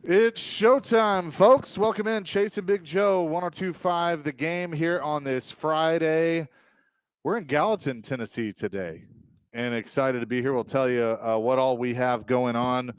It's showtime, folks. Welcome in. Chase and Big Joe, 1025 The Game here on this Friday. We're in Gallatin, Tennessee today, and excited to be here. We'll tell you what all we have going on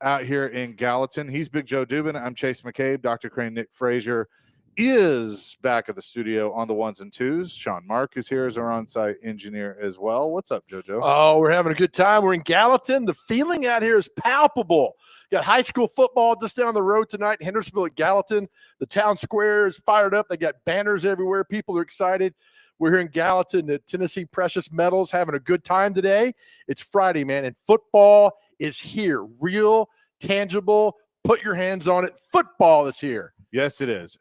out here in Gallatin. He's Big Joe Dubin. I'm Chase McCabe. Dr. Crane Nick Frazier is back at the studio on the ones and twos. Sean Mark is here as our on-site engineer as well. What's up, JoJo? Oh, we're having a good time. We're in Gallatin. The feeling out here is palpable. Got high school football just down the road tonight in Hendersonville at Gallatin. The town square is fired up. They got banners everywhere. People are excited. We're here in Gallatin at Tennessee Precious Metals having a good time today. It's Friday, man, and football is here. Real, tangible. Put your hands on it. Football is here. Yes, it is.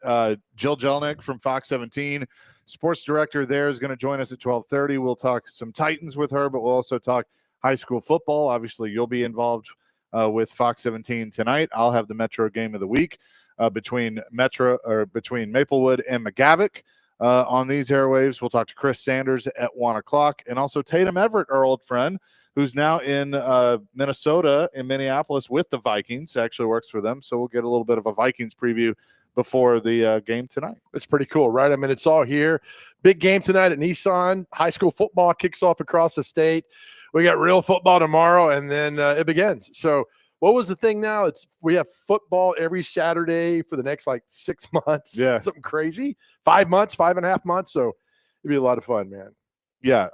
Jill Jelnick from Fox 17, sports director there, is going to join us at 12:30. We'll talk some Titans with her, but we'll also talk high school football. Obviously, you'll be involved with Fox 17 tonight. I'll have the Metro game of the week between Maplewood and McGavick on these airwaves. We'll talk to Chris Sanders at 1 o'clock, and also Tatum Everett, our old friend, who's now in Minnesota, in Minneapolis with the Vikings, actually works for them. So we'll get a little bit of a Vikings preview before the game tonight. It's pretty cool, right? I mean, it's all here. Big game tonight at Nissan. High school football kicks off across the state. We got real football tomorrow, and then it begins. So what was the thing now? We have football every Saturday for the next, 6 months. Yeah. Something crazy. 5 months, 5.5 months. So it'd be a lot of fun, man. Yeah,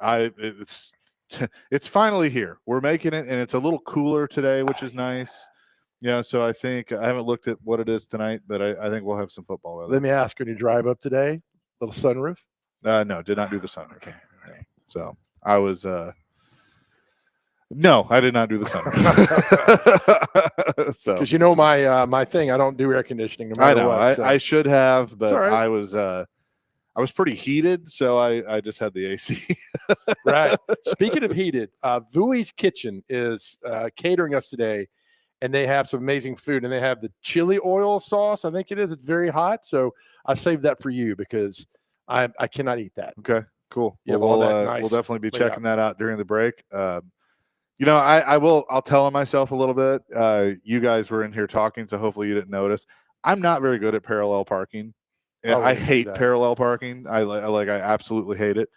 it's finally here. We're making it, and it's a little cooler today, which is nice. Yeah, so I think I haven't looked at what it is tonight, but I think we'll have some football weather. Let me ask, when you drive up today, little sunroof? No, did not do the sunroof. Okay. So I was no, I did not do the sunroof. So because my thing, I don't do air conditioning. No matter I know. what, so. I should have, but right. I was pretty heated, so I just had the AC. Right. Speaking of heated, Vui's Kitchen is catering us today. And they have some amazing food, and they have the chili oil sauce. I think it is. It's very hot, so I saved that for you because I cannot eat that. Okay, cool. Yeah, we'll nice definitely be checking that out during the break. I'll tell on myself a little bit. You guys were in here talking, so hopefully you didn't notice. I'm not very good at parallel parking. I hate parallel parking. I absolutely hate it.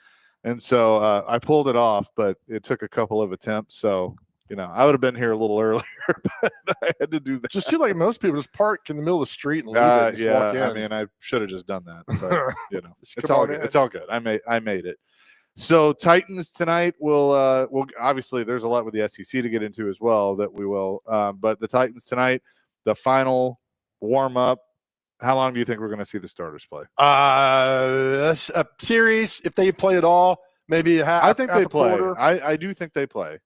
And so I pulled it off, but it took a couple of attempts. So I would have been here a little earlier, but I had to do that. Just do like most people, just park in the middle of the street and leave it. Yeah, walk in. I mean, I should have just done that. But, it's all good. It's all good. I made it. So Titans tonight will obviously there's a lot with the SEC to get into as well that we will. But the Titans tonight, the final warm up. How long do you think we're going to see the starters play? A series, if they play at all, maybe half. I think half they a play. quarter. I do think they play.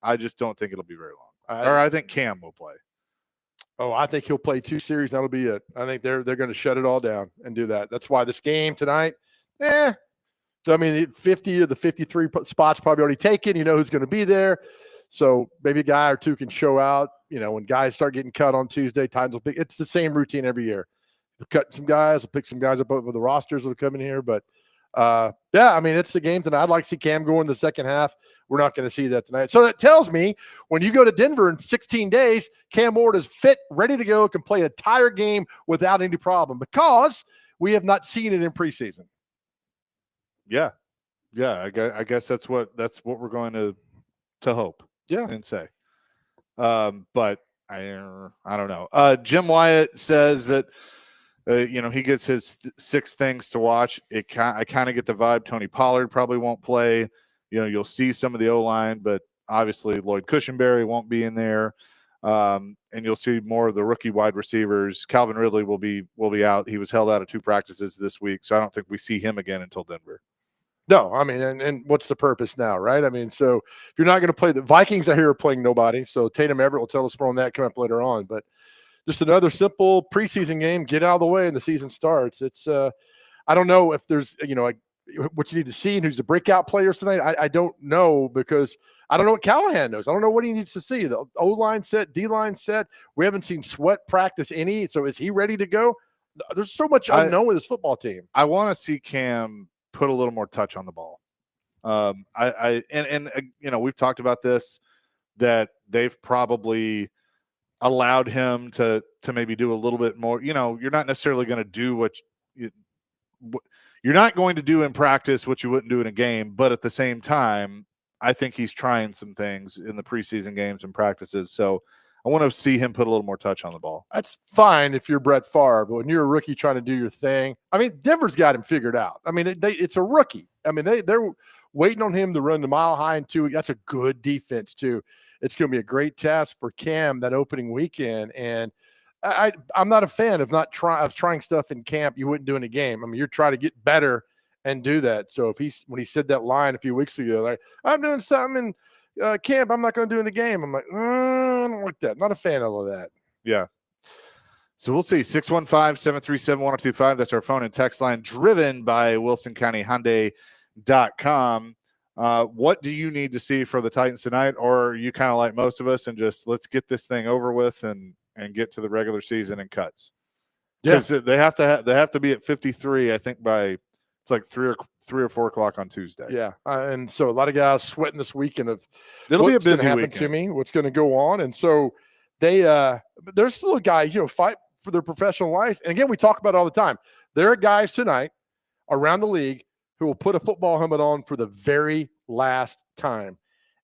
I just don't think it'll be very long. I think Cam will play. Oh, I think he'll play 2 series. That'll be it. I think they're going to shut it all down and do that. That's why this game tonight, So, I mean, 50 of the 53 spots probably already taken. You know who's going to be there. So maybe a guy or two can show out. When guys start getting cut on Tuesday, Titans will pick. It's the same routine every year. They'll cut some guys. They'll pick some guys up over the rosters that will come in here. But, I mean, it's the game tonight. I'd like to see Cam go in the second half. We're not going to see that tonight. So that tells me when you go to Denver in 16 days, Cam Ward is fit, ready to go, can play an entire game without any problem because we have not seen it in preseason. Yeah. I guess that's what we're going to hope. Yeah, and say. But I don't know. Jim Wyatt says that he gets his 6 things to watch. I kind of get the vibe Tony Pollard probably won't play. You'll see some of the O-line, but obviously Lloyd Cushenberry won't be in there. And you'll see more of the rookie wide receivers. Calvin Ridley will be out. He was held out of 2 practices this week, so I don't think we see him again until Denver. No, I mean, and what's the purpose now, right? I mean, so if you're not going to play the Vikings, I hear are playing nobody. So Tatum Everett will tell us more on that coming up later on. But just another simple preseason game, get out of the way, and the season starts. It's I don't know if there's what you need to see and who's the breakout players tonight. I don't know because I don't know what Callahan knows. I don't know what he needs to see. The O-line set, D-line set. We haven't seen Sweat practice any. So is he ready to go? There's so much unknown with this football team. I want to see Cam put a little more touch on the ball. We've talked about this, that they've probably allowed him to maybe do a little bit more. You're not necessarily going to do you're not going to do in practice what you wouldn't do in a game, but at the same time, I think he's trying some things in the preseason games and practices. So I want to see him put a little more touch on the ball. That's fine if you're Brett Favre, but when you're a rookie trying to do your thing, I mean, Denver's got him figured out. I mean, it's a rookie. I mean, they're waiting on him to run the mile high in 2 weeks. That's a good defense too. It's going to be a great test for Cam that opening weekend. And I'm not a fan of trying stuff in camp you wouldn't do in a game. I mean, you're trying to get better and do that. So when he said that line a few weeks ago, like, I'm doing something in camp I'm not going to do in the game, I'm like, I don't like that. Not a fan of all of that. Yeah. So we'll see. 615-737-1025. That's our phone and text line, driven by WilsonCountyHyundai.com. What do you need to see for the Titans tonight? Or are you kind of like most of us and just let's get this thing over with and get to the regular season and cuts? Because they have to be at 53, I think, by it's like 3 or 4 o'clock on Tuesday. Yeah, and so a lot of guys sweating this weekend of it'll be a busy happen weekend to me, what's going to go on, and so there's still guys fight for their professional lives. And again, we talk about it all the time. There are guys tonight around the league who will put a football helmet on for the very last time.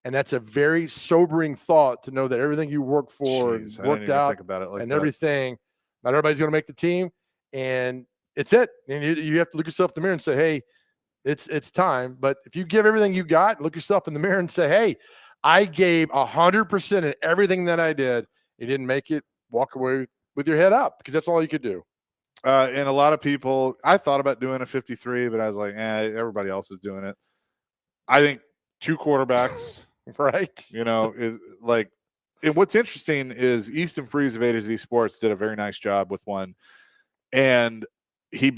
And that's a very sobering thought to know that everything you worked for and worked out think about it like and that. everything, not everybody's going to make the team. And it's it. And you have to look yourself in the mirror and say, hey, it's time. But if you give everything you got, look yourself in the mirror and say, hey, I gave 100% in everything that I did. You didn't make it, walk away with your head up, because that's all you could do. And a lot of people, I thought about doing a 53, but I was like, everybody else is doing it. I think 2 quarterbacks, right? Is like, and what's interesting is Easton Freeze of A to Z Sports did a very nice job with one. And he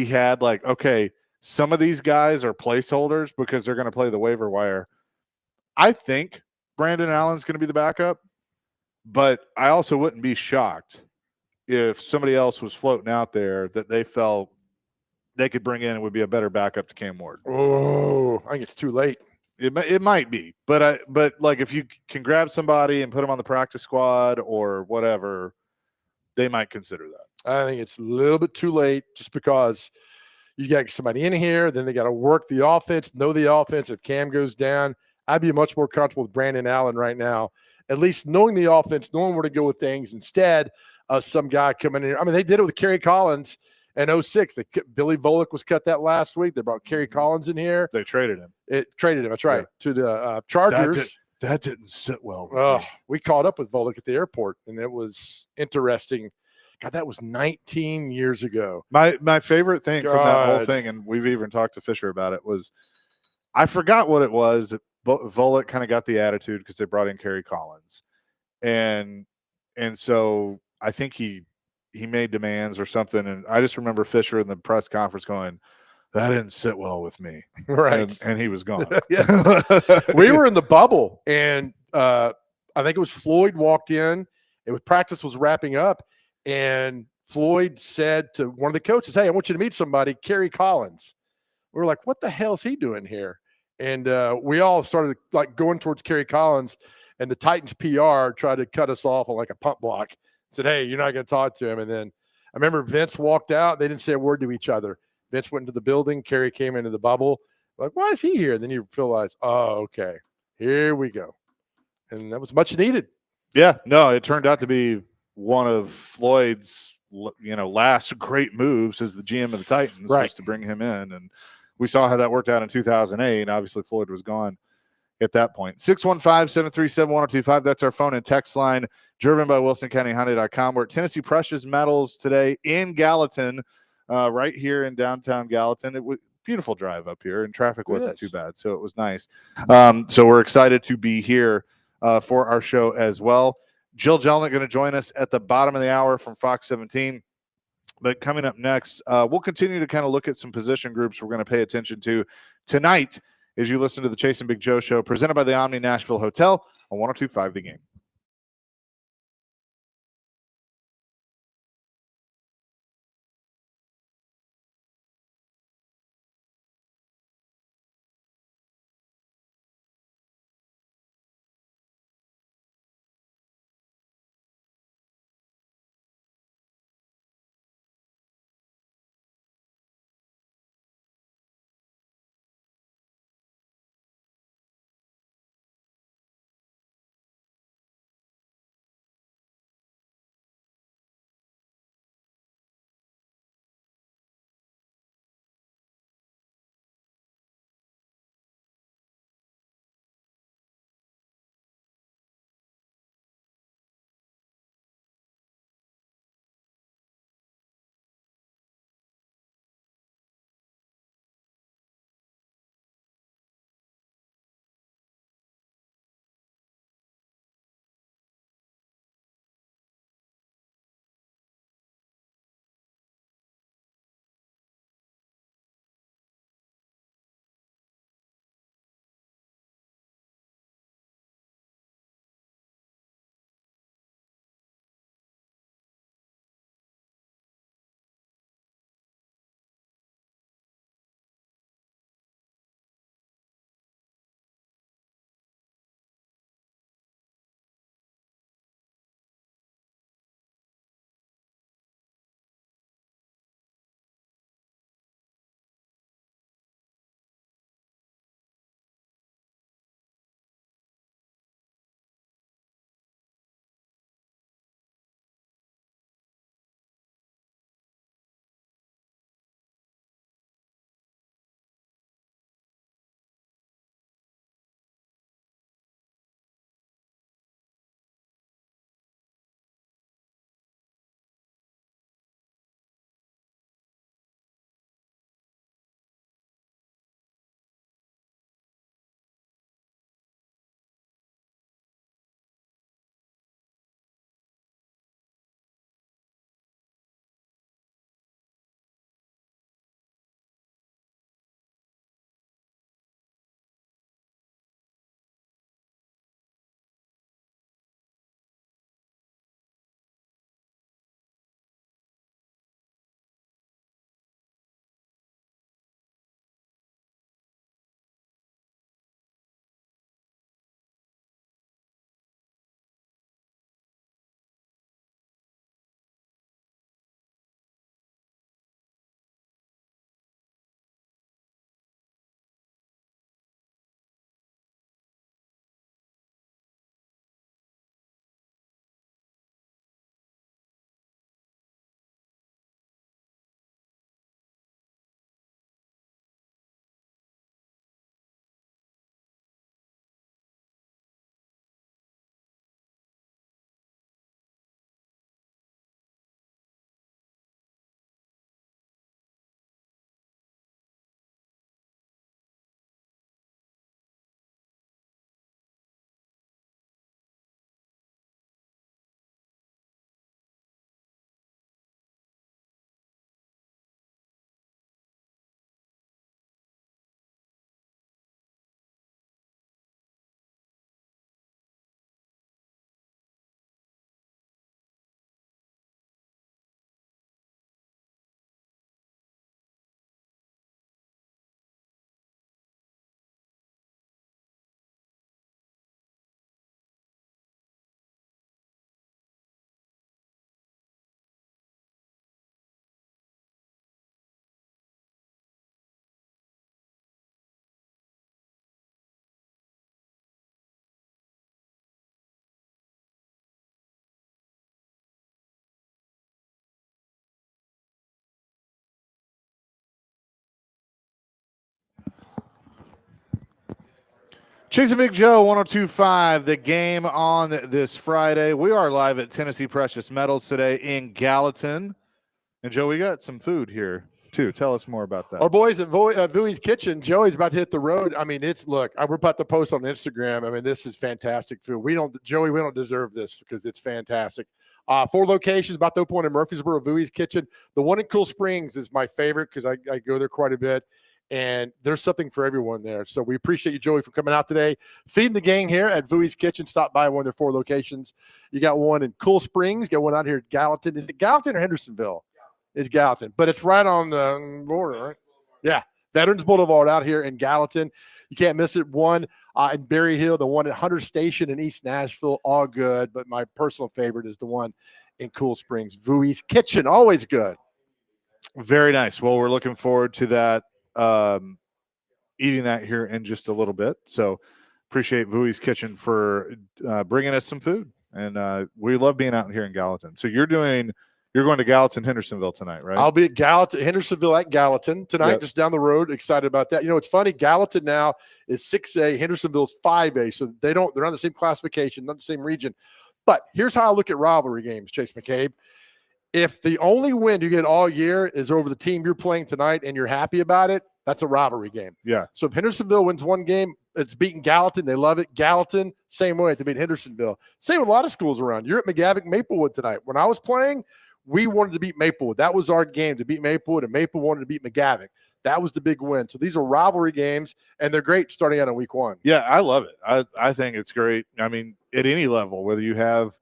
had like, okay, some of these guys are placeholders because they're going to play the waiver wire. I think Brandon Allen's going to be the backup, but I also wouldn't be shocked if somebody else was floating out there that they felt they could bring in and would be a better backup to Cam Ward. Oh, I think it's too late. It might be, but like if you can grab somebody and put them on the practice squad or whatever, they might consider that. I think it's a little bit too late, just because you got somebody in here, then they got to work the offense, know the offense. If Cam goes down, I'd be much more comfortable with Brandon Allen right now, at least knowing the offense, knowing where to go with things, instead of some guy coming in here. I mean, they did it with Kerry Collins in 2006. Billy Volek was cut that last week. They brought Kerry Collins in here. They traded him. That's right, to the Chargers. That didn't sit well with me. We caught up with Volek at the airport, and it was interesting. God, that was 19 years ago. My favorite thing from that whole thing, and we've even talked to Fisher about it, was I forgot what it was. Volek kind of got the attitude because they brought in Kerry Collins. And so I think he made demands or something. And I just remember Fisher in the press conference going, that didn't sit well with me. Right. And he was gone. We were in the bubble, and I think it was Floyd walked in. Practice was wrapping up, and Floyd said to one of the coaches, hey, I want you to meet somebody, Kerry Collins. We were like, what the hell is he doing here? And we all started like going towards Kerry Collins, and the Titans PR tried to cut us off on like a punt block. Said, hey, you're not going to talk to him. And then I remember Vince walked out. They didn't say a word to each other. Vince went into the building. Kerry came into the bubble. Like, why is he here? And then you realize, oh, okay, here we go. And that was much needed. Yeah, no, it turned out to be one of Floyd's, last great moves as the GM of the Titans, was to bring him in. And we saw how that worked out in 2008. Obviously, Floyd was gone at that point. 615-737-1025. That's our phone and text line, driven by WilsonCountyHyundai.com. We're at Tennessee Precious Metals today in Gallatin, right here in downtown Gallatin. It was beautiful drive up here, and traffic wasn't too bad, so it was nice. So we're excited to be here for our show as well. Jill Jelnick going to join us at the bottom of the hour from Fox 17. But coming up next, we'll continue to kind of look at some position groups we're going to pay attention to tonight as you listen to the Chase and Big Joe show, presented by the Omni Nashville Hotel on 102.5 The Game. Chasing Big Joe, 102.5, the game on this Friday. We are live at Tennessee Precious Metals today in Gallatin. And, Joe, we got some food here, too. Tell us more about that. Our boys at Vui's Kitchen, Joey's about to hit the road. I mean, we're about to post on Instagram. I mean, this is fantastic food. We don't deserve this because it's fantastic. 4 locations, about to open in Murfreesboro, Vui's Kitchen. The one in Cool Springs is my favorite because I go there quite a bit. And there's something for everyone there. So we appreciate you, Joey, for coming out today, feeding the gang here at Vui's Kitchen. Stop by one of their 4 locations. You got one in Cool Springs, got one out here at Gallatin. Is it Gallatin or Hendersonville? It's Gallatin, but it's right on the border, right? Yeah, Veterans Boulevard out here in Gallatin. You can't miss it. One in Berry Hill, the one at Hunter Station in East Nashville, all good. But my personal favorite is the one in Cool Springs, Vui's Kitchen, always good. Very nice. Well, we're looking forward to that. Eating that here in just a little bit. So appreciate Vui's Kitchen for bringing us some food. And we love being out here in Gallatin. So you're going to Gallatin, Hendersonville tonight, right? I'll be at Hendersonville at Gallatin tonight, Yep. Just down the road. Excited about that. You know, it's funny. Gallatin now is 6A, Hendersonville's 5A. So they're on the same classification, not the same region. But here's how I look at rivalry games, Chase McCabe. If the only win you get all year is over the team you're playing tonight and you're happy about it, that's a rivalry game. Yeah. So if Hendersonville wins one game, it's beating Gallatin. They love it. Gallatin, same way to beat Hendersonville. Same with a lot of schools around. You're at McGavick, Maplewood tonight. When I was playing, we wanted to beat Maplewood. That was our game, to beat Maplewood, and Maplewood wanted to beat McGavick. That was the big win. So these are rivalry games, and they're great starting out on week 1. Yeah, I love it. I think it's great. I mean, at any level, whether you have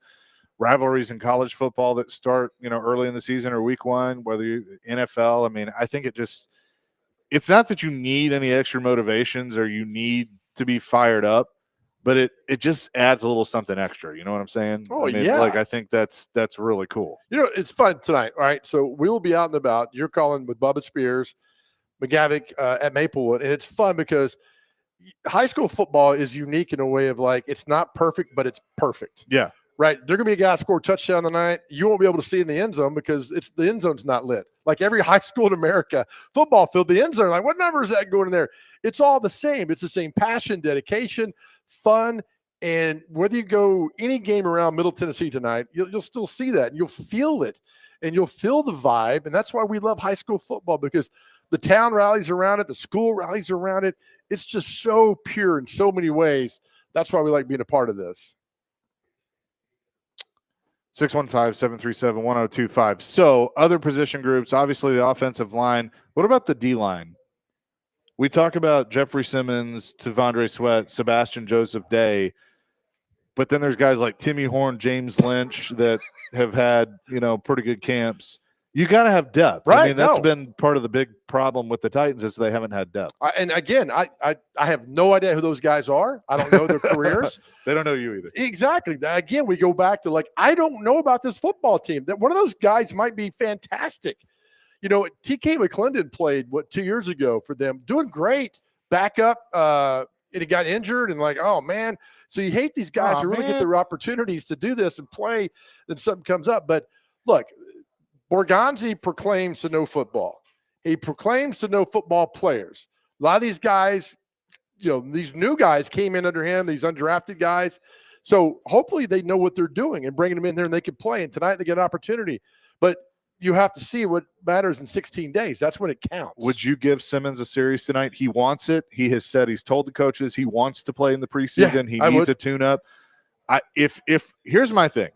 rivalries in college football that start, early in the season or week 1, whether you NFL, I mean, I think it's not that you need any extra motivations or you need to be fired up, but it just adds a little something extra. You know what I'm saying? Oh, I mean, yeah. Like, I think that's really cool. It's fun tonight. All right. So we will be out and about. You're calling with Bubba Spears, McGavick at Maplewood. And it's fun because high school football is unique in a way of it's not perfect, but it's perfect. Yeah. Right. They're going to be a guy score a touchdown tonight. You won't be able to see in the end zone because the end zone's not lit. Like every high school in America, football field, the end zone, what number is that going in there? It's all the same. It's the same passion, dedication, fun. And whether you go any game around Middle Tennessee tonight, you'll still see that. And you'll feel it. And you'll feel the vibe. And that's why we love high school football, because the town rallies around it. The school rallies around it. It's just so pure in so many ways. That's why we like being a part of this. 615-737-1025. So other position groups, obviously the offensive line. What about the D-line? We talk about Jeffrey Simmons, Tavondre Sweat, Sebastian Joseph Day, but then there's guys like Timmy Horn, James Lynch that have had, pretty good camps. You got to have depth. Right. I mean, that's been part of the big problem with the Titans is they haven't had depth. And again, I have no idea who those guys are. I don't know their careers. They don't know you either. Exactly. Again, we go back to I don't know about this football team. That one of those guys might be fantastic. TK McClendon played 2 years ago for them, doing great. Backup, and he got injured, and oh man. So you hate these guys who really get their opportunities to do this and play, then something comes up. But look, Borgonzi proclaims to know football. He proclaims to know football players. A lot of these guys, these new guys came in under him, these undrafted guys. So hopefully they know what they're doing and bringing them in there and they can play. And tonight they get an opportunity. But you have to see what matters in 16 days. That's when it counts. Would you give Simmons a series tonight? He wants it. He has said he's told the coaches he wants to play in the preseason. He needs a tune-up. If here's my thing.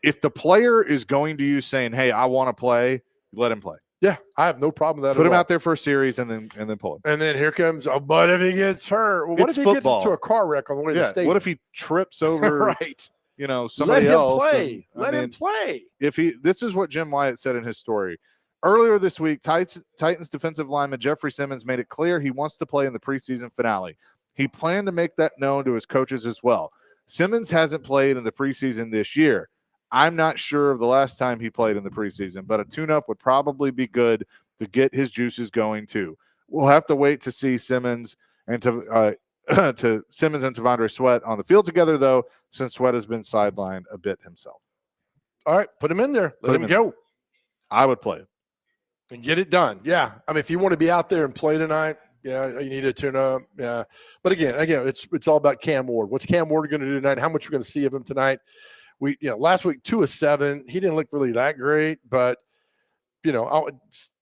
If the player is going to you saying, hey, I want to play, let him play. Yeah, I have no problem with that. Put him out there for a series and then pull him. And then here comes, but if he gets hurt, what if he gets into a car wreck on the way to the stadium? What if he trips over right. Somebody else? Let him play. This is what Jim Wyatt said in his story. Earlier this week, Titans defensive lineman Jeffrey Simmons made it clear he wants to play in the preseason finale. He planned to make that known to his coaches as well. Simmons hasn't played in the preseason this year. I'm not sure of the last time he played in the preseason, but a tune-up would probably be good to get his juices going too. We'll have to wait to see Simmons and to Simmons and Tavondre Sweat on the field together, though, since Sweat has been sidelined a bit himself. All right, put him in there. Let him go. I would play him. And get it done. Yeah. I mean, if you want to be out there and play tonight, Yeah, you need to tune up. Yeah, but again, it's all about Cam Ward. What's Cam Ward going to do tonight? How much we're going to see of him tonight? Last week 2 of 7. He didn't look really that great, but maybe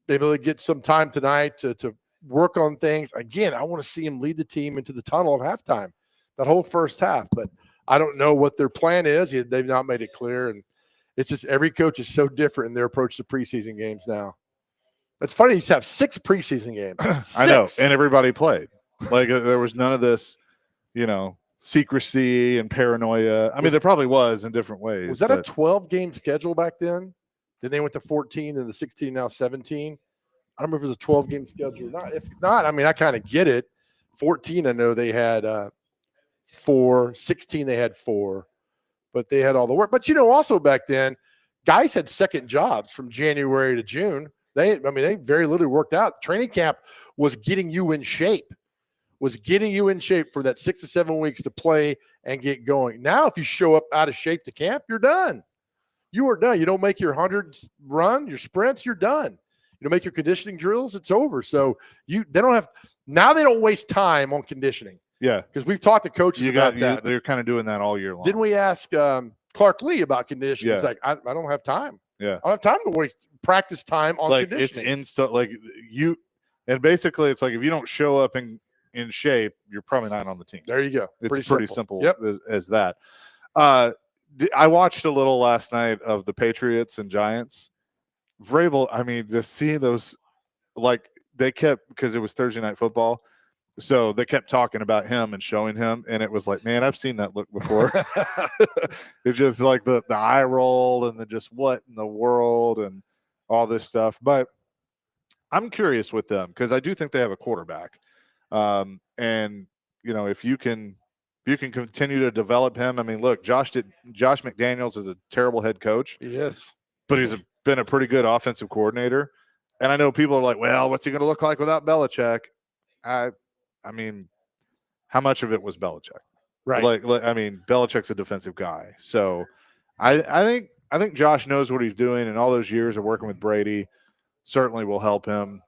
they'll get some time tonight to work on things. Again, I want to see him lead the team into the tunnel at halftime, that whole first half. But I don't know what their plan is. They've not made it clear, and it's just every coach is so different in their approach to preseason games now. It's funny. You used to have 6 preseason games. 6. I know, and everybody played. Like there was none of this, secrecy and paranoia. I mean, there probably was in different ways. Was that a 12-game schedule back then? Then they went to 14 and the 16, now 17. I don't remember if it was a 12-game schedule. If not, I mean, I kind of get it. 14, I know they had 4. 16, they had 4. But they had all the work. But, also back then, guys had second jobs from January to June. They very literally worked out. Training camp was getting you in shape. For that 6 to 7 weeks to play and get going. Now, if you show up out of shape to camp, you're done. You are done. You don't make your 100s run, your sprints, you're done. You don't make your conditioning drills, it's over. So they don't waste time on conditioning. Yeah. Because we've talked to coaches about that. They're kind of doing that all year long. Didn't we ask Clark Lee about conditioning? He's like, I don't have time. Yeah. I don't have time to waste practice time on conditioning. It's and basically it's like if you don't show up in shape, you're probably not on the team. There you go. It's pretty simple yep. as that. I watched a little last night of the Patriots and Giants. Vrabel, I mean, just seeing those, they kept, because it was Thursday Night Football, so they kept talking about him and showing him, and it was like, man, I've seen that look before. It's just like the eye roll and the just what in the world and all this stuff. But I'm curious with them because I do think they have a quarterback. And, if you can continue to develop him, I mean, look, Josh McDaniels is a terrible head coach. Yes. But he's been a pretty good offensive coordinator. And I know people are like, well, what's he going to look like without Belichick? I mean, how much of it was Belichick? Right. Belichick's a defensive guy. So I think Josh knows what he's doing, and all those years of working with Brady certainly will help him.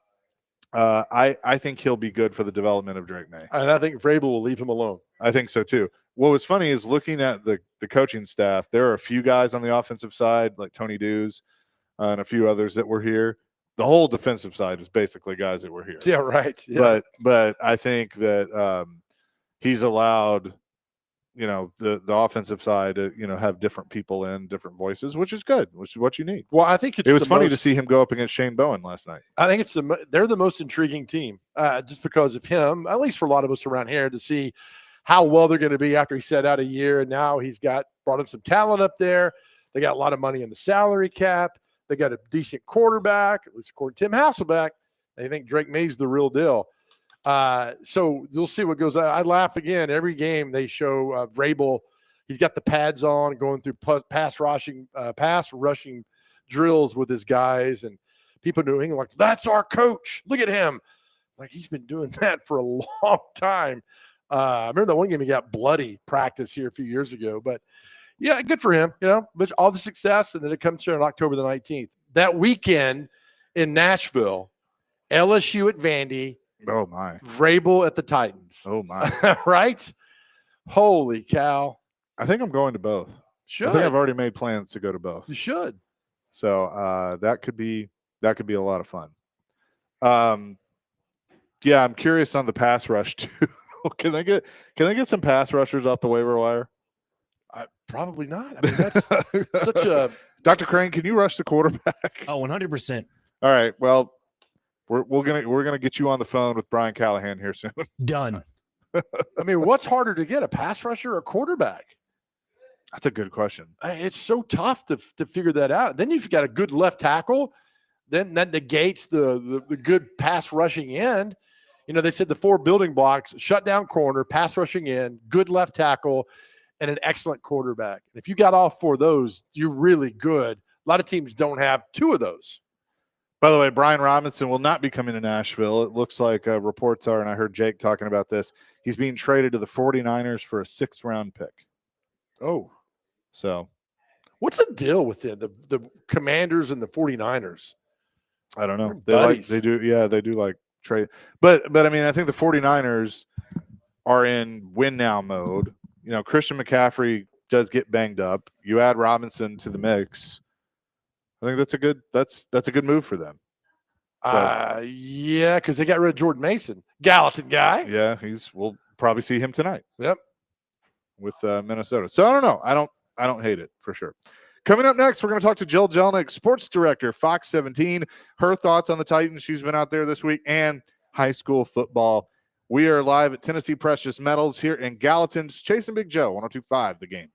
I think he'll be good for the development of Drake May. And I think Vrabel will leave him alone. I think so too. What was funny is looking at the coaching staff, there are a few guys on the offensive side, like Tony Dews and a few others that were here. The whole defensive side is basically guys that were here. Yeah, right. Yeah. But I think that he's allowed, the offensive side to, have different people in, different voices, which is good, which is what you need. Well, I think it was funny to see him go up against Shane Bowen last night. I think they're the most intriguing team just because of him, at least for a lot of us around here, to see how well they're going to be after he sat out a year. And now he's brought him some talent up there. They got a lot of money in the salary cap. They got a decent quarterback, at least according to Tim Hasselbeck. They think Drake May's the real deal. So you'll see what goes on. I laugh again. Every game they show Vrabel. He's got the pads on, going through pass rushing drills with his guys, and people doing like, that's our coach. Look at him. Like, he's been doing that for a long time. I remember that one game he got bloody practice here a few years ago, but yeah, good for him. But all the success, and then it comes here on October the 19th. That weekend in Nashville, LSU at Vandy. Oh, my. Vrabel at the Titans. Oh, my. Right? Holy cow. I think I'm going to both. Should. I think I've already made plans to go to both. You should. So that could be a lot of fun. Yeah, I'm curious on the pass rush too. Can they get some pass rushers off the waiver wire? Probably not. I mean, that's such a Dr. Crane, can you rush the quarterback? Oh, 100%. All right. Well, we're gonna get you on the phone with Brian Callahan here soon. Done. I mean, what's harder to get, a pass rusher or a quarterback? That's a good question. It's so tough to figure that out. Then you've got a good left tackle. Then that negates the good pass rushing end. They said the 4 building blocks: shutdown corner, pass rushing end, good left tackle, and an excellent quarterback. And if you got all 4 of those, you're really good. A lot of teams don't have 2 of those. By the way, Brian Robinson will not be coming to Nashville. It looks like reports are, and I heard Jake talking about this, he's being traded to the 49ers for a 6th-round pick. Oh. So what's the deal with the Commanders and the 49ers? I don't know. They do like trade. But I mean, I think the 49ers are in win now mode. You know, Christian McCaffrey does get banged up. You add Robinson to the mix. I think that's a good move for them. Yeah, because they got rid of Jordan Mason, Gallatin guy. Yeah, we'll probably see him tonight. Yep. With Minnesota. So I don't know. I don't hate it for sure. Coming up next, we're going to talk to Jill Jelnick, sports director, Fox 17. Her thoughts on the Titans. She's been out there this week and high school football. We are live at Tennessee Precious Metals here in Gallatin. Just chasing Big Joe, 102.5 The Game.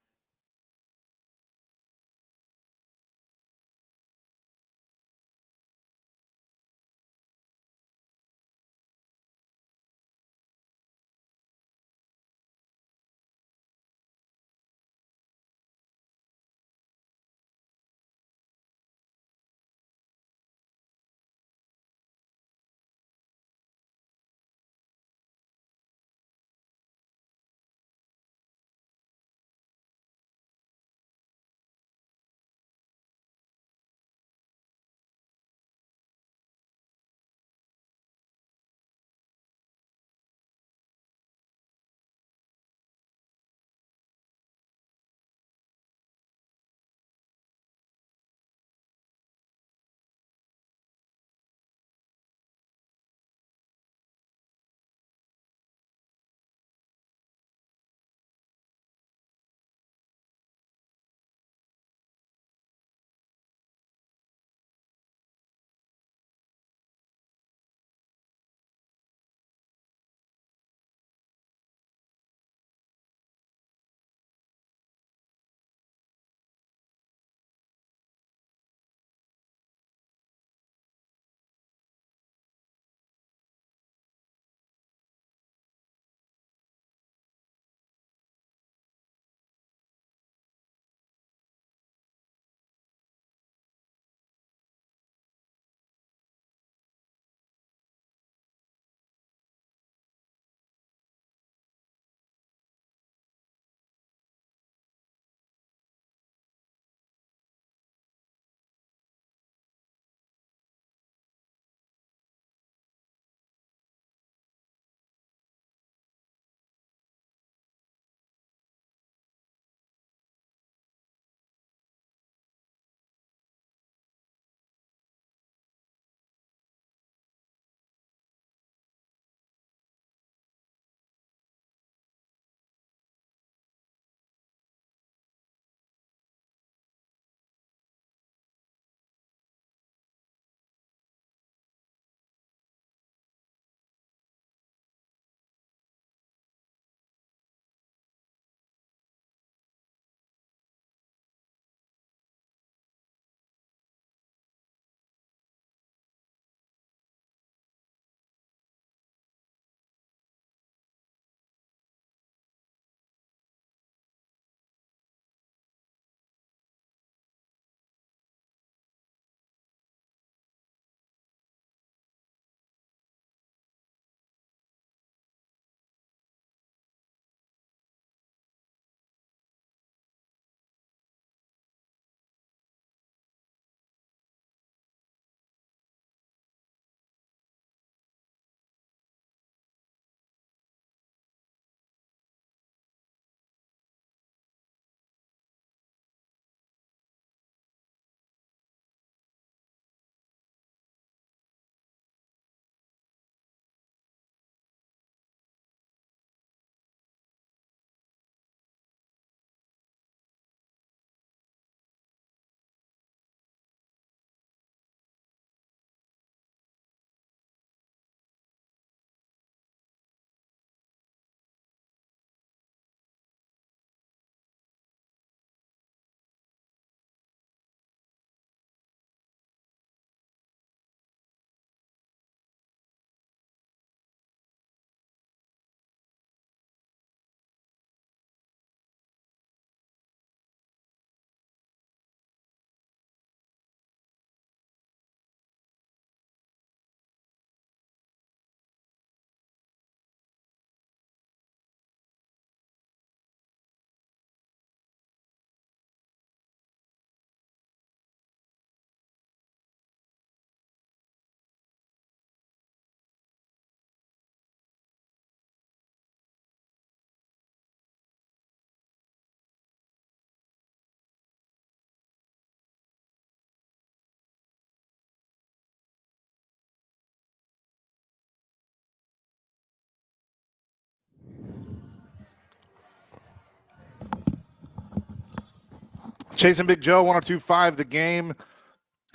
Chasing Big Joe, 102.5 The Game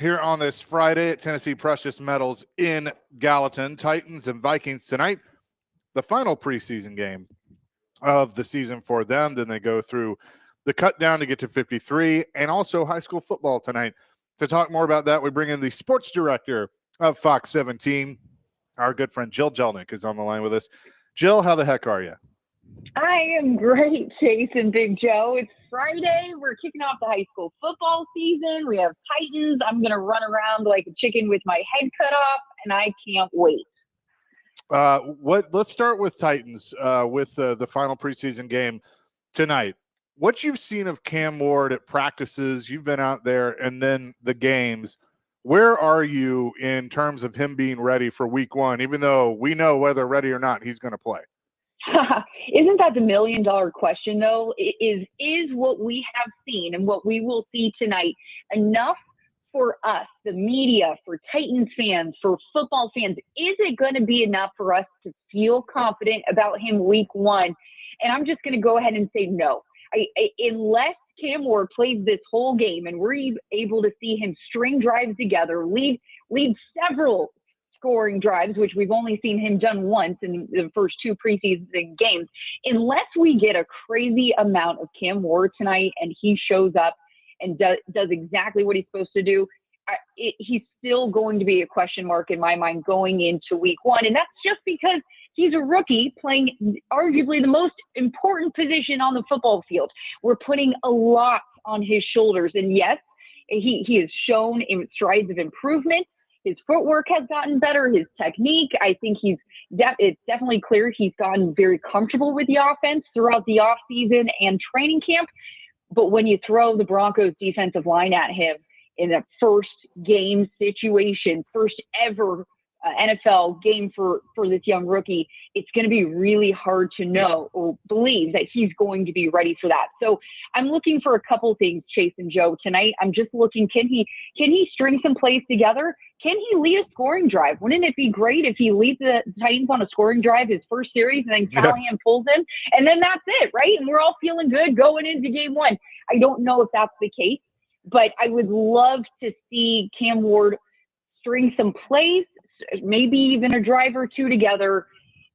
here on this Friday at Tennessee Precious Metals in Gallatin. Titans and Vikings tonight, the final preseason game of the season for them. Then they go through the cut down to get to 53, and also high school football tonight. To talk more about that, we bring in the sports director of Fox 17, our good friend Jill Jelnick is on the line with us. Jill, how the heck are you? I am great, Chase and Big Joe. It's Friday. We're kicking off the high school football season. We have Titans. I'm going to run around like a chicken with my head cut off, and I can't wait. Let's start with Titans with the final preseason game tonight. What you've seen of Cam Ward at practices, you've been out there, and then the games, where are you in terms of him being ready for week one, even though we know whether ready or not he's going to play? Isn't that the $1 million question, though? Is what we have seen and what we will see tonight enough for us, the media, for Titans fans, for football fans? Is it going to be enough for us to feel confident about him week one? And I'm just going to go ahead and say no. Unless Cam Ward plays this whole game and we're able to see him string drives together, lead several scoring drives, which we've only seen him done once in the first two preseason games, unless we get a crazy amount of Cam Ward tonight and he shows up and does exactly what he's supposed to do, he's still going to be a question mark in my mind going into week one. And that's just because he's a rookie playing arguably the most important position on the football field. We're putting a lot on his shoulders. And yes, he has shown in strides of improvement. His footwork has gotten better, his technique. I think it's definitely clear he's gotten very comfortable with the offense throughout the offseason and training camp. But when you throw the Broncos defensive line at him in a first game situation, first ever NFL game for this young rookie, it's going to be really hard to know or believe that he's going to be ready for that. So I'm looking for a couple things, Chase and Joe, tonight. I'm just looking, can he string some plays together? Can he lead a scoring drive? Wouldn't it be great if he leads the Titans on a scoring drive his first series and then Callahan pulls him and then that's it, right? And we're all feeling good going into game one. I don't know if that's the case, but I would love to see Cam Ward string some plays, maybe even a drive or two together.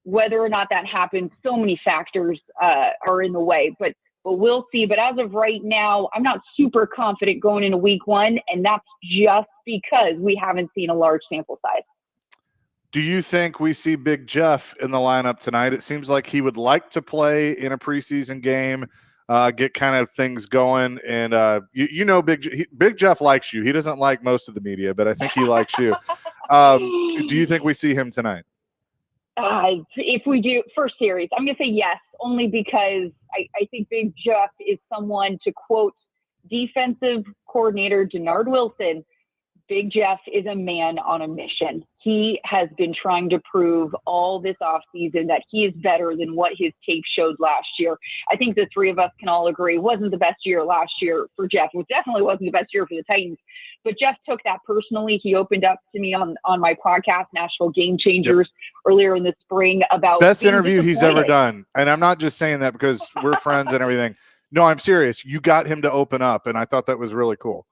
Whether or not that happens, so many factors are in the way, but we'll see. But as of right now, I'm not super confident going into week one, and that's just because we haven't seen a large sample size. Do you think we see Big Jeff in the lineup tonight? It seems like he would like to play in a preseason game, get kind of things going. And Big Jeff likes you. He doesn't like most of the media, but I think he likes you. Do you think we see him tonight? If we do first series, I'm going to say yes, only because I think Big Jeff is someone, to quote defensive coordinator Denard Wilson, Big Jeff is a man on a mission. He has been trying to prove all this offseason that he is better than what his tape showed last year. I think the three of us can all agree it wasn't the best year last year for Jeff. It definitely wasn't the best year for the Titans. But Jeff took that personally. He opened up to me on my podcast, Nashville Game Changers, earlier in the spring about best interview he's ever done. And I'm not just saying that because we're friends and everything. No, I'm serious. You got him to open up, and I thought that was really cool.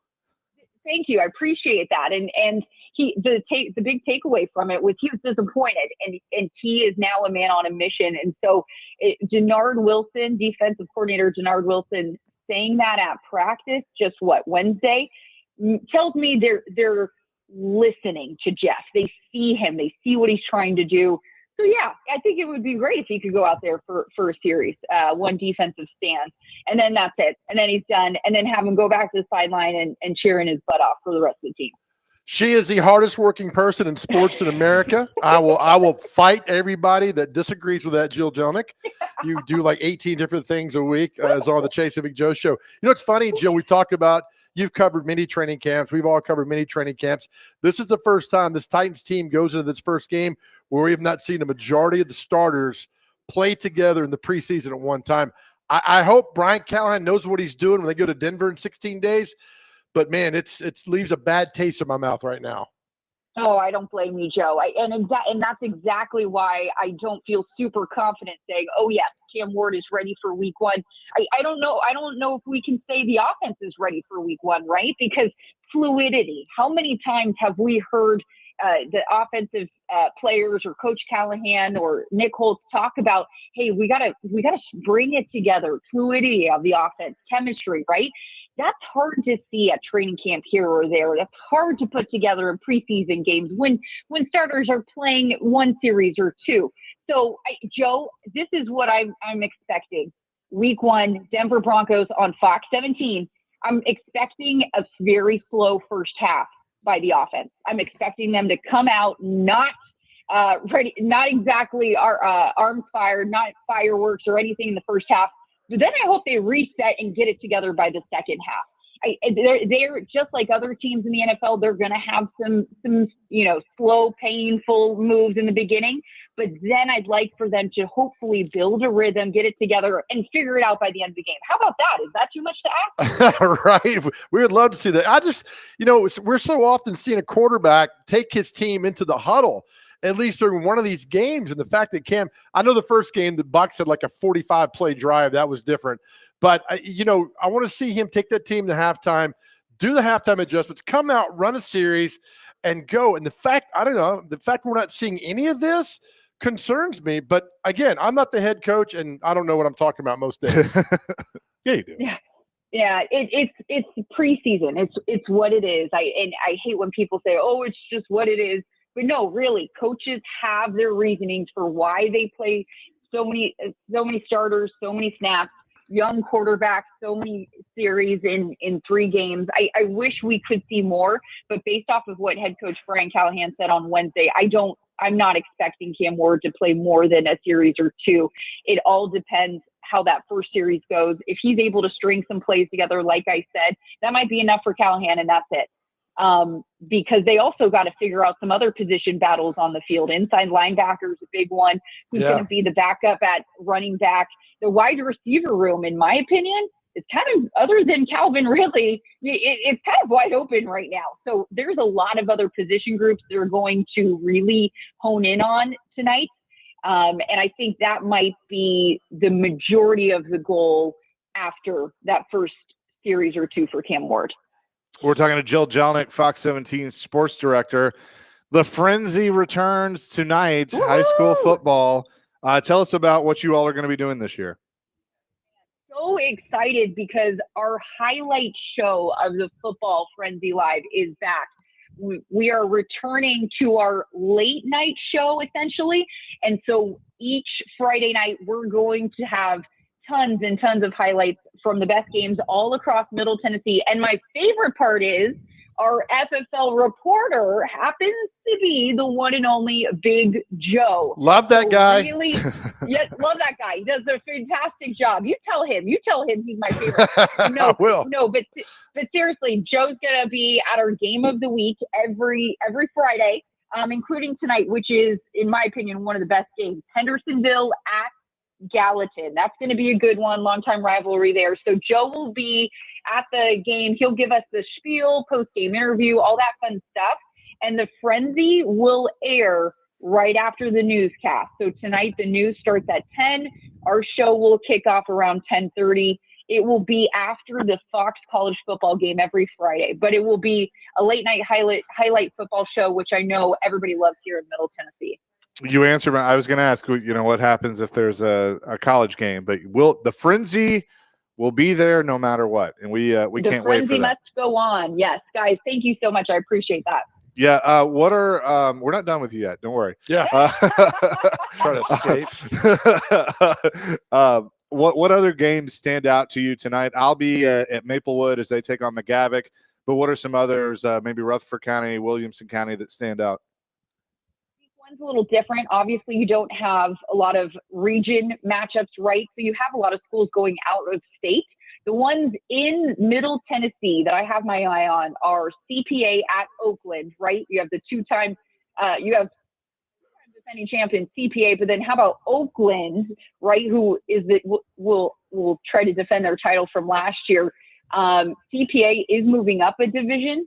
Thank you. I appreciate that. And the big takeaway from it was he was disappointed, and he is now a man on a mission. And so Denard Wilson, defensive coordinator Denard Wilson, saying that at practice, just Wednesday, tells me they're listening to Jeff. They see him. They see what he's trying to do. So, yeah, I think it would be great if he could go out there for a series, one defensive stand, and then that's it. And then he's done, and then have him go back to the sideline and cheering his butt off for the rest of the team. She is the hardest working person in sports in America. I will fight everybody that disagrees with that, Jill Jelnick. You do like 18 different things a week as on the Chase and Big Joe show. You know, it's funny, Jill, we talk about you've covered many training camps. We've all covered many training camps. This is the first time this Titans team goes into this first game where we have not seen a majority of the starters play together in the preseason at one time. I hope Brian Callahan knows what he's doing when they go to Denver in 16 days. But, man, it leaves a bad taste in my mouth right now. Oh, I don't blame you, Joe. And that's exactly why I don't feel super confident saying, "Oh yes, Cam Ward is ready for Week 1." I don't know. I don't know if we can say the offense is ready for Week 1, right? Because fluidity. How many times have we heard the offensive players or Coach Callahan or Nick Holtz talk about, "Hey, we gotta bring it together." Fluidity of the offense, chemistry, right? That's hard to see at training camp here or there. That's hard to put together in preseason games when starters are playing one series or two. So, Joe, this is what I'm expecting. Week 1, Denver Broncos on Fox 17. I'm expecting a very slow first half by the offense. I'm expecting them to come out not ready, not exactly arms fired, not fireworks or anything in the first half. But then I hope they reset and get it together by the second half. They're just like other teams in the NFL. They're going to have some slow, painful moves in the beginning. But then I'd like for them to hopefully build a rhythm, get it together, and figure it out by the end of the game. How about that? Is that too much to ask? Right. We would love to see that. I just, we're so often seeing a quarterback take his team into the huddle, at least during one of these games. And the fact that Cam, I know the first game, the Bucs had like a 45-play drive. That was different. But, I want to see him take that team to halftime, do the halftime adjustments, come out, run a series, and go. And the fact we're not seeing any of this concerns me. But, again, I'm not the head coach, and I don't know what I'm talking about most days. Yeah, you do. Yeah, it's preseason. It's what it is. I hate when people say, "Oh, it's just what it is." But no, really, coaches have their reasonings for why they play so many starters, so many snaps, young quarterbacks, so many series in 3 games. I wish we could see more, but based off of what head coach Brian Callahan said on Wednesday, I'm not expecting Cam Ward to play more than a series or 2. It all depends how that first series goes. If he's able to string some plays together, like I said, that might be enough for Callahan, and that's it. Because they also got to figure out some other position battles on the field. Inside linebacker is a big one. Who's going to be the backup at running back? The wide receiver room, in my opinion, is kind of, other than Calvin, really, it's kind of wide open right now. So there's a lot of other position groups that are going to really hone in on tonight. And I think that might be the majority of the goal after that first series or 2 for Cam Ward. We're talking to Jill Jelnick, Fox 17 sports director. The frenzy returns tonight, Woo-hoo! High school football. Tell us about what you all are going to be doing this year. So excited because our highlight show of the Football Frenzy Live is back. We are returning to our late night show, essentially. And so each Friday night, we're going to have tons and tons of highlights from the best games all across Middle Tennessee. And my favorite part is our FFL reporter happens to be the one and only Big Joe. Love that guy. Really, yes, love that guy. He does a fantastic job. You tell him he's my favorite. I will. No, but seriously, Joe's gonna be at our game of the week every Friday, including tonight, which is, in my opinion, one of the best games. Hendersonville at Gallatin. That's going to be a good one. Longtime rivalry there. So Joe will be at the game. He'll give us the spiel, post-game interview, all that fun stuff. And the frenzy will air right after the newscast. So tonight the news starts at 10. Our show will kick off around 10:30. It will be after the Fox college football game every Friday, but it will be a late night highlight football show, which I know everybody loves here in Middle Tennessee. You answered. I was going to ask, what happens if there's a college game, but the frenzy will be there no matter what, and we can't wait for that. The frenzy must go on. Yes, guys, thank you so much. I appreciate that. Yeah. We're not done with you yet. Don't worry. Yeah. Try to escape. What other games stand out to you tonight? I'll be at Maplewood as they take on McGavick, but what are some others, maybe Rutherford County, Williamson County, that stand out? One's a little different. Obviously, you don't have a lot of region matchups, right? So you have a lot of schools going out of state. The ones in Middle Tennessee that I have my eye on are CPA at Oakland, right? You have the two-time defending champion CPA, but then how about Oakland, right? Who is will try to defend their title from last year. CPA is moving up a division.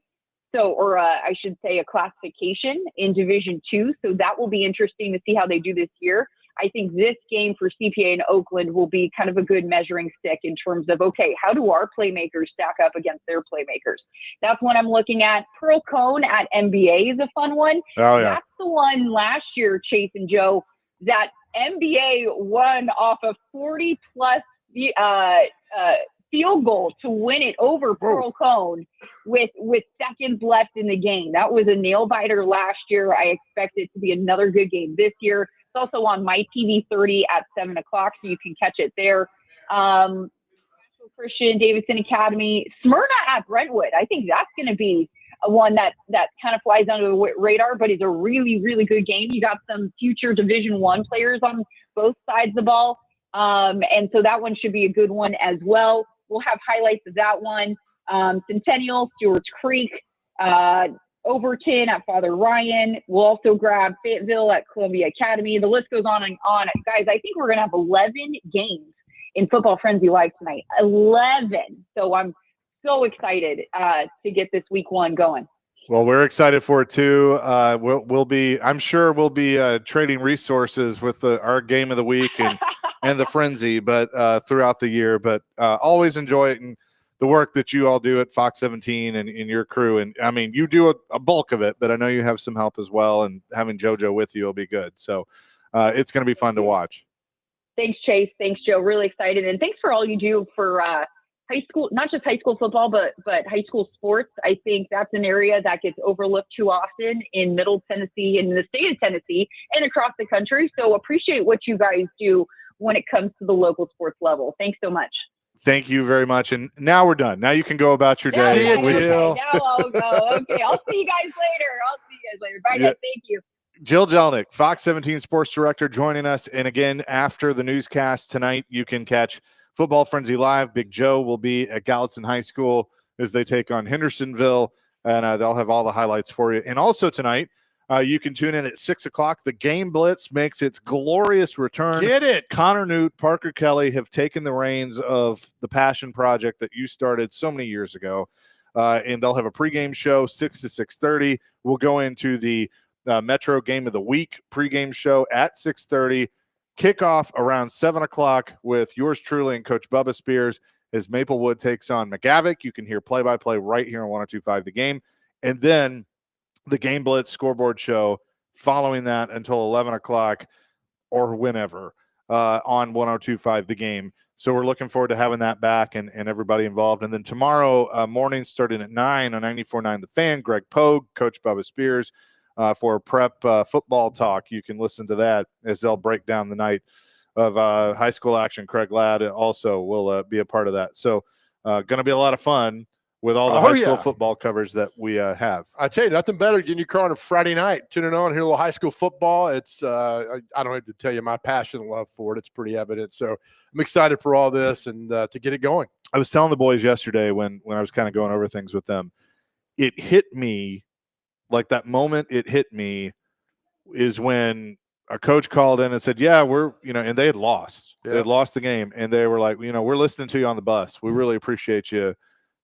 I should say a classification in Division II. So that will be interesting to see how they do this year. I think this game for CPA in Oakland will be kind of a good measuring stick in terms of, okay, how do our playmakers stack up against their playmakers? That's what I'm looking at. Pearl Cone at MBA is a fun one. Oh, yeah. That's the one last year, Chase and Joe, that MBA won off a 40-plus field goal to win it over Pearl Cone with seconds left in the game. That was a nail biter last year. I expect it to be another good game this year. It's also on my TV 30 at 7 o'clock, so you can catch it there. Christian, Davidson Academy, Smyrna at Brentwood. I think that's going to be a one that kind of flies under the radar, but is a really, really good game. You got some future Division I players on both sides of the ball. And so that one should be a good one as well. We'll have highlights of that one. Centennial, Stewart's Creek, Overton at Father Ryan. We'll also grab Fayetteville at Columbia Academy. The list goes on and on. Guys, I think we're going to have 11 games in Football Frenzy Live tonight. 11. So I'm so excited to get this week one going. Well, we're excited for it too. We'll be, I'm sure we'll be trading resources with our game of the week and the frenzy, but throughout the year. But always enjoy it and the work that you all do at Fox 17 and in your crew. And I mean, you do a bulk of it, but I know you have some help as well. And having JoJo with you will be good. So it's going to be fun to watch. Thanks, Chase. Thanks, Joe. Really excited, and thanks for all you do for high school, not just high school football, but high school sports. I think that's an area that gets overlooked too often in Middle Tennessee, in the state of Tennessee, and across the country. So appreciate what you guys do when it comes to the local sports level. Thanks so much. Thank you very much. And now we're done. Now you can go about your day. Okay, now I'll go. Okay, I'll see you guys later. Bye, guys. Thank you. Jill Jelnick, Fox 17 Sports Director, joining us. And again, after the newscast tonight, you can catch Football Frenzy Live. Big Joe will be at Gallatin High School as they take on Hendersonville, and they'll have all the highlights for you. And also tonight, you can tune in at 6 o'clock. The Game Blitz makes its glorious return. Get it. Connor Newt, Parker Kelly have taken the reins of the passion project that you started so many years ago, and they'll have a pregame show, 6 to 6:30. We'll go into the Metro Game of the Week pregame show at 6:30. Kickoff around 7 o'clock with yours truly and Coach Bubba Spears as Maplewood takes on McGavick. You can hear play-by-play right here on 102.5 The Game. And then the Game Blitz scoreboard show following that until 11 o'clock or whenever on 102.5 The Game. So we're looking forward to having that back and everybody involved. And then tomorrow morning starting at 9 on 94.9 The Fan, Greg Pogue, Coach Bubba Spears, for prep football talk. You can listen to that as they'll break down the night of high school action. Craig Ladd also will be a part of that. So going to be a lot of fun with all the high school football coverage that we have. I tell you, nothing better than getting your car on a Friday night, tuning on, hear a little high school football. It's I don't have to tell you my passion and love for it. It's pretty evident. So I'm excited for all this and to get it going. I was telling the boys yesterday when I was kind of going over things with them, it hit me like that moment it hit me is when a coach called in and said, yeah, we're, and they had lost. Yeah. They had lost the game. And they were like, we're listening to you on the bus. We really appreciate you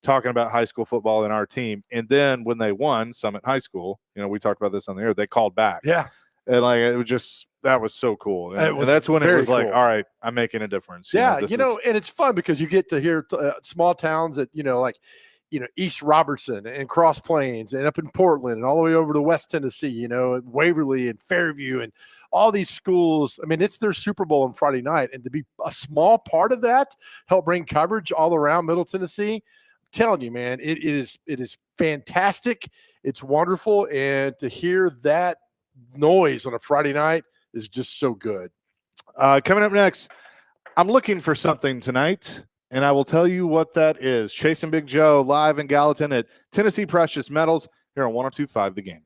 talking about high school football in our team. And then when they won Summit High School, we talked about this on the air, they called back. Yeah. And like, it was just, that was so cool. And that's when it was like, all right, I'm making a difference. Yeah. And it's fun because you get to hear small towns that, East Robertson and Cross Plains and up in Portland and all the way over to West Tennessee, Waverly and Fairview and all these schools. I mean, it's their Super Bowl on Friday night. And to be a small part of that, help bring coverage all around Middle Tennessee, I'm telling you, man, it is fantastic. It's wonderful. And to hear that noise on a Friday night is just so good. Coming up next, I'm looking for something tonight. And I will tell you what that is. Chase and Big Joe live in Gallatin at Tennessee Precious Metals here on 102.5 The Game.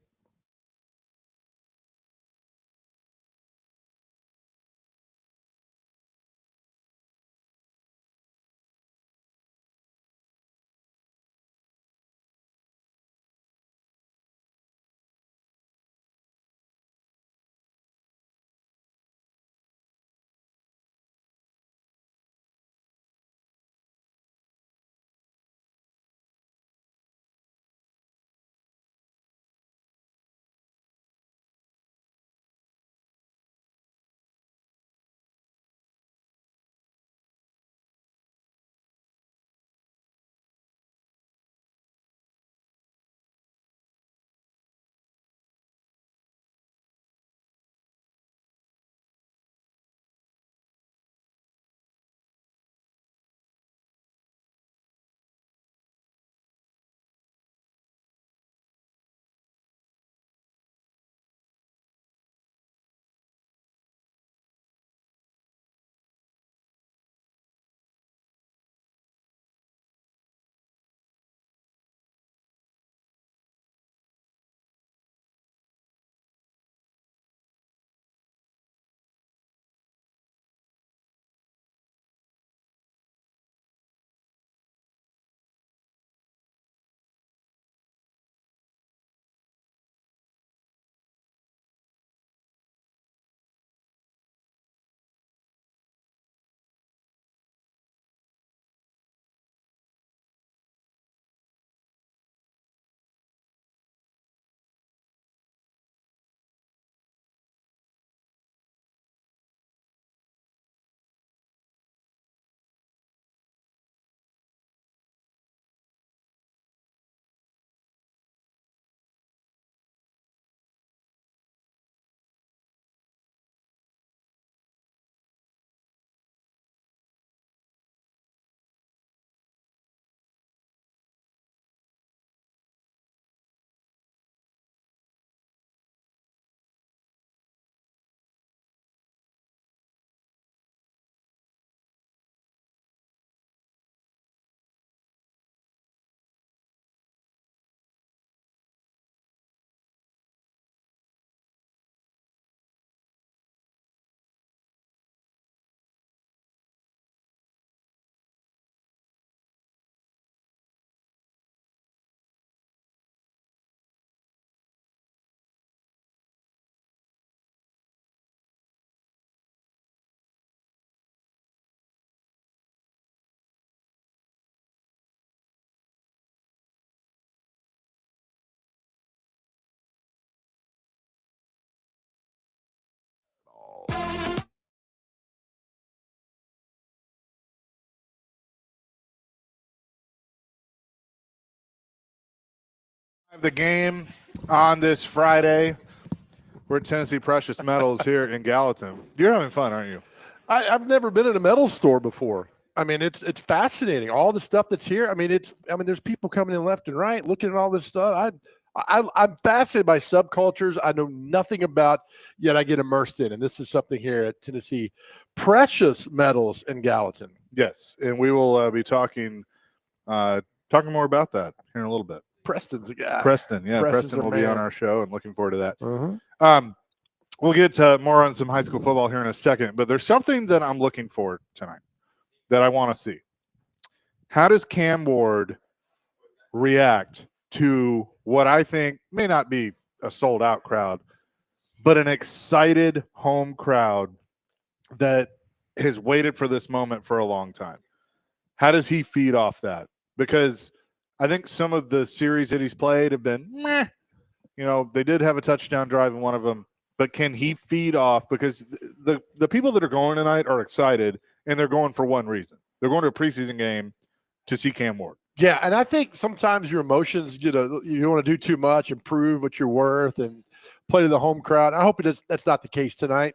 The game on this Friday. We're at Tennessee Precious Metals here in Gallatin. You're having fun, aren't you? I've never been in a metal store before. I mean, it's fascinating. All the stuff that's here. I mean, there's people coming in left and right, looking at all this stuff. I'm fascinated by subcultures I know nothing about, yet I get immersed in. And this is something here at Tennessee Precious Metals in Gallatin. Yes, and we will be talking more about that here in a little bit. Preston's a guy. Preston Preston's will be on our show, and looking forward to that. Uh-huh. We'll get more on some high school football here in a second, but there's something that I'm looking for tonight that I want to see. How does Cam Ward react to what I think may not be a sold-out crowd, but an excited home crowd that has waited for this moment for a long time? How does he feed off that? Because I think some of the series that he's played have been meh. You know, they did have a touchdown drive in one of them, but can he feed off? Because the people that are going tonight are excited, and they're going for one reason. They're going to a preseason game to see Cam Ward. Yeah, and I think sometimes your emotions, you want to do too much and prove what you're worth and play to the home crowd. I hope that's not the case tonight.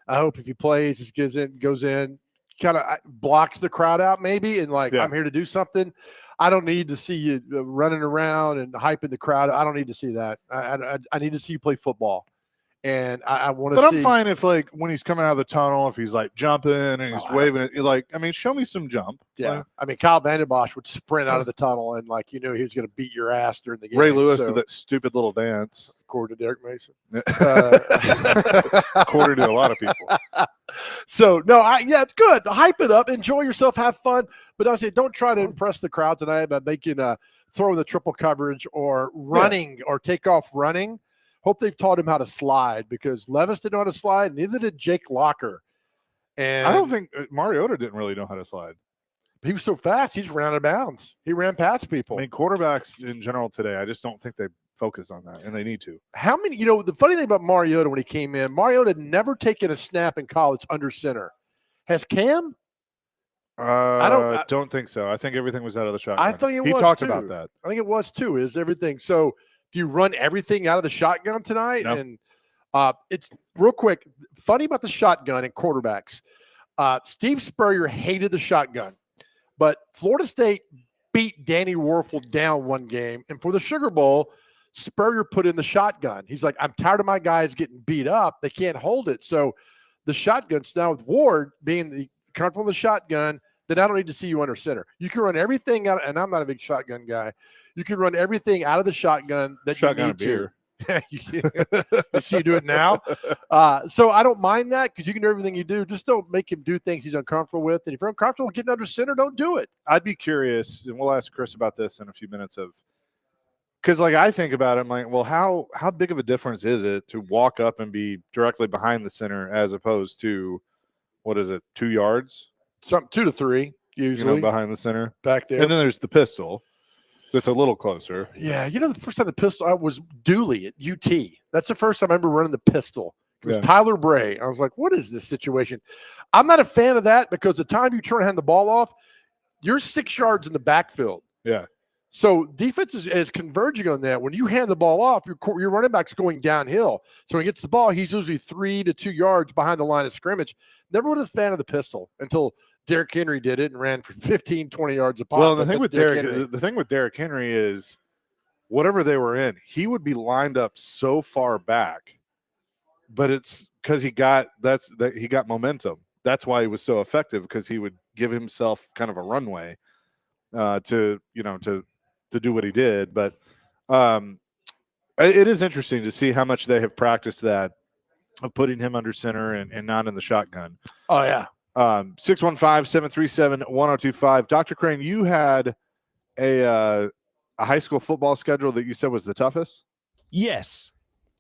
I hope if he plays, just goes in, kind of blocks the crowd out maybe, and I'm here to do something. I don't need to see you running around and hyping the crowd. I don't need to see that. I need to see you play football. And I want to see. But I'm fine if, when he's coming out of the tunnel, if he's, jumping and he's waving it. Show me some jump. Yeah. I mean, Kyle Vandenbosch would sprint out of the tunnel and, he was going to beat your ass during the game. Ray Lewis did that stupid little dance. According to Derek Mason. According to a lot of people. So, no, it's good. Hype it up. Enjoy yourself. Have fun. But I say don't try to impress the crowd tonight by making throw the triple coverage or running or take off running. Hope they've taught him how to slide, because Levis didn't know how to slide, neither did Jake Locker. And I don't think Mariota didn't really know how to slide. He was so fast, he's ran out of bounds. He ran past people. I mean, quarterbacks in general today, I just don't think they focus on that, and they need to. How many, the funny thing about Mariota when he came in, Mariota had never taken a snap in college under center. Has Cam? I don't think so. I think everything was out of the shotgun. I think he talked about that. I think it was too, is everything. So do you run everything out of the shotgun tonight? Nope. And it's real quick. Funny about the shotgun and quarterbacks. Steve Spurrier hated the shotgun, but Florida State beat Danny Werfel down one game. And for the Sugar Bowl, Spurrier put in the shotgun. He's like, I'm tired of my guys getting beat up. They can't hold it. So the shotgun's now with Ward being the comfortable in the shotgun, then I don't need to see you under center. You can run everything out, and I'm not a big shotgun guy. You can run everything out of the shotgun that shotgun you need beer. to. You see you do it now. So I don't mind that, because you can do everything you do. Just don't make him do things he's uncomfortable with. And if you're uncomfortable getting under center, don't do it. I'd be curious, and we'll ask Chris about this in a few minutes, because I think about it, I'm like, well, how big of a difference is it to walk up and be directly behind the center as opposed to, 2 yards? 2 to 3 usually behind the center back there. And then there's the pistol that's a little closer. Yeah, the first time the pistol, I was Dooley at UT. That's the first time I remember running the pistol. It was Tyler Bray. I was like, what is this situation? I'm not a fan of that, because the time you turn and hand the ball off, you're 6 yards in the backfield. Yeah. So defense is converging on that. When you hand the ball off, your running back's going downhill. So when he gets the ball, he's usually 3 to 2 yards behind the line of scrimmage. Never was a fan of the pistol until Derrick Henry did it and ran for 15, 20 yards a pop. Well, the thing with Derrick Henry is, whatever they were in, he would be lined up so far back, but it's because he got momentum. That's why he was so effective, because he would give himself kind of a runway to do what he did. But it is interesting to see how much they have practiced that, of putting him under center and not in the shotgun. Oh, yeah. 615-737-1025. Dr. Crane, you had a high school football schedule that you said was the toughest? Yes.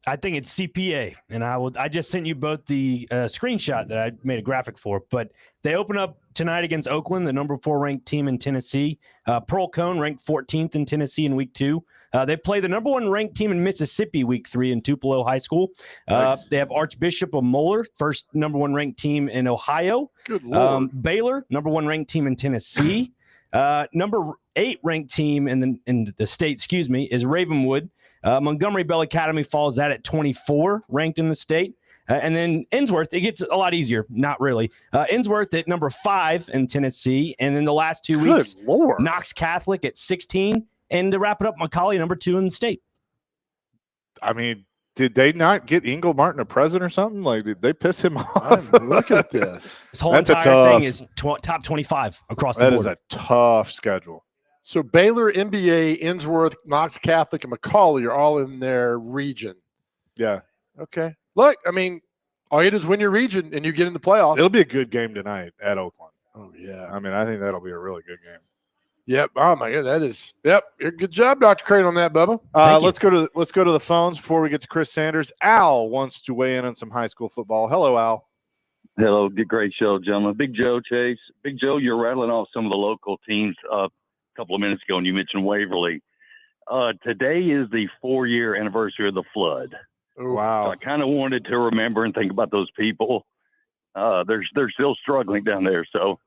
I think it's CPA, and I just sent you both the screenshot that I made a graphic for. But they open up tonight against Oakland, the number 4 ranked team in Tennessee. Pearl Cone ranked 14th in Tennessee in week 2. They play the number 1 ranked team in Mississippi week 3 in Tupelo High School. Nice. They have Archbishop of Moeller, first number 1 ranked team in Ohio. Good Lord. Baylor, number 1 ranked team in Tennessee. Number 8 ranked team in the state, is Ravenwood. Montgomery Bell Academy falls at 24, ranked in the state. And then Innsworth, it gets a lot easier. Not really. Innsworth at number 5 in Tennessee. And then the last 2 Good weeks, Lord. Knox Catholic at 16. And to wrap it up, Macaulay, number 2 in the state. I mean, did they not get Ingle Martin a present or something? Like, did they piss him off? Look at this. This whole That's a entire thing tough- is top 25 across the That board. is a tough schedule. So Baylor, NBA, Innsworth, Knox Catholic, and Macaulay are all in their region. Yeah. Okay. Look, I mean, all you do is win your region and you get in the playoffs. It'll be a good game tonight at Oakland. Oh, yeah. I mean, I think that'll be a really good game. Yep. Oh, my God. That is – yep. Good job, Dr. Crane, on that, Bubba. Thank you. Let's go to the phones before we get to Chris Sanders. Al wants to weigh in on some high school football. Hello, Al. Hello, good, great show, gentlemen. Big Joe, Chase. Big Joe, you're rattling off some of the local teams a couple of minutes ago, and you mentioned Waverly. Today is the 4-year anniversary of the flood. So Wow. I kind of wanted to remember and think about those people. They're still struggling down there. So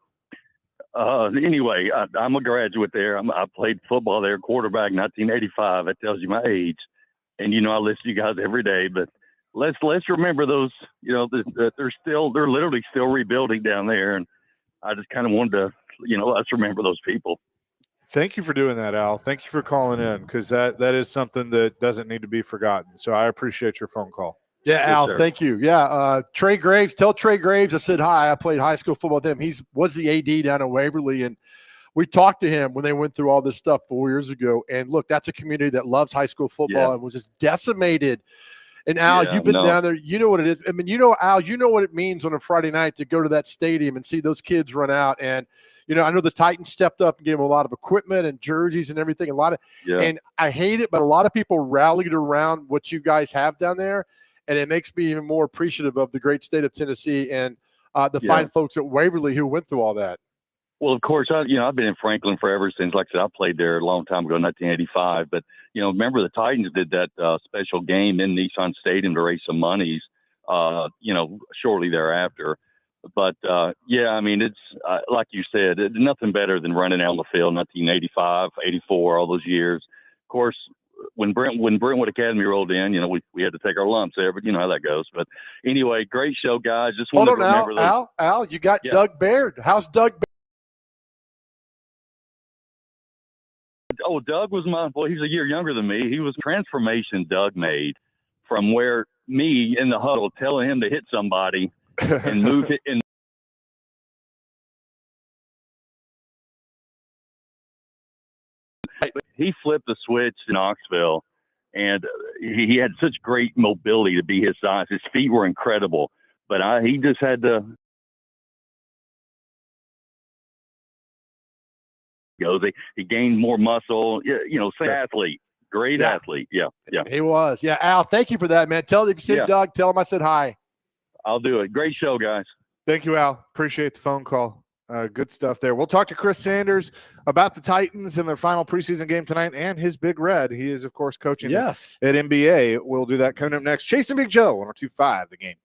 anyway, I'm a graduate there. I played football there, quarterback, 1985. That tells you my age. And I listen to you guys every day. But let's remember those. They're literally still rebuilding down there. And I just kind of wanted to, let's remember those people. Thank you for doing that, Al. Thank you for calling in, because that is something that doesn't need to be forgotten. So I appreciate your phone call. Yeah, Yes, Al, sir. thank you. Yeah, Trey Graves, tell Trey Graves I said hi. I played high school football with him. He was the AD down in Waverly, and we talked to him when they went through all this stuff 4 years ago. And look, that's a community that loves high school football and was just decimated. And Al, Yeah, you've been no. down there. You know what it is. I mean, Al, you know what it means on a Friday night to go to that stadium and see those kids run out. And I know the Titans stepped up and gave them a lot of equipment and jerseys and everything. And I hate it, but a lot of people rallied around what you guys have down there. And it makes me even more appreciative of the great state of Tennessee and the fine folks at Waverly who went through all that. Well, of course, I've been in Franklin forever since, like I said, I played there a long time ago, 1985. But, remember the Titans did that special game in Nissan Stadium to raise some monies, shortly thereafter. But, I mean, it's like you said, it's nothing better than running out on the field, 1985, 84, all those years. Of course, when Brentwood Academy rolled in, we had to take our lumps there, but you know how that goes. But anyway, great show, guys. Just wanted to remember those. Al, you got Doug Baird. How's Doug Baird? Oh, Doug was he's a year younger than me. He was transformation Doug made from where me in the huddle telling him to hit somebody and move it. And he flipped the switch in Knoxville, and he had such great mobility to be his size. His feet were incredible, but he just had to go. He gained more muscle. Same athlete, great athlete. Yeah. He was. Yeah, Al, thank you for that, man. If you see Doug, tell him I said hi. I'll do it. Great show, guys. Thank you, Al. Appreciate the phone call. Good stuff there. We'll talk to Chris Sanders about the Titans and their final preseason game tonight and his Big Red. He is, of course, coaching at NBA. We'll do that coming up next. Chasing Big Joe, 102.5 The Game.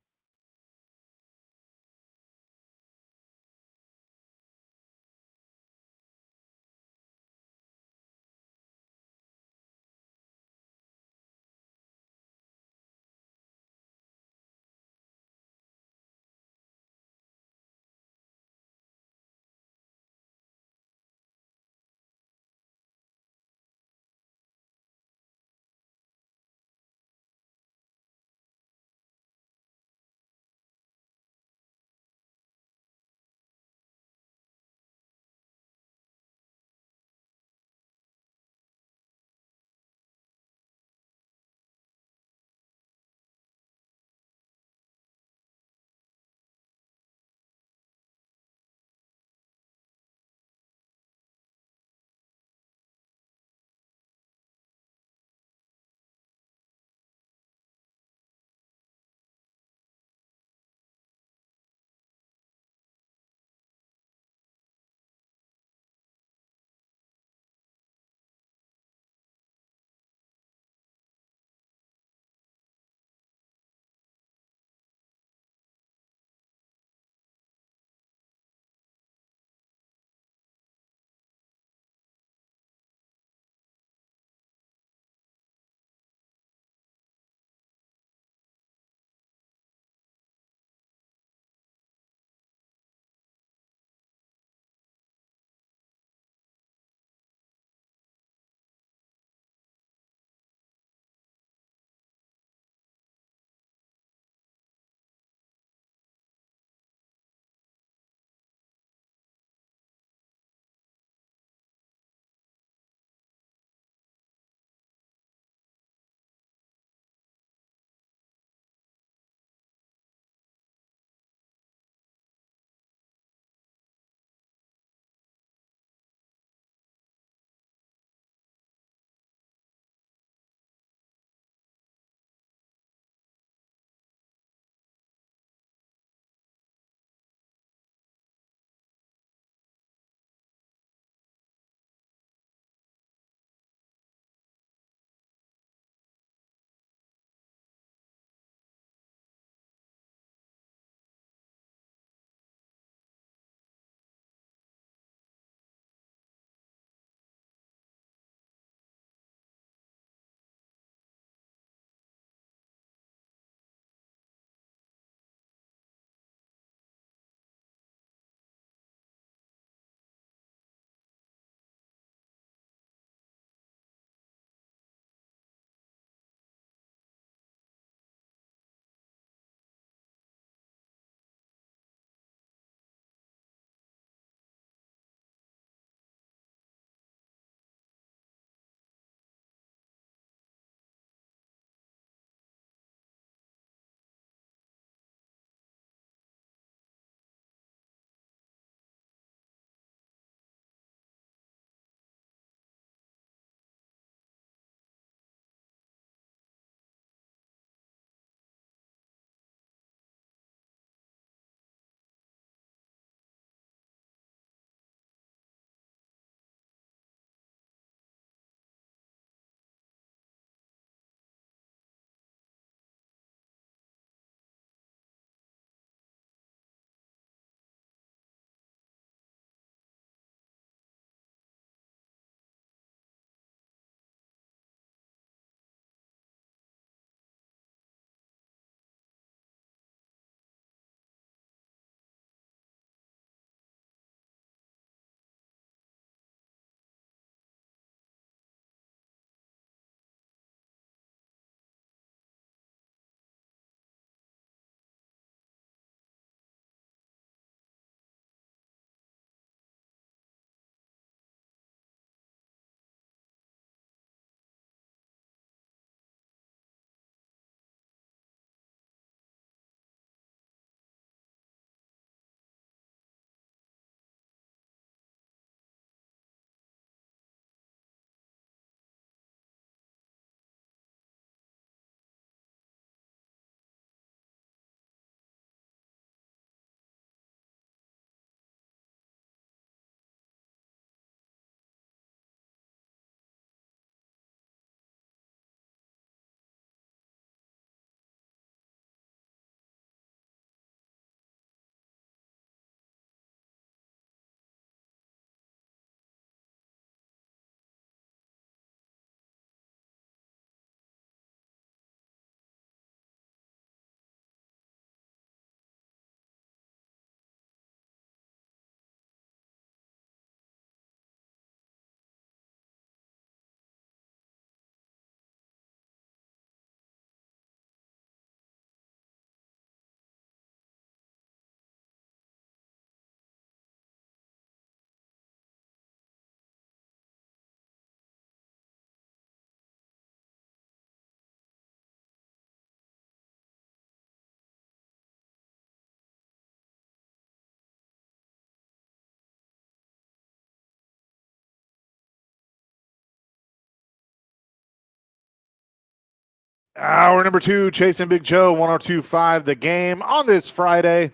Hour number 2, Chasing Big Joe, 102.5 The Game. On this Friday,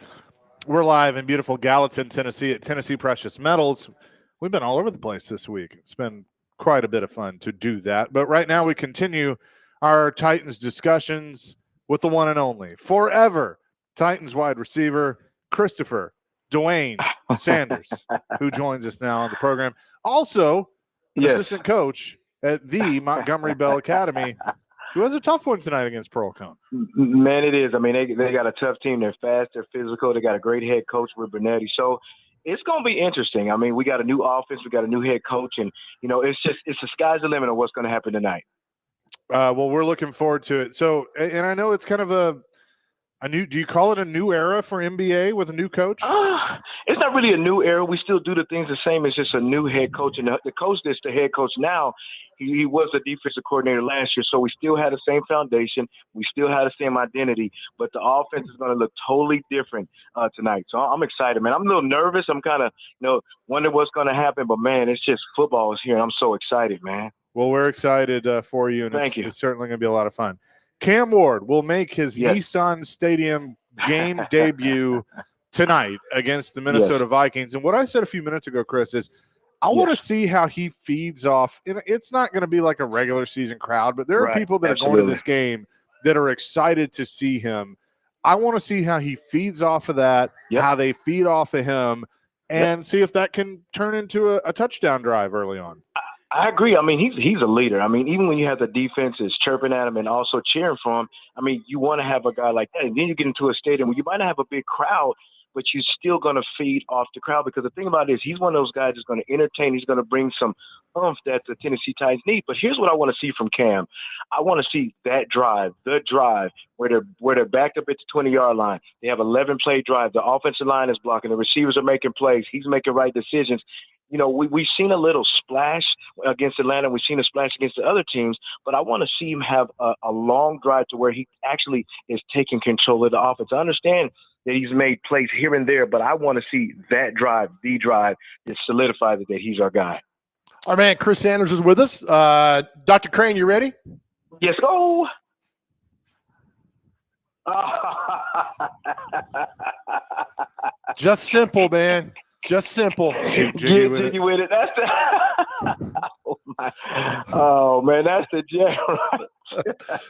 we're live in beautiful Gallatin, Tennessee at Tennessee Precious Metals. We've been all over the place this week. It's been quite a bit of fun to do that. But right now we continue our Titans discussions with the one and only, forever Titans wide receiver, Christopher Dwayne Sanders, who joins us now on the program. Also, an assistant coach at the Montgomery Bell Academy, who has a tough one tonight against Pearl-Cohn. Man, it is. I mean, they got a tough team. They're fast. They're physical. They got a great head coach with Bernetti. So it's going to be interesting. I mean, we got a new offense. We got a new head coach. And, it's the sky's the limit on what's going to happen tonight. Well, we're looking forward to it. So, and I know it's kind of a new – do you call it a new era for NBA with a new coach? It's not really a new era. We still do the things the same. It's just a new head coach. And the coach that's the head coach now, he was a defensive coordinator last year, so we still had the same foundation. We still had the same identity, but the offense is going to look totally different tonight. So I'm excited, man. I'm a little nervous. I'm kind of, wondering what's going to happen, but, man, it's just football is here, and I'm so excited, man. Well, we're excited for you, and it's certainly going to be a lot of fun. Cam Ward will make his Nissan Stadium game debut tonight against the Minnesota Vikings. And what I said a few minutes ago, Chris, is I want to see how he feeds off. It's not going to be like a regular season crowd, but there are people that are going to this game that are excited to see him. I want to see how he feeds off of that, how they feed off of him, and see if that can turn into a touchdown drive early on. I agree. I mean, he's a leader. I mean, even when you have the defense is chirping at him and also cheering for him, I mean, you want to have a guy like that. And then you get into a stadium where you might not have a big crowd, but you're still going to feed off the crowd, because the thing about it is he's one of those guys that's going to entertain. He's going to bring some oomph that the Tennessee Titans need. But here's what I want to see from Cam. I want to see that drive, the drive, where they're backed up at the 20-yard line. They have 11-play drive. The offensive line is blocking. The receivers are making plays. He's making right decisions. We've seen a little splash against Atlanta. We've seen a splash against the other teams, but I want to see him have a long drive to where he actually is taking control of the offense. I understand that he's made plays here and there, but I want to see that drive, the drive, that solidifies it that he's our guy. Our man Chris Sanders is with us. Dr. Crane, you ready? Yes, go. Just simple, man. Just simple. Jiggy with it. That's the oh man, that's the jam.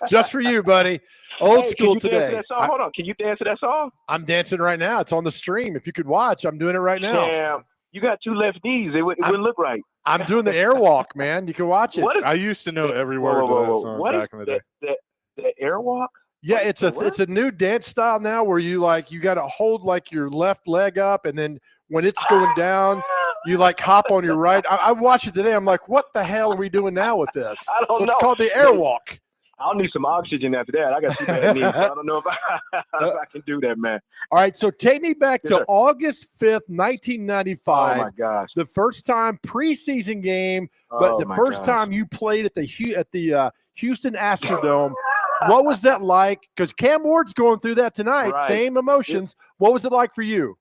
Just for you, buddy. Old school today. Hold on. Can you dance to that song? I'm dancing right now. It's on the stream. If you could watch, I'm doing it right now. Damn. You got two left knees. It wouldn't look right. I'm doing the airwalk, man. You can watch it. I used to know every word to that song back in the day. The airwalk? Yeah, it's a new dance style now where you got to hold like your left leg up, and then when it's going down, you like hop on your right. I watched it today. I'm like, what the hell are we doing now with this? I don't know. It's called the airwalk. I'll need some oxygen after that. I got two bad knees. I don't know if I can do that, man. All right, so take me back to August 5th, 1995. Oh, my gosh. The first time preseason game, but the first time you played at the Houston Astrodome. What was that like? Because Cam Ward's going through that tonight. Right. Same emotions. What was it like for you?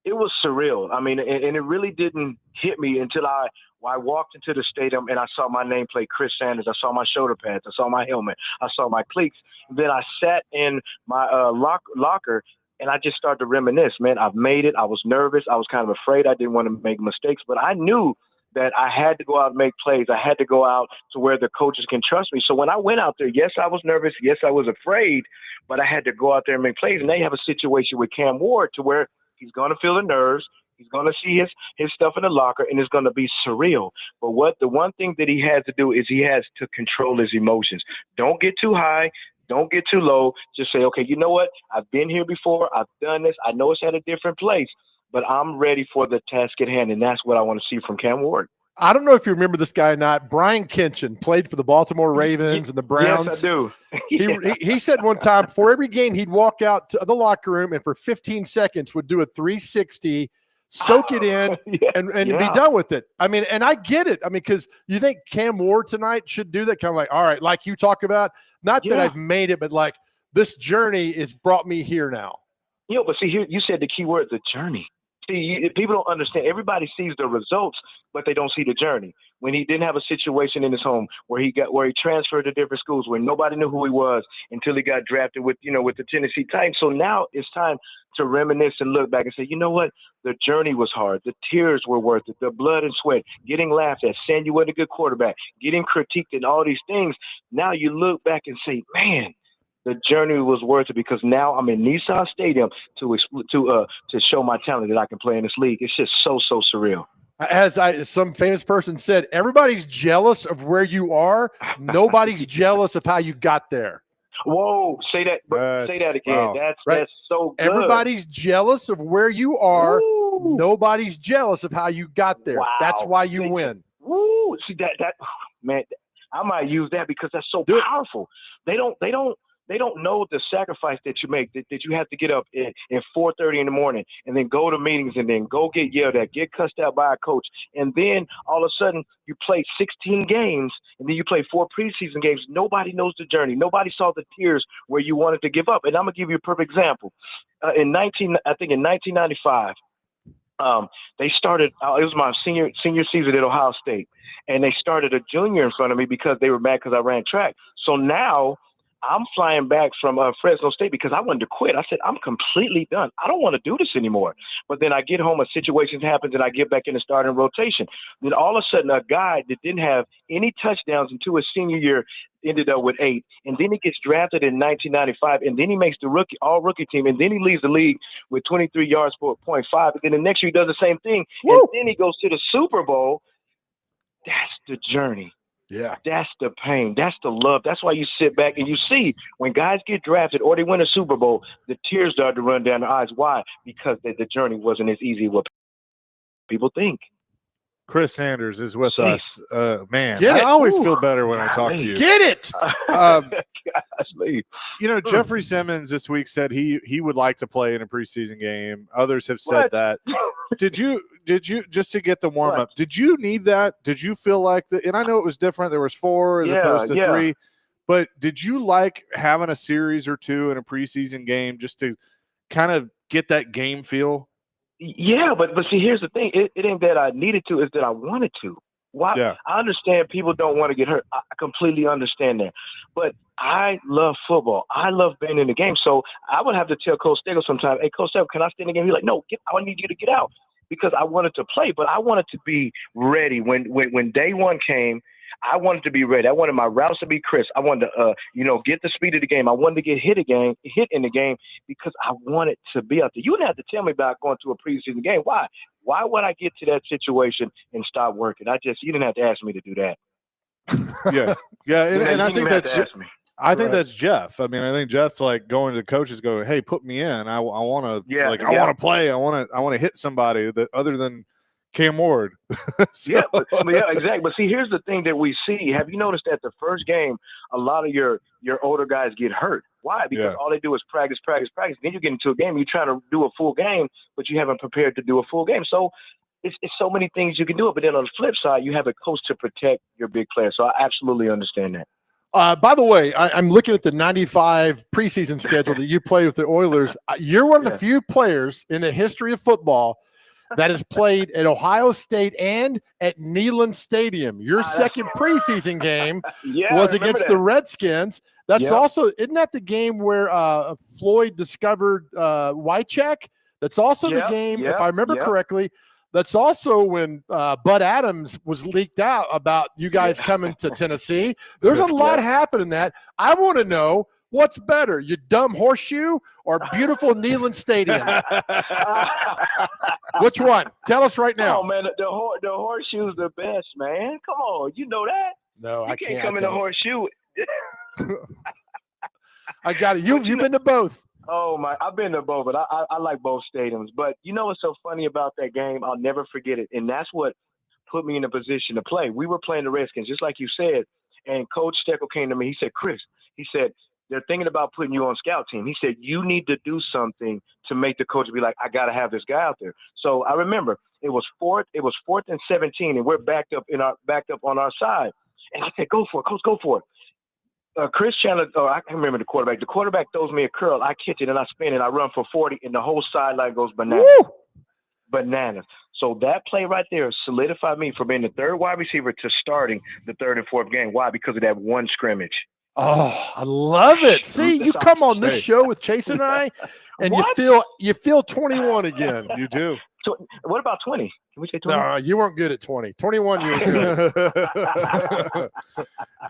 It was surreal. I mean, and it really didn't hit me until I walked into the stadium and I saw my nameplate, Chris Sanders. I saw my shoulder pads. I saw my helmet. I saw my cleats. Then I sat in my locker and I just started to reminisce. Man, I've made it. I was nervous. I was kind of afraid. I didn't want to make mistakes, but I knew that I had to go out and make plays. I had to go out to where the coaches can trust me. So when I went out there, yes, I was nervous. Yes, I was afraid, but I had to go out there and make plays. And now you have a situation with Cam Ward to where he's going to feel the nerves. He's going to see his stuff in the locker, and it's going to be surreal. But the one thing that he has to do is he has to control his emotions. Don't get too high. Don't get too low. Just say, okay, you know what? I've been here before. I've done this. I know it's at a different place, but I'm ready for the task at hand, and that's what I want to see from Cam Ward. I don't know if you remember this guy or not. Brian Kinchin played for the Baltimore Ravens and the Browns. Yes, I do. He said one time for every game he'd walk out to the locker room and for 15 seconds would do a 360, soak it in, and be done with it. I mean, and I get it. I mean, because you think Cam Ward tonight should do that, kind of like, all right, like you talk about, not that I've made it, but like this journey has brought me here now. But see, here you said the key word, the journey. See, people don't understand. Everybody sees the results, but they don't see the journey. When he didn't have a situation in his home where he transferred to different schools where nobody knew who he was until he got drafted with the Tennessee Titans. So now it's time to reminisce and look back and say, you know what? The journey was hard. The tears were worth it. The blood and sweat, getting laughed at, saying you weren't a good quarterback, getting critiqued and all these things. Now you look back and say, man, the journey was worth it because now I'm in Nissan Stadium to show my talent that I can play in this league. It's just so surreal. As some famous person said, everybody's jealous of where you are. Nobody's jealous of how you got there. Whoa, say that again. Wow. That's so good. Everybody's jealous of where you are. Woo. Nobody's jealous of how you got there. Wow. That's why you win. Woo. See that man, I might use that because that's so powerful. They don't know the sacrifice that you make, that you have to get up at 4:30 in the morning and then go to meetings and then go get yelled at, get cussed out by a coach. And then all of a sudden you play 16 games and then you play 4 preseason games. Nobody knows the journey. Nobody saw the tears where you wanted to give up. And I'm going to give you a perfect example. In 1995, they started, it was my senior season at Ohio State, and they started a junior in front of me because they were mad because I ran track. So now I'm flying back from Fresno State because I wanted to quit. I said, I'm completely done. I don't want to do this anymore. But then I get home, a situation happens, and I get back in the starting rotation. Then all of a sudden, a guy that didn't have any touchdowns until his senior year ended up with 8. And then he gets drafted in 1995, and then he makes the all-rookie team, and then he leads the league with 23 yards per 0.5. And then the next year he does the same thing, and then he goes to the Super Bowl. That's the journey. Yeah. That's the pain. That's the love. That's why you sit back and you see when guys get drafted or they win a Super Bowl, the tears start to run down their eyes. Why? Because the journey wasn't as easy as what people think. Chris Sanders is with us. Man, Get I it. always feel better when I talk to you. Get it. Jeffrey Simmons this week said he would like to play in a preseason game. Others have said that. Did you just to get the warm up? Did you need that? Did you feel like that? And I know it was different. There was 4 as opposed to 3. But did you like having a series or 2 in a preseason game just to kind of get that game feel? Yeah, but see, here's the thing. It ain't that I needed to, it's that I wanted to. Why? Yeah. I understand people don't want to get hurt. I completely understand that. But I love football. I love being in the game. So I would have to tell Coach Stegel sometimes, hey, Coach Stegel, can I stay in the game? He's like, no, I need you to get out. Because I wanted to play, but I wanted to be ready. When day one came, I wanted to be ready. I wanted my routes to be crisp. I wanted to, get the speed of the game. I wanted to get hit in the game because I wanted to be out there. You didn't have to tell me about going to a preseason game. Why? Why would I get to that situation and stop working? You didn't have to ask me to do that. Yeah, and I think that's Jeff. I mean, I think Jeff's like going to the coaches, going, "Hey, put me in. I want to, I want to play. I want to hit somebody that other than Cam Ward." Yeah, exactly. But see, here's the thing that we see. Have you noticed that the first game, a lot of your older guys get hurt? Why? Because all they do is practice. Then you get into a game, you're trying to do a full game, but you haven't prepared to do a full game. So it's so many things you can do it. But then on the flip side, you have a coach to protect your big players. So I absolutely understand that. By the way, I'm looking at the 95 preseason schedule that you played with the Oilers. You're one of the few players in the history of football that has played at Ohio State and at Neyland Stadium. Your second preseason game was against the Redskins. That's also, isn't that the game where Floyd discovered Wycheck? That's also the game, if I remember correctly. That's also when Bud Adams was leaked out about you guys coming to Tennessee. There's a lot happening that. I want to know, what's better, you dumb horseshoe or beautiful Neyland Stadium? Which one? Tell us right now. Oh, man, the horseshoe's the best, man. Come on. You know that. No, I can't. You can't come in a horseshoe. I got it. You've been to both. Oh, my. I've been to both, but I like both stadiums. But you know what's so funny about that game? I'll never forget it. And that's what put me in a position to play. We were playing the Redskins, just like you said. And Coach Steckel came to me. He said, Chris, they're thinking about putting you on scout team. He said, you need to do something to make the coach be like, I got to have this guy out there. So I remember it was fourth and 17, and we're backed up on our side. And I said, go for it, coach, go for it. Chris Chandler, I can't remember the quarterback. The quarterback throws me a curl. I catch it and I spin and I run for 40, and the whole sideline goes bananas. Woo! bananas. So that play right there solidified me from being the third wide receiver to starting the third and fourth game. Why? Because of that one scrimmage. Oh, I love it. See, you come on this show with Chase and I, and What? you feel 21 again. You do. So what about 20? Can we say 20? No, you weren't good at 20. 21, you were good.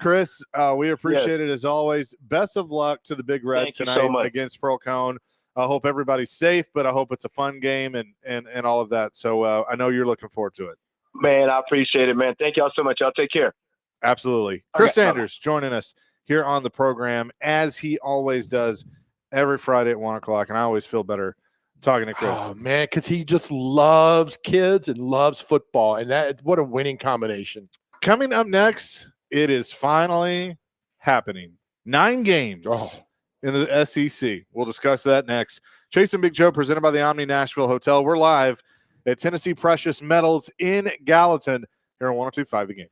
Chris, we appreciate it as always. Best of luck to the Big Red Thank you tonight so much. against Pearl Cone. I hope everybody's safe, but I hope it's a fun game and all of that. So I know you're looking forward to it. Man, I appreciate it, man. Thank y'all so much. Y'all take care. Absolutely. Chris Okay, Sanders joining us here on the program, as he always does every Friday at 1 o'clock, and I always feel better talking to Chris. Oh, man, because he just loves kids and loves football, and what a winning combination. Coming up next, it is finally happening. 9 games in the SEC. We'll discuss that next. Chase and Big Joe, presented by the Omni Nashville Hotel. We're live at Tennessee Precious Metals in Gallatin here on 102.5 The Game.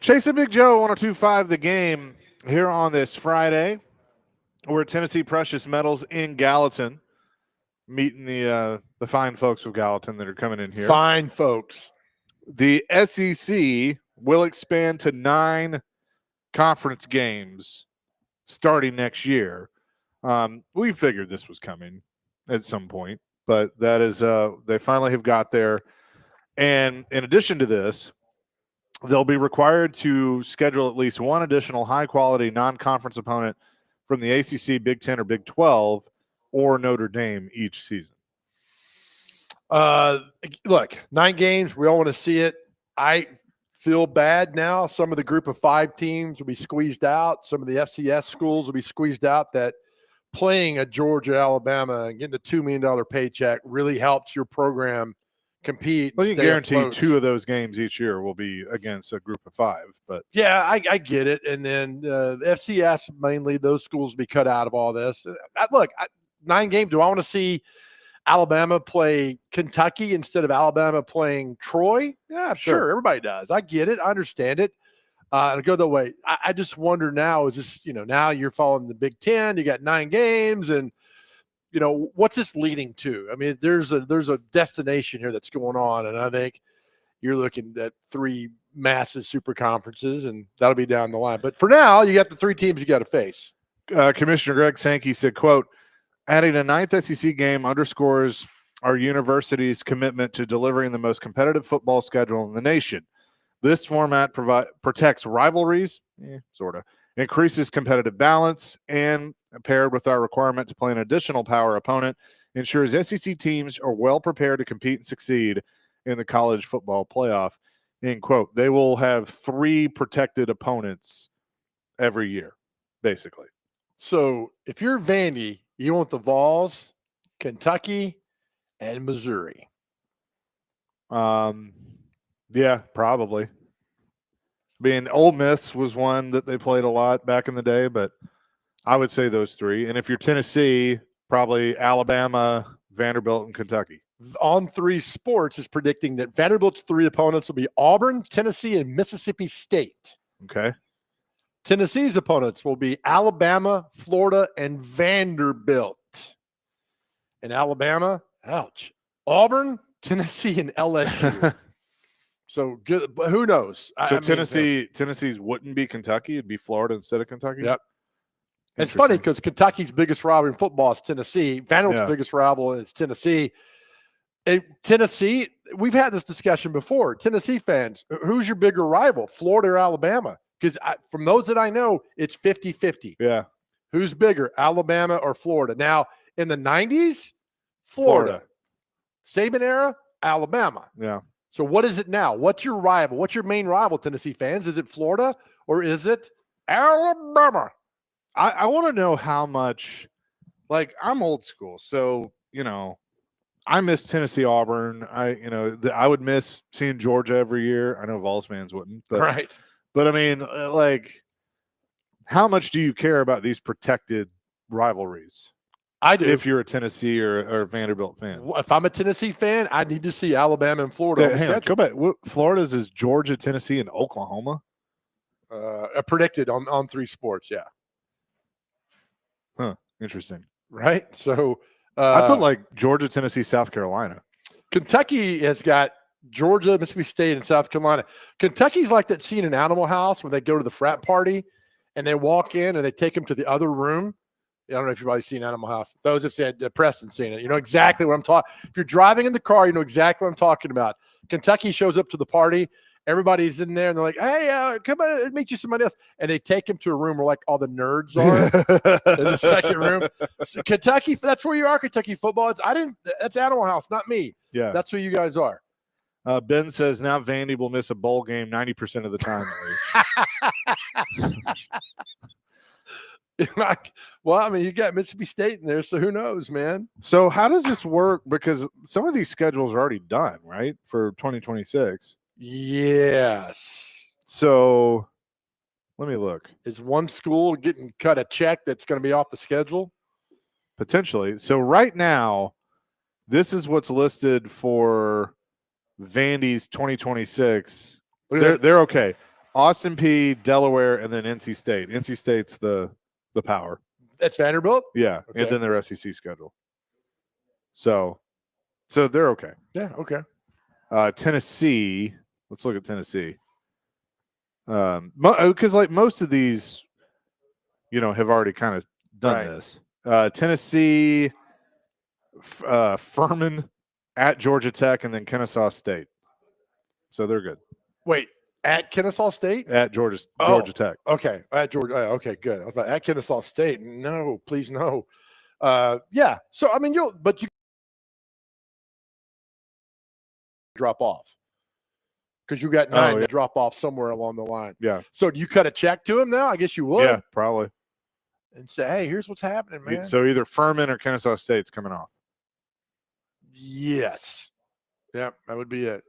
Chase and Big Joe 102.5 The Game here on this Friday. We're at Tennessee Precious Metals in Gallatin, meeting the fine folks of Gallatin that are coming in here. Fine folks. The SEC will expand to 9 conference games starting next year. We figured this was coming at some point, but that is they finally have got there. And in addition to this, they'll be required to schedule at least one additional high-quality non-conference opponent from the ACC, Big 10, or Big 12, or Notre Dame each season. Look, 9 games. We all want to see it. I feel bad now. Some of the group of 5 teams will be squeezed out. Some of the FCS schools will be squeezed out. That playing at Georgia, Alabama, and getting a $2 million paycheck really helps your program compete. Well, you can guarantee 2 of those games each year will be against a group of 5. But yeah, I get it. And then FCS mainly, those schools will be cut out of all this. Look, 9 games. Do I want to see Alabama play Kentucky instead of Alabama playing Troy? Yeah, sure. Everybody does. I get it. I understand it. It'll go that way. I just wonder now, is this, now you're following the Big Ten, you got 9 games, and what's this leading to? I mean, there's a destination here that's going on, and I think you're looking at 3 massive super conferences, and that'll be down the line. But for now, you got the 3 teams you got to face. Commissioner Greg Sankey said, quote, "Adding a 9th SEC game underscores our university's commitment to delivering the most competitive football schedule in the nation. This format protects rivalries, sort of, increases competitive balance, and paired with our requirement to play an additional power opponent, ensures SEC teams are well prepared to compete and succeed in the college football playoff." End quote. They will have 3 protected opponents every year, basically. So if you're Vandy, you want the Vols, Kentucky, and Missouri. Yeah, probably. Ole Miss was one that they played a lot back in the day, but I would say those 3. And if you're Tennessee, probably Alabama, Vanderbilt, and Kentucky. On 3 Sports is predicting that Vanderbilt's 3 opponents will be Auburn, Tennessee, and Mississippi State. Okay. Tennessee's opponents will be Alabama, Florida, and Vanderbilt. And Alabama, ouch, Auburn, Tennessee, and LSU. So good, but who knows? So Tennessee's wouldn't be Kentucky; it'd be Florida instead of Kentucky. Yep. It's funny because Kentucky's biggest rival in football is Tennessee. Vanderbilt's biggest rival is Tennessee. Tennessee, we've had this discussion before. Tennessee fans, who's your bigger rival, Florida or Alabama? Because from those that I know, it's 50-50. Yeah. Who's bigger, Alabama or Florida? Now, in the 90s, Florida. Saban era, Alabama. Yeah. So what is it now? What's your rival? What's your main rival, Tennessee fans? Is it Florida or is it Alabama? I want to know how much, I'm old school. So, I miss Tennessee Auburn. I would miss seeing Georgia every year. I know Vols fans wouldn't. But, right. But, I mean, how much do you care about these protected rivalries? I do. If you're a Tennessee or Vanderbilt fan. If I'm a Tennessee fan, I need to see Alabama and Florida. Go back. Florida's is Georgia, Tennessee, and Oklahoma. Predicted on 3 Sports, yeah. Huh. Interesting. Right? So I put Georgia, Tennessee, South Carolina. Kentucky has got Georgia, Mississippi State, and South Carolina. Kentucky's like that scene in Animal House when they go to the frat party and they walk in and they take them to the other room. I don't know if you've seen Animal House. Those have seen Preston seen it. You know exactly what I'm talking. If you're driving in the car, you know exactly what I'm talking about. Kentucky shows up to the party. Everybody's in there, and they're like, "Hey, come on, meet you somebody else." And they take him to a room where all the nerds are in the second room. So Kentucky, that's where you are. Kentucky football. That's Animal House, not me. Yeah, that's who you guys are. Ben says now Vandy will miss a bowl game 90% of the time at least. Well, I mean, you got Mississippi State in there, so who knows, man? So how does this work? Because some of these schedules are already done, right, for 2026. Yes. So let me look. Is one school getting cut a check that's going to be off the schedule? Potentially. So right now, this is what's listed for Vandy's 2026. They're okay. Austin P, Delaware, and then NC State. NC State's the power. That's Vanderbilt? Yeah, Okay. and then their SEC schedule. So they're okay. Yeah, okay. Tennessee. Let's look at Tennessee. Because like most of these, have already kind of done this. Tennessee, Furman, at Georgia Tech, and then Kennesaw State. So they're good. Wait, at Kennesaw State? At Georgia Tech. Okay, at Georgia. Okay, good. I was about at Kennesaw State. No, please no. Yeah. So I mean, you drop off because you got 9 to drop off somewhere along the line. Yeah. So do you cut a check to him now? I guess you would. Yeah, probably. And say, hey, here's what's happening, man. So either Furman or Kennesaw State's coming off. Yes. Yeah, that would be it.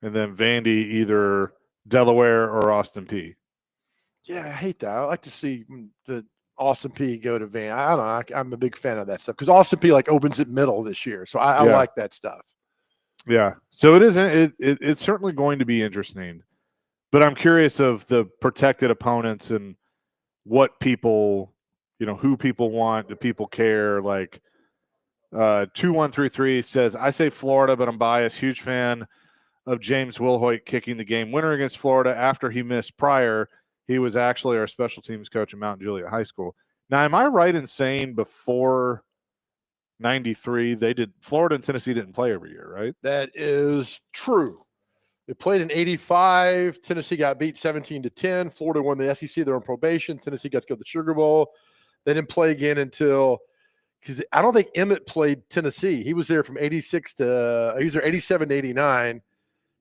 And then Vandy, either Delaware or Austin P. Yeah, I hate that. I like to see the Austin P go to Van. I don't know. I'm a big fan of that stuff because Austin P opens it middle this year, so I like that stuff. Yeah. So it isn't. It's certainly going to be interesting, but I'm curious of the protected opponents and what people, who people want. Do people care? Like 2133 says, I say Florida, but I'm biased. Huge fan of James Wilhoit kicking the game winner against Florida after he missed prior. He was actually our special teams coach at Mount Juliet High School. Now, am I right in saying before 93, Florida and Tennessee didn't play every year, right? That is true. They played in 85. Tennessee got beat 17-10. Florida won the SEC. They're on probation. Tennessee got to go to the Sugar Bowl. They didn't play again until because I don't think Emmett played Tennessee. He was there from 86 to he was there 87 to 89.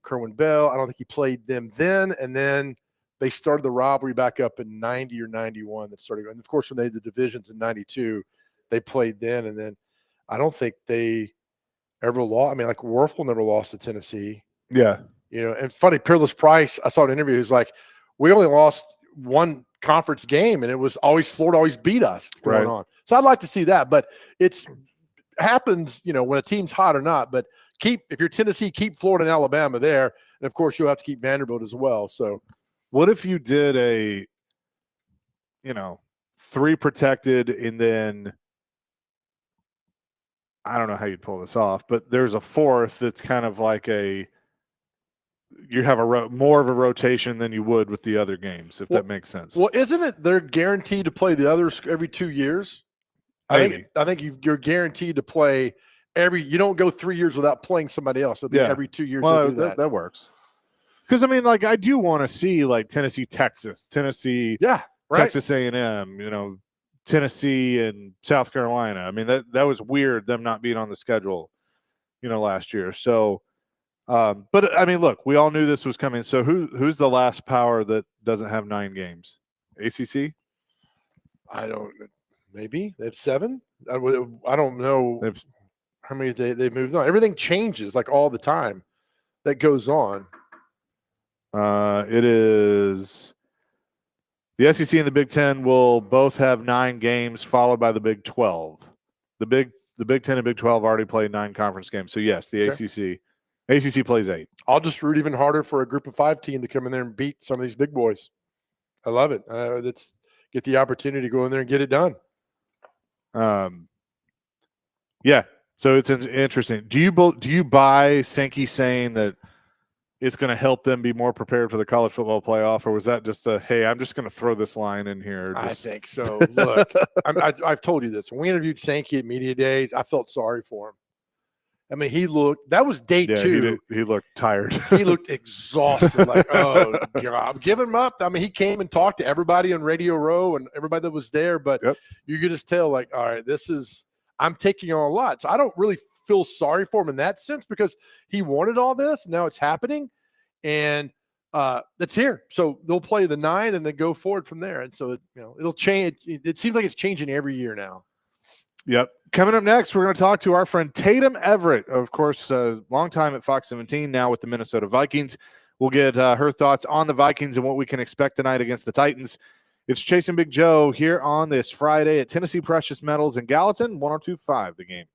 Kerwin Bell, I don't think he played them then. And then they started the rivalry back up in 90 or 91. That started, and of course, when they did the divisions in 92, they played then. And then I don't think they ever lost. I mean, like Werfel never lost to Tennessee. Yeah. And funny, Peerless Price, I saw an interview. He was like, we only lost one conference game, and it was always Florida always beat us going on. So I'd like to see that, but it's happens, when a team's hot or not. But if you're Tennessee, keep Florida and Alabama there, and of course you'll have to keep Vanderbilt as well. So, what if you did a, 3 protected, and then I don't know how you'd pull this off, but there's a 4th that's kind of like you have more of a rotation than you would with the other games, if that makes sense. Well, isn't it they're guaranteed to play the others every 2 years? Maybe. I think you're guaranteed to play you don't go 3 years without playing somebody else. It'll be every 2 years. Well, that works. Because I mean, like I do want to see like Tennessee, Texas, Texas A&M, Tennessee and South Carolina. I mean, that was weird them not being on the schedule, last year. So, but I mean, look, we all knew this was coming. So who's the last power that doesn't have 9 games? ACC? Maybe they have 7. I don't know how many they moved on. Everything changes like all the time that goes on. It is the SEC and the Big Ten will both have 9 games, followed by the Big 12. The Big Ten and Big 12 already played 9 conference games. So yes, the ACC plays 8. I'll just root even harder for a Group of 5 team to come in there and beat some of these big boys. I love it. Let's get the opportunity to go in there and get it done. Yeah. So it's interesting. Do you buy Sankey saying that it's going to help them be more prepared for the college football playoff, or was that just hey, I'm just going to throw this line in here? I think so. Look, I've told you this. When we interviewed Sankey at Media Days, I felt sorry for him. I mean, that was day 2. He looked tired. He looked exhausted. Like, oh, God, I'm giving him up. I mean, he came and talked to everybody on Radio Row and everybody that was there, but you could just tell, like, all right, I'm taking on a lot. So I don't really feel sorry for him in that sense because he wanted all this. Now it's happening, and that's here. So they'll play the 9 and then go forward from there. And so, it'll change. It seems like it's changing every year now. Yep. Coming up next, we're going to talk to our friend Tatum Everett, of course, long time at Fox 17, now with the Minnesota Vikings. We'll get her thoughts on the Vikings and what we can expect tonight against the Titans. It's Chasing Big Joe here on this Friday at Tennessee Precious Metals in Gallatin, 102.5 The Game.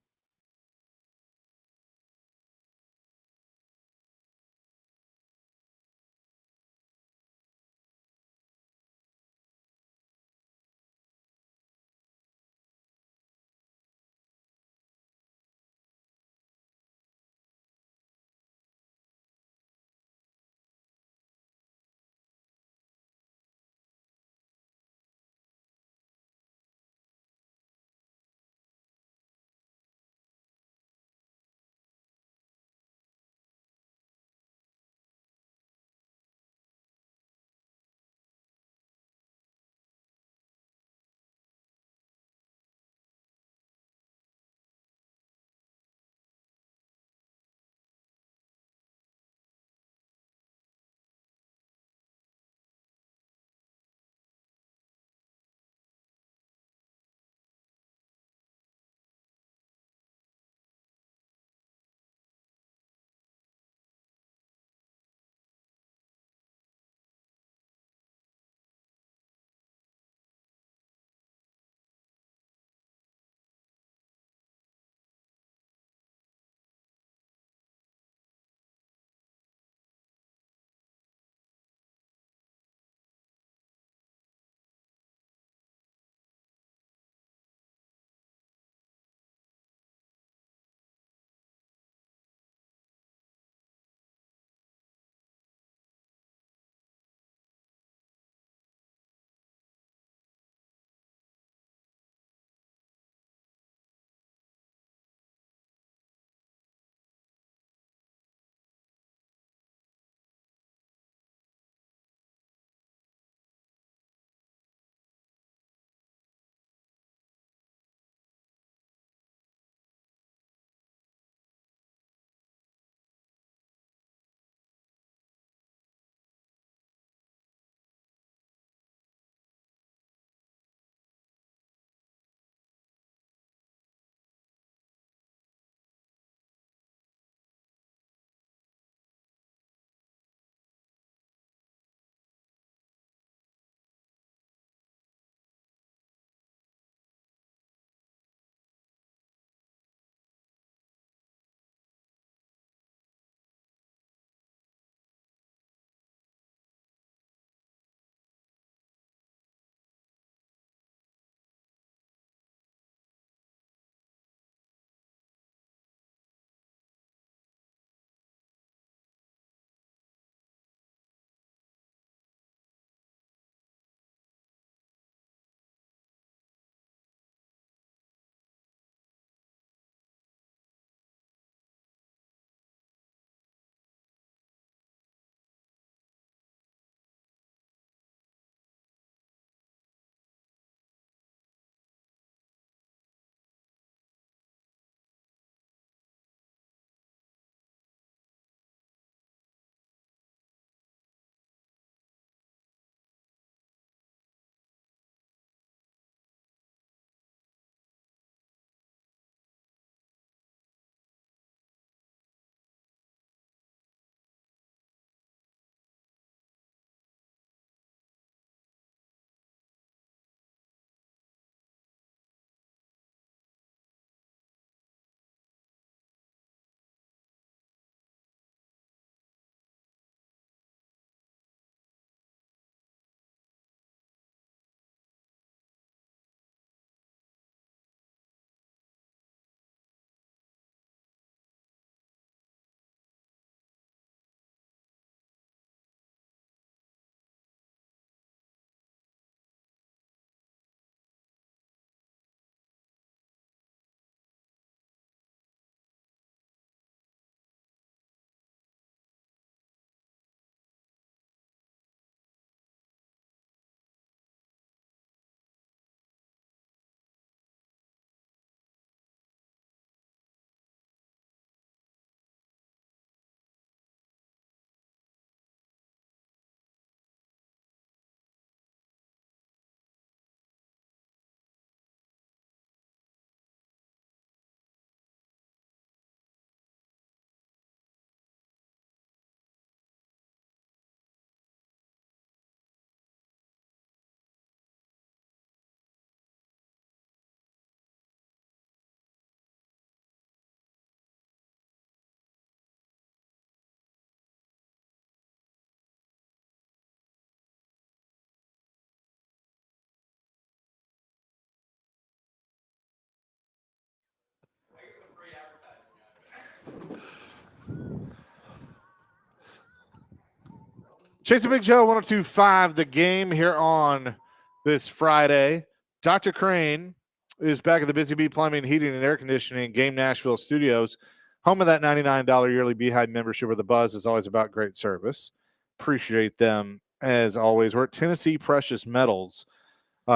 Chase and Big Joe, 102.5 The Game here on this Friday. Dr. Crane is back at the Busy Bee Plumbing, Heating, and Air Conditioning Game Nashville Studios, home of that $99 yearly Beehive membership where the buzz is always about great service. Appreciate them as always. We're at Tennessee Precious Metals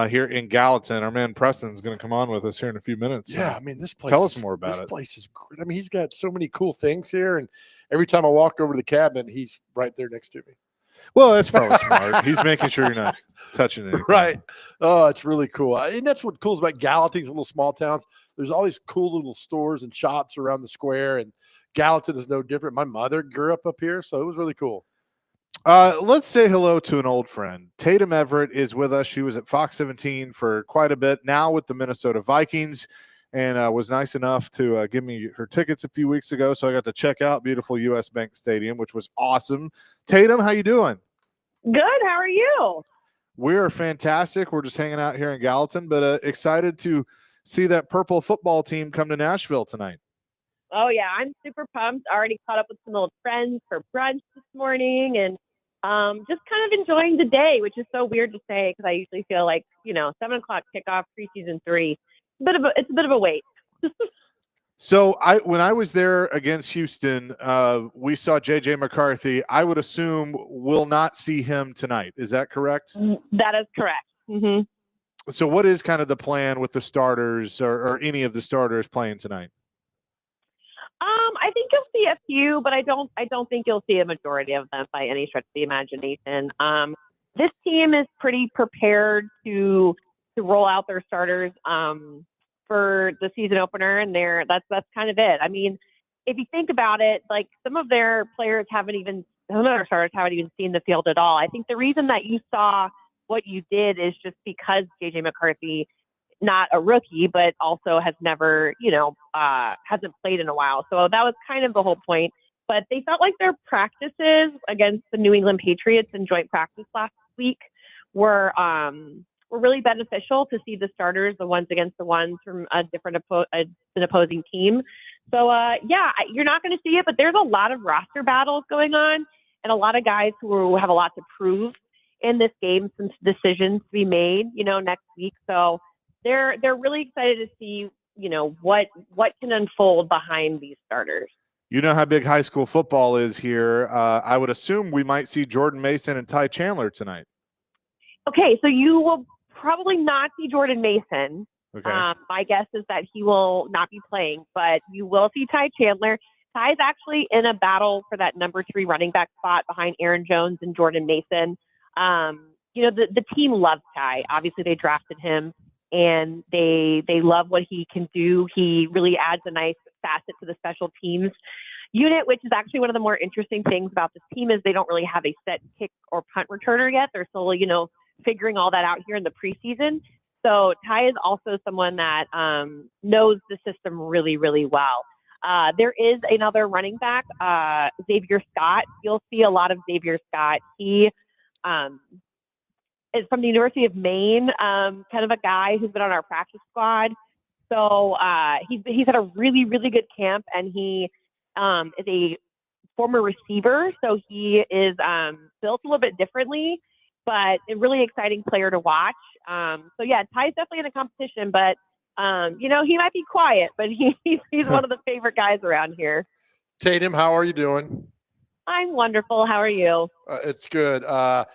here in Gallatin. Our man Preston's going to come on with us here in a few minutes. Yeah, I mean, this place. Tell us more about it. This place is great. I mean, he's got so many cool things here, and every time I walk over to the cabinet, he's right there next to me. Well, that's probably smart. He's making sure you're not touching anything. Right. Oh, it's really cool. And that's what cool is about Gallatin, these little small towns. There's all these cool little stores and shops around the square, and Gallatin is no different. My mother grew up here, so it was really cool. Let's say hello to an old friend. Tatum Everett is with us. She was at Fox 17 for quite a bit, now with the Minnesota Vikings, and was nice enough to give me her tickets a few weeks ago, so I got to check out beautiful U.S. Bank Stadium, which was awesome. Tatum, how you doing? Good. How are you? We're fantastic. We're just hanging out here in Gallatin, but excited to see that purple football team come to Nashville tonight. Oh, yeah. I'm super pumped. Already caught up with some old friends for brunch this morning and just kind of enjoying the day, which is so weird to say because I usually feel like, 7 o'clock kickoff, preseason 3. It's a bit of a wait. So when I was there against Houston, we saw J.J. McCarthy. I would assume we'll not see him tonight. Is that correct? That is correct. Mm-hmm. So what is kind of the plan with the starters or any of the starters playing tonight? I think you'll see a few, but I don't think you'll see a majority of them by any stretch of the imagination. This team is pretty prepared to roll out their starters for the season opener, and that's kind of it. I mean, if you think about it, like some of their starters haven't even seen the field at all. I think the reason that you saw what you did is just because J.J. McCarthy, not a rookie, but also has never, hasn't played in a while. So that was kind of the whole point. But they felt like their practices against the New England Patriots in joint practice last week were really beneficial to see the starters, the ones against the ones from a different an opposing team. So, you're not going to see it, but there's a lot of roster battles going on and a lot of guys who have a lot to prove in this game, some decisions to be made, next week. So they're really excited to see, what can unfold behind these starters. You know how big high school football is here. I would assume we might see Jordan Mason and Ty Chandler tonight. Okay, so you will probably not see Jordan Mason. Okay. My guess is that he will not be playing, but you will see Ty Chandler. Ty is actually in a battle for that number 3 running back spot behind Aaron Jones and Jordan Mason. The team loves Ty. Obviously, they drafted him, and they love what he can do. He really adds a nice facet to the special teams unit, which is actually one of the more interesting things about this team is they don't really have a set kick or punt returner yet. They're still, figuring all that out here in the preseason. So Ty is also someone that knows the system really, really well. There is another running back, Xavier Scott. You'll see a lot of Xavier Scott. He is from the University of Maine, kind of a guy who's been on our practice squad. So he's had a really, really good camp, and he is a former receiver. So he is built a little bit differently, but a really exciting player to watch. Ty's definitely in a competition, but he might be quiet, but he's one of the favorite guys around here. Tatum, how are you doing? I'm wonderful. How are you? It's good. You want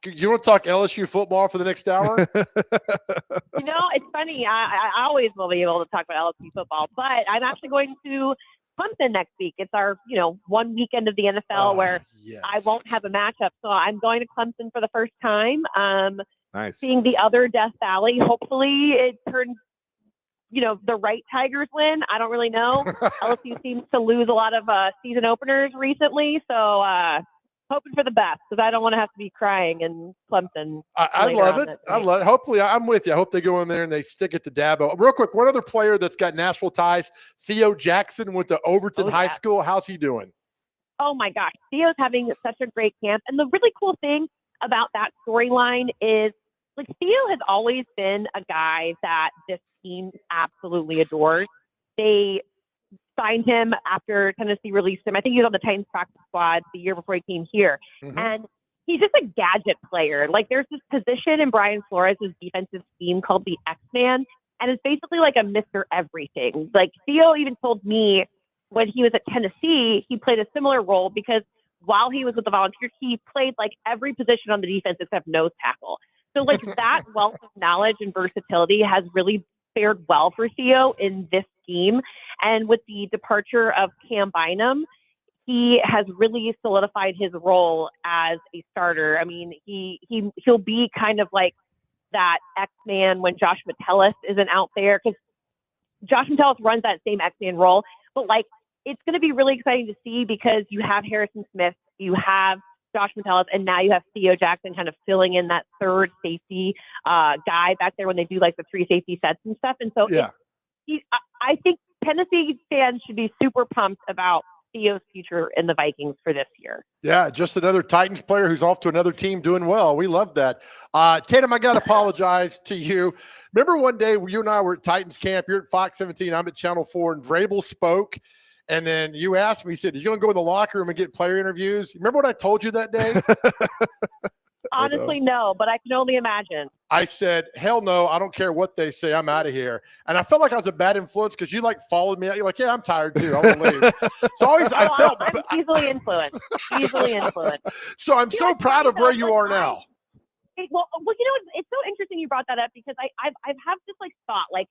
to talk LSU football for the next hour? It's funny. I always will be able to talk about LSU football, but I'm actually going to Clemson next week. It's our, one weekend of the NFL where yes. I won't have a matchup. So I'm going to Clemson for the first time. Nice. Seeing the other Death Valley. Hopefully it turns, the right Tigers win. I don't really know. LSU seems to lose a lot of season openers recently. So hoping for the best because I don't want to have to be crying in Clemson. I love it. Hopefully, I'm with you. I hope they go in there and they stick it to Dabo. Real quick, one other player that's got Nashville ties, Theo Jackson went to Overton High School. How's he doing? Oh, my gosh. Theo's having such a great camp. And the really cool thing about that storyline is, Theo has always been a guy that this team absolutely adores. They signed him after Tennessee released him. I think he was on the Titans practice squad the year before he came here. Mhm. And he's just a gadget player. Like, there's this position in Brian Flores' defensive scheme called the X-Man, and it's basically like a Mr. Everything. Like, Theo even told me when he was at Tennessee, he played a similar role because while he was with the Volunteers, he played like every position on the defense except nose tackle. So like that wealth of knowledge and versatility has really fared well for Theo in this scheme. And with the departure of Cam Bynum, he has really solidified his role as a starter. I mean, he'll be kind of like that X-Man when Josh Metellus isn't out there, because Josh Metellus runs that same X-Man role. But like, it's going to be really exciting to see because you have Harrison Smith, you have Josh Metellus, and now you have Theo Jackson kind of filling in that third safety guy back there when they do like the three safety sets and stuff. And so Yeah. I think Tennessee fans should be super pumped about Theo's future in the Vikings for this year. Yeah, just another Titans player who's off to another team doing well. We love that. Tatum, I got to apologize to you. Remember one day you and I were at Titans camp, you're at Fox 17, I'm at Channel 4, and Vrabel spoke, and then you asked me, you said, are you going to go in the locker room and get player interviews? Remember what I told you that day? Honestly, no, but I can only imagine. I said, hell no, I don't care what they say. I'm out of here. And I felt like I was a bad influence because you like followed me out. You're like, yeah, I'm tired too. I want to leave. So always I felt I'm easily influenced. Easily influenced. So I'm so proud of where you are now. Well, you know, it's so interesting you brought that up because I've had this like thought, like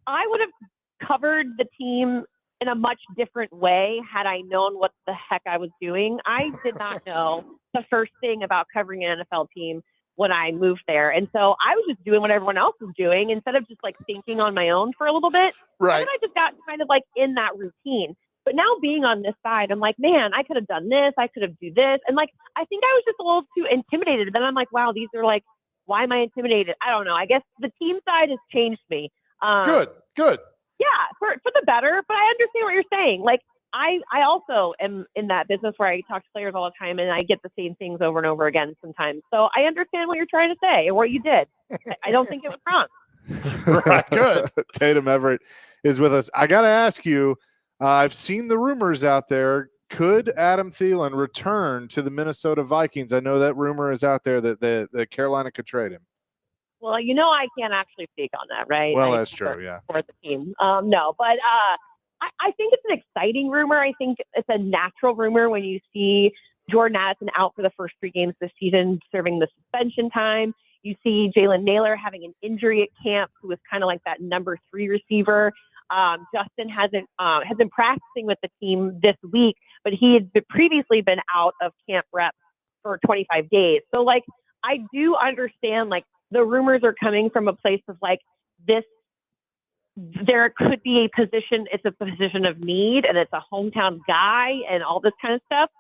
I would have covered the team in a much different way had I known what the heck I was doing. I did not know the first thing about covering an NFL team when I moved there. And so I was just doing what everyone else was doing instead of just like thinking on my own for a little bit. Right. And then I just got kind of like in that routine. But now being on this side, I'm like, man, I could have done this. I could have do this. And like, I think I was just a little too intimidated. Then I'm like, wow, these are like, why am I intimidated? I don't know. I guess the team side has changed me. Good. Yeah, for the better. But I understand what you're saying. Like, I also am in that business where I talk to players all the time and I get the same things over and over again sometimes. So I understand what you're trying to say and what you did. I don't think it was wrong. Right, good. Tatum Everett is with us. I got to ask you, I've seen the rumors out there. Could Adam Thielen return to the Minnesota Vikings? I know that rumor is out there that Carolina could trade him. Well, you know, I can't actually speak on that, right? Well, that's true, yeah. For the team. No, but I think it's an exciting rumor. I think it's a natural rumor when you see Jordan Addison out for the first 3 games this season, serving the suspension time. You see Jalen Naylor having an injury at camp, who was kind of like that number 3 receiver. Justin has been practicing with the team this week, but he had previously been out of camp rep for 25 days. So, like, I do understand, like, the rumors are coming from a place of like this. There could be a position. It's a position of need, and it's a hometown guy, and all this kind of stuff.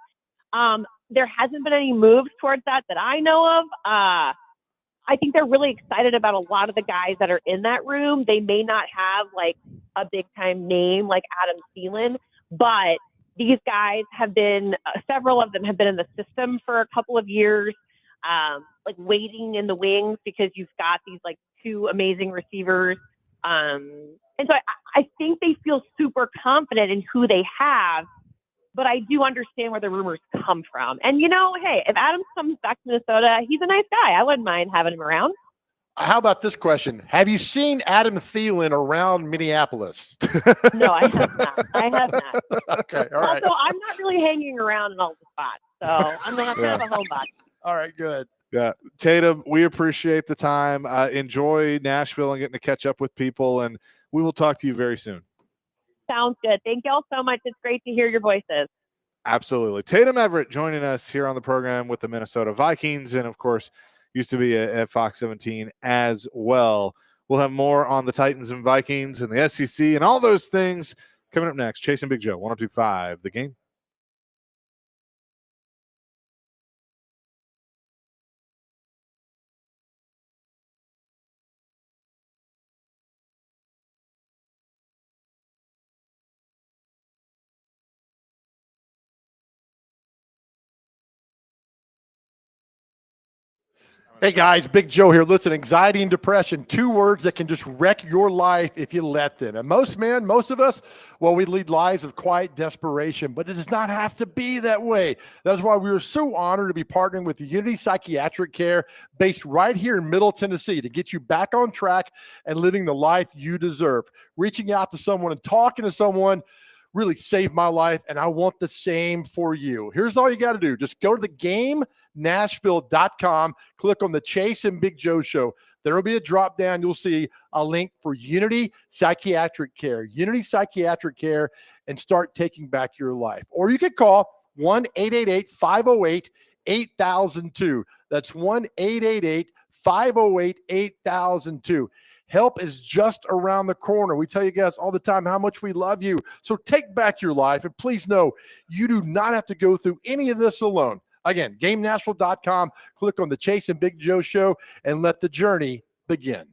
There hasn't been any moves towards that I know of. I think they're really excited about a lot of the guys that are in that room. They may not have like a big time name like Adam Thielen, but these guys have been. Several of them have been in the system for a couple of years. Like waiting in the wings because you've got these like 2 amazing receivers. And so I think they feel super confident in who they have, but I do understand where the rumors come from. And, you know, hey, if Adams comes back to Minnesota, he's a nice guy. I wouldn't mind having him around. How about this question? Have you seen Adam Thielen around Minneapolis? No, I have not. Okay, all right. Also, I'm not really hanging around in all the spots, so I'm not kind of a homebody. All right, good. Yeah, Tatum, we appreciate the time. Enjoy Nashville and getting to catch up with people, and we will talk to you very soon. Sounds good. Thank y'all so much. It's great to hear your voices. Absolutely. Tatum Everett joining us here on the program with the Minnesota Vikings, and of course, used to be at Fox 17 as well. We'll have more on the Titans and Vikings and the SEC and all those things coming up next. Chasing Big Joe, 102.5 The Game. Hey guys, Big Joe here. Listen, anxiety and depression, 2 words that can just wreck your life if you let them. And most men, most of us, well, we lead lives of quiet desperation, but it does not have to be that way. That's why we are so honored to be partnering with Unity Psychiatric Care, based right here in Middle Tennessee, to get you back on track and living the life you deserve. Reaching out to someone and talking to someone really saved my life, and I want the same for you. Here's all you got to do. Just go to theGameNashville.com, click on the Chase and Big Joe Show. There will be a drop down. You'll see a link for Unity Psychiatric Care, Unity Psychiatric Care, and start taking back your life. Or you could call 1-888-508-8002. That's 1-888-508-8002. Help is just around the corner. We tell you guys all the time how much we love you. So take back your life, and please know you do not have to go through any of this alone. Again, GameNashville.com, click on the Chase and Big Joe Show, and let the journey begin.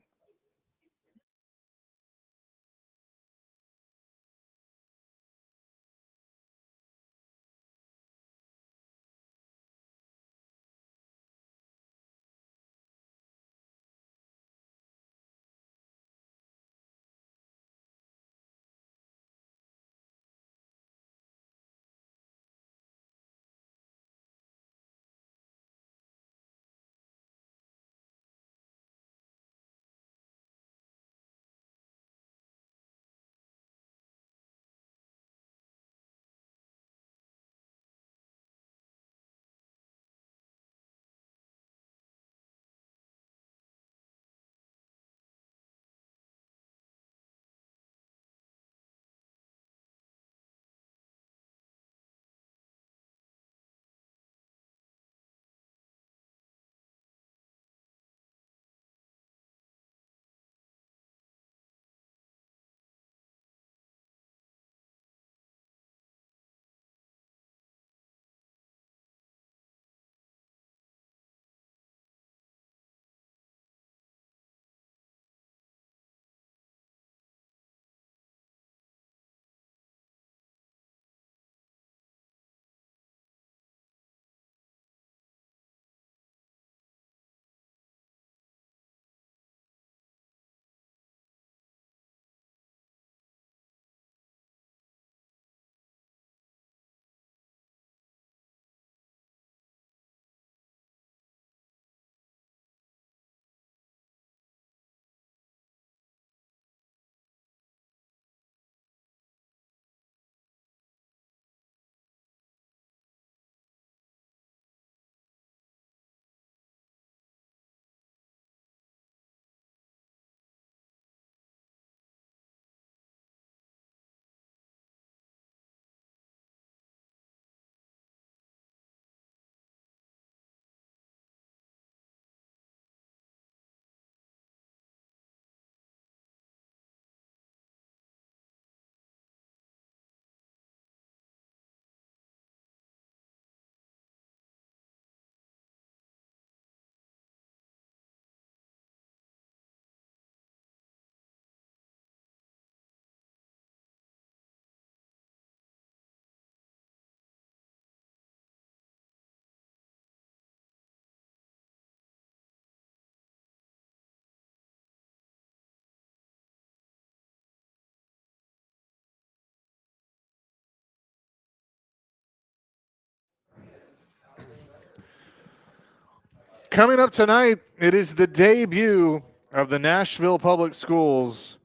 Coming up tonight, it is the debut of the Nashville Public Schools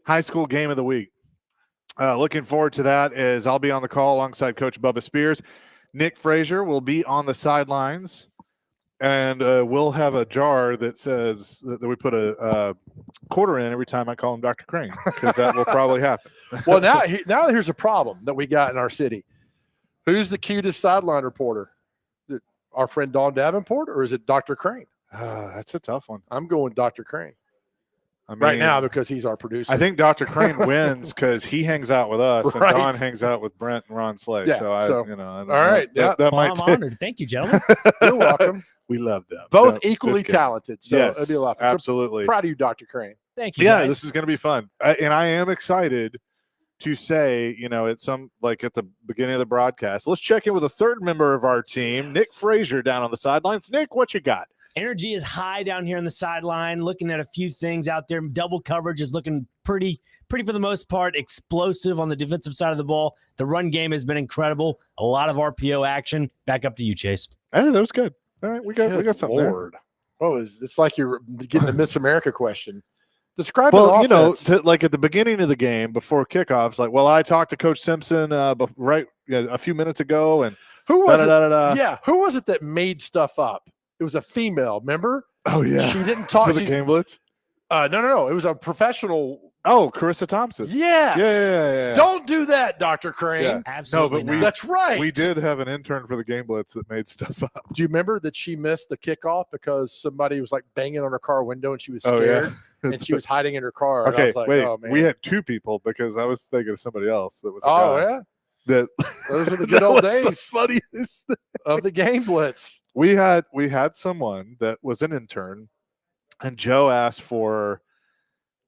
High School Game of the Week. Looking forward to that, as I'll be on the call alongside Coach Bubba Spears. Nick Frazier will be on the sidelines, and we'll have a jar that says that we put a quarter in every time I call him Dr. Crane, because that will probably happen. Well, now here's a problem that we got in our city. Who's the cutest sideline reporter? Is it our friend Dawn Davenport, or is it Dr. Crane? That's a tough one. I'm going Dr. Crane. I mean, right now, because he's our producer. I think Dr. Crane wins because he hangs out with us, Right. and Don hangs out with Brent and Ron Slay. Yeah, so I don't know. all right, That Well, might I'm take, honored. Thank you, gentlemen. You're welcome. we love them. Both No, equally just kidding. talented. So Yes, it'd be a lot of fun. So absolutely. proud of you, Dr. Crane. Thank you. Yeah, guys. this is going to be fun, and I am excited to say, at the beginning of the broadcast, let's check in with a third member of our team, Nick Frazier, down on the sidelines. Nick, what you got? Energy is high down here on the sideline, looking at a few things out there. Double coverage is looking pretty for the most part, explosive on the defensive side of the ball. The run game has been incredible. A lot of RPO action. Back up to you, Chase. Hey, that was good. All right, we got something Lord. There. Oh, it's like you're getting a Miss America question. Describe well, the offense. like at the beginning of the game before kickoffs, like, well, I talked to Coach Simpson a few minutes ago, and who was it? da. Yeah, who was it that made stuff up? It was a female, remember? Oh yeah, she didn't talk for the game blitz. No. It was a professional. Oh, Carissa Thompson. Yes. Yeah. Don't do that, Dr. Crane. Yeah. Absolutely. No, but that's right. We did have an intern for the game blitz that made stuff up. Do you remember that she missed the kickoff because somebody was like banging on her car window and she was scared and she was hiding in her car? Okay, I was like, wait. oh, man. We had two people because I was thinking of somebody else that was. Yeah. That those are the good old days. The funniest thing. Of the game blitz. We had someone that was an intern, and Joe asked for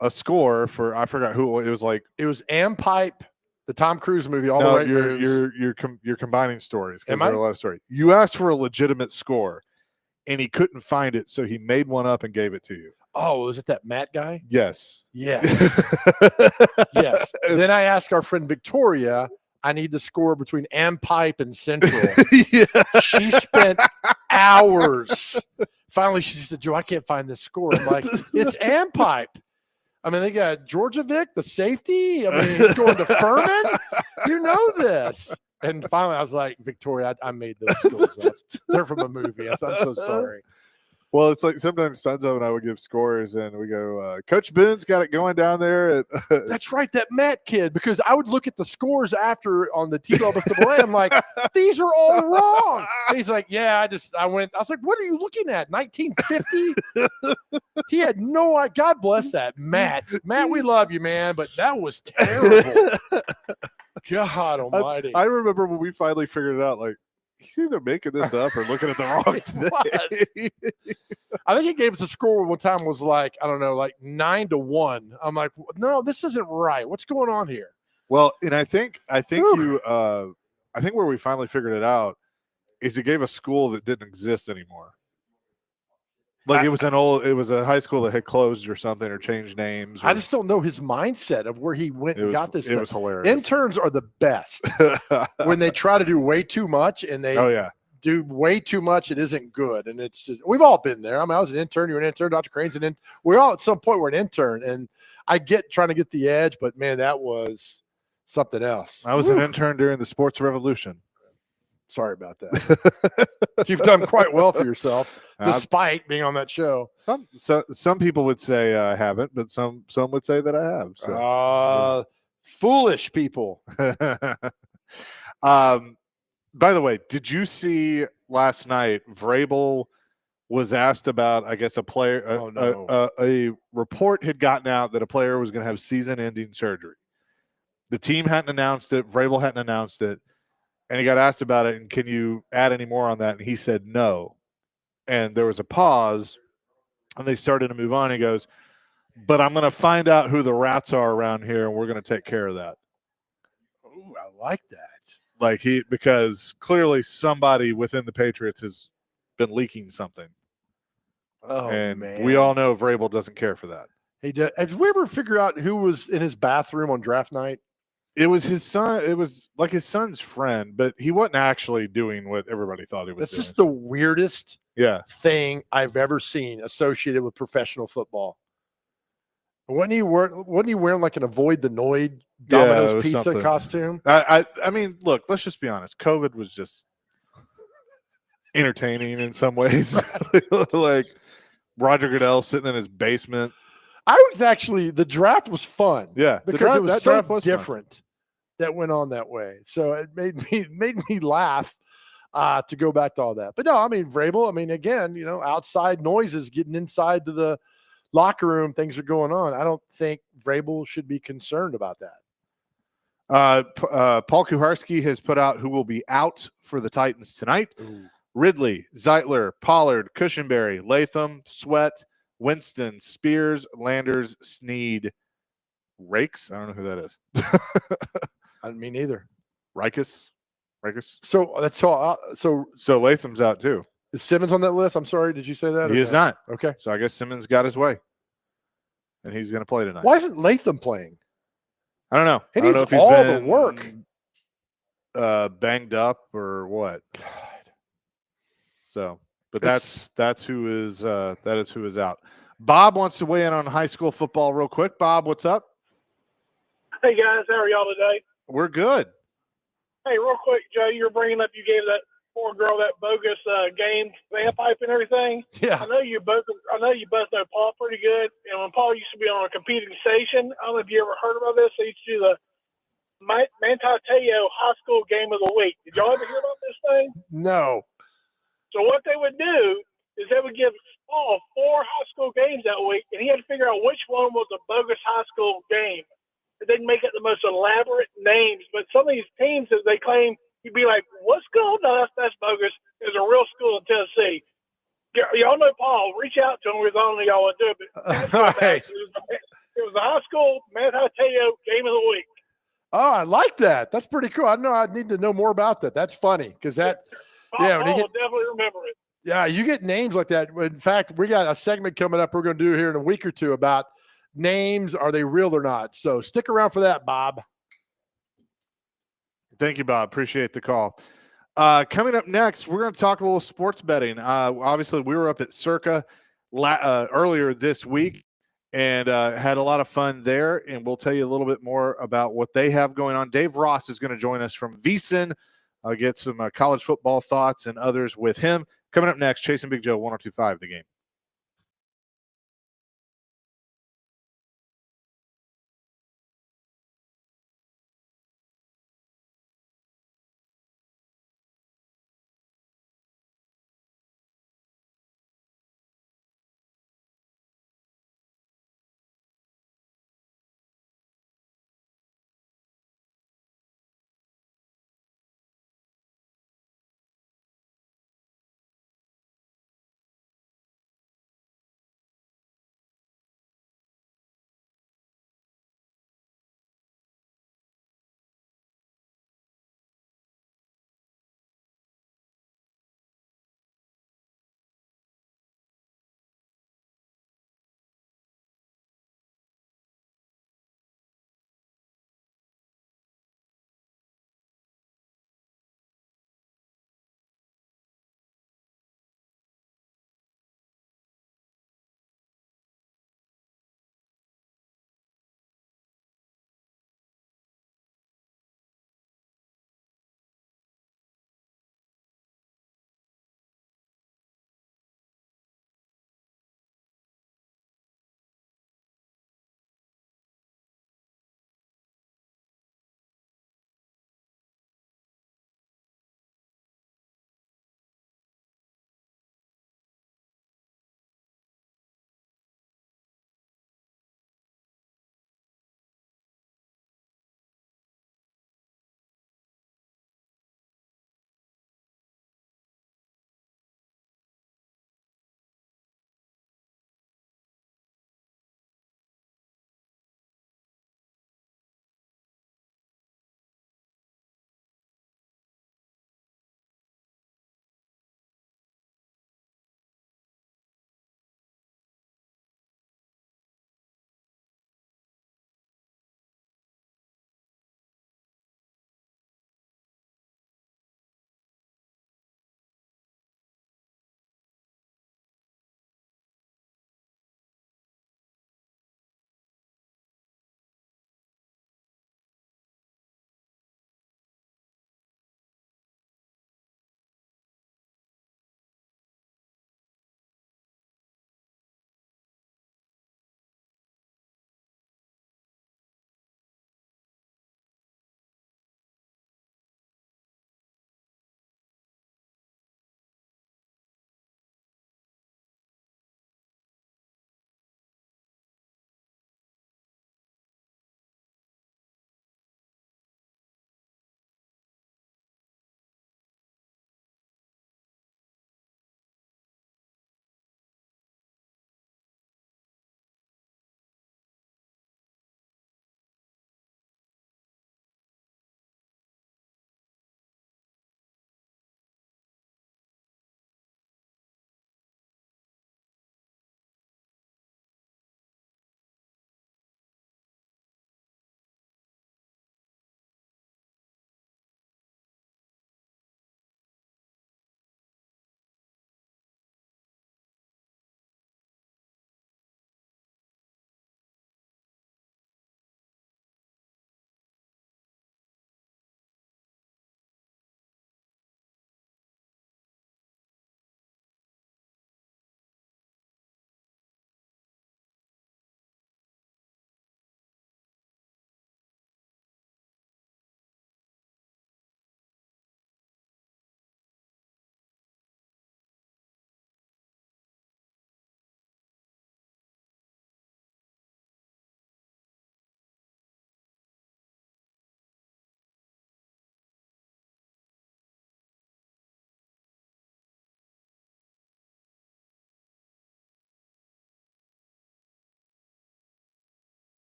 a score for, I forgot who it was. Like it was Am Pipe, the Tom Cruise movie. All the right moves. You're combining stories because Am there I? are a lot of stories. You asked for a legitimate score, and he couldn't find it, so he made one up and gave it to you. Oh, was it that Matt guy? Yes. Yes. Yes. Then I asked our friend Victoria, I need the score between Am Pipe and Central. Yeah. She spent hours. Finally, she said, Joe, I can't find this score. I'm like, it's Am Pipe. I mean, they got Georgievic, the safety. I mean, he's going to Furman. You know this. And finally, I was like, Victoria, I made those scores up. They're from a movie. I'm so sorry. Well, it's like sometimes Sunzo and I would give scores, and we go, Coach Boone's got it going down there. That's right, that Matt kid, because I would look at the scores after on the TWA. I'm like, these are all wrong. And he's like, yeah, I was like, what are you looking at? 1950? He had no idea. God bless that, Matt. Matt, we love you, man, but that was terrible. God almighty. I remember when we finally figured it out, like, he's either making this up or looking at the wrong thing. I think he gave us a score one time was like, I don't know, like 9-1. I'm like, no, this isn't right. What's going on here? Well, and I think where we finally figured it out is he gave a school that didn't exist anymore. Like it was a high school that had closed or something or changed names. I just don't know his mindset of where he went and got this. It was hilarious. Interns are the best when they try to do way too much and they do way too much. It isn't good. And it's just, we've all been there. I mean, I was an intern. You're an intern. Dr. Crane's an intern. We're all at some point we're an intern. And I get trying to get the edge, but man, that was something else. I was an intern during the sports revolution. Sorry about that. You've done quite well for yourself, despite being on that show. Some people would say I haven't, but some would say that I have. So foolish people. By the way, did you see last night Vrabel was asked about, I guess, a player, a report had gotten out that a player was going to have season-ending surgery. The team hadn't announced it. Vrabel hadn't announced it. And he got asked about it, and can you add any more on that? And he said no. And there was a pause, and they started to move on. He goes, but I'm going to find out who the rats are around here, and we're going to take care of that. Oh, I like that. Because clearly somebody within the Patriots has been leaking something. Oh, and man. We all know Vrabel doesn't care for that. He did. Have we ever figured out who was in his bathroom on draft night? It was his son. It was like his son's friend, but he wasn't actually doing what everybody thought he was doing. This is the weirdest thing I've ever seen associated with professional football. Wasn't he wearing like an Avoid the Noid Domino's pizza costume? I mean, look, let's just be honest. COVID was just entertaining in some ways. Like Roger Goodell sitting in his basement. The draft was fun. Yeah. Because it was so different that went on that way. So it made me laugh to go back to all that. But no, I mean, Vrabel, again, outside noises getting inside to the locker room, things are going on. I don't think Vrabel should be concerned about that. Paul Kuharski has put out who will be out for the Titans tonight. Ooh. Ridley, Zeitler, Pollard, Cushenberry, Latham, Sweat, Winston, Spears, Landers, Sneed, Rakes. I don't know who that is. I mean, neither. Rikus. So that's all. So Latham's out too. Is Simmons on that list? I'm sorry. Did you say that? He is not. Okay. So I guess Simmons got his way, and he's going to play tonight. Why isn't Latham playing? I don't know. He I don't needs know if he's all the been work. Banged up or what. God. So, but that's who is out. Bob wants to weigh in on high school football real quick. Bob, what's up? Hey guys, how are y'all today? We're good. Hey, real quick, Joe, you were bringing up you gave that poor girl that bogus game pipe and everything. Yeah. I know you both know Paul pretty good. And when Paul used to be on a competing station, I don't know if you ever heard about this. They used to do the Mantateo High School Game of the Week. Did y'all ever hear about this thing? No. So what they would do is they would give Paul 4 high school games that week, and he had to figure out which one was a bogus high school game. They'd make it the most elaborate names, but some of these teams, as they claim, you'd be like, "What school? No, that's bogus. There's a real school in Tennessee." Y'all know Paul. Reach out to him because I don't know y'all would do it. But All right. it was the high school Manhattan Game of the Week. Oh, I like that. That's pretty cool. I know I need to know more about that. That's funny because that. Paul, Yeah, Paul will definitely remember it. Yeah, you get names like that. In fact, we got a segment coming up we're going to do here in a week or two about names. Are they real or not? So stick around for that, Bob. Thank you, Bob. Appreciate the call. Coming up next, we're going to talk a little sports betting. Obviously, we were up at Circa earlier this week and had a lot of fun there, and we'll tell you a little bit more about what they have going on. Dave Ross is going to join us from VSiN. I'll get some college football thoughts and others with him. Coming up next, Chasing Big Joe, 102.5 The Game.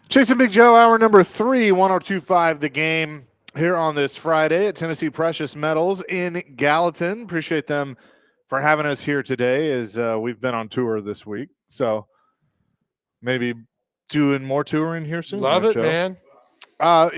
Chasing Big Joe, hour number 3, 102.5 The Game here on this Friday at Tennessee Precious Metals in Gallatin. Appreciate them for having us here today as we've been on tour this week. So maybe doing more touring here soon. Love it, Joe. man.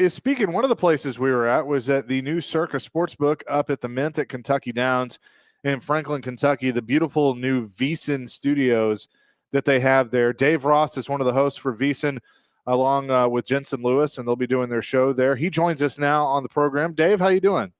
Speaking, one of the places we were at was at the new Circa Sportsbook up at the Mint at Kentucky Downs in Franklin, Kentucky, the beautiful new VSiN studios that they have there. Dave Ross is one of the hosts for VSiN along with Jensen Lewis, and they'll be doing their show there. He joins us now on the program. Dave, how you doing?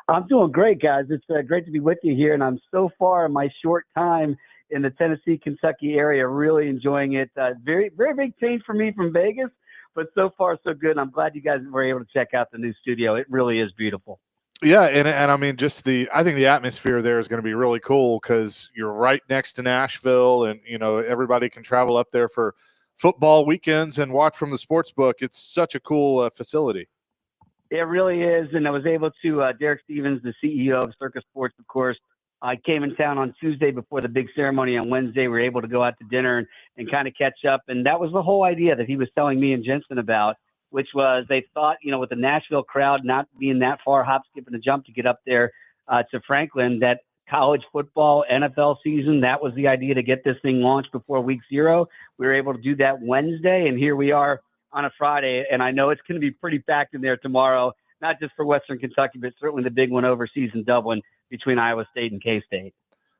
I'm doing great, guys. It's great to be with you here, and I'm so far in my short time in the Tennessee, Kentucky area, really enjoying it. Very, very big change for me from Vegas, but so far so good. I'm glad you guys were able to check out the new studio. It really is beautiful. Yeah, and I mean, I think the atmosphere there is going to be really cool because you're right next to Nashville, and everybody can travel up there for football weekends and watch from the sports book. It's such a cool facility. It really is, and I was able to, Derek Stevens, the CEO of Circa Sports, of course, I came in town on Tuesday before the big ceremony on Wednesday. We were able to go out to dinner and kind of catch up, and that was the whole idea that he was telling me and Jensen about, which was they thought, with the Nashville crowd not being that far, hop, skip, and a jump to get up there to Franklin, that college football, NFL season, that was the idea to get this thing launched before week 0. We were able to do that Wednesday, and here we are on a Friday, and I know it's going to be pretty packed in there tomorrow, not just for Western Kentucky, but certainly the big one overseas in Dublin between Iowa State and K-State.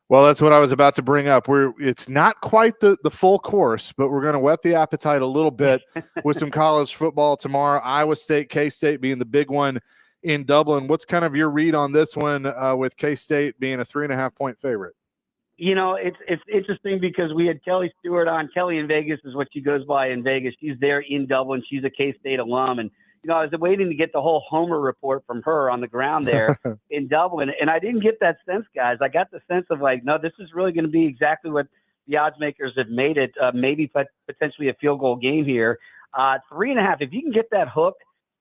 Well, that's what I was about to bring up. It's not quite the full course, but we're going to whet the appetite a little bit with some college football tomorrow. Iowa State, K-State being the big one in Dublin. What's kind of your read on this one with K-State being a 3.5-point favorite? It's interesting because we had Kelly Stewart on. Kelly in Vegas is what she goes by in Vegas. She's there in Dublin. She's a K-State alum. And, I was waiting to get the whole Homer report from her on the ground there in Dublin. And I didn't get that sense, guys. I got the sense of no, this is really going to be exactly what the odds makers have made it, maybe potentially a field goal game here. 3.5, if you can get that hook,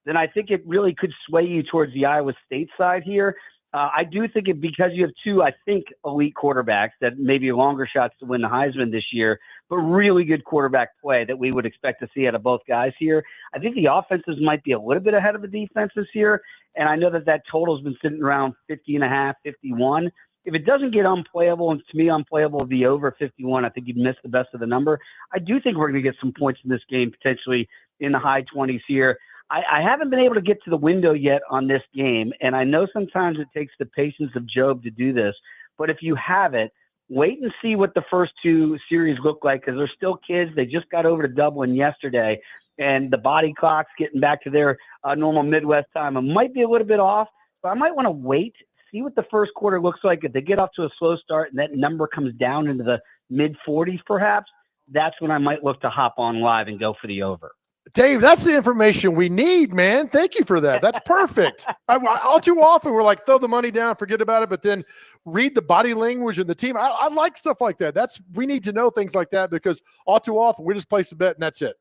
then I think it really could sway you towards the Iowa State side here. I do think because you have two, I think, elite quarterbacks that maybe longer shots to win the Heisman this year, but really good quarterback play that we would expect to see out of both guys here. I think the offenses might be a little bit ahead of the defenses here, and I know that total's been sitting around 50.5, 51. If it doesn't get unplayable, and to me unplayable would be over 51, I think you'd miss the best of the number. I do think we're going to get some points in this game, potentially in the high 20s here. I haven't been able to get to the window yet on this game, and I know sometimes it takes the patience of Job to do this, but if you have it, wait and see what the first two series look like because they're still kids. They just got over to Dublin yesterday, and the body clock's getting back to their normal Midwest time. It might be a little bit off, but I might want to wait, see what the first quarter looks like. If they get off to a slow start and that number comes down into the mid-40s perhaps, that's when I might look to hop on live and go for the over. Dave, that's the information we need, man. Thank you for that. That's perfect. All too often we're like, throw the money down, forget about it, but then read the body language and the team. I like stuff like that. We need to know things like that because all too often we just place a bet and that's it.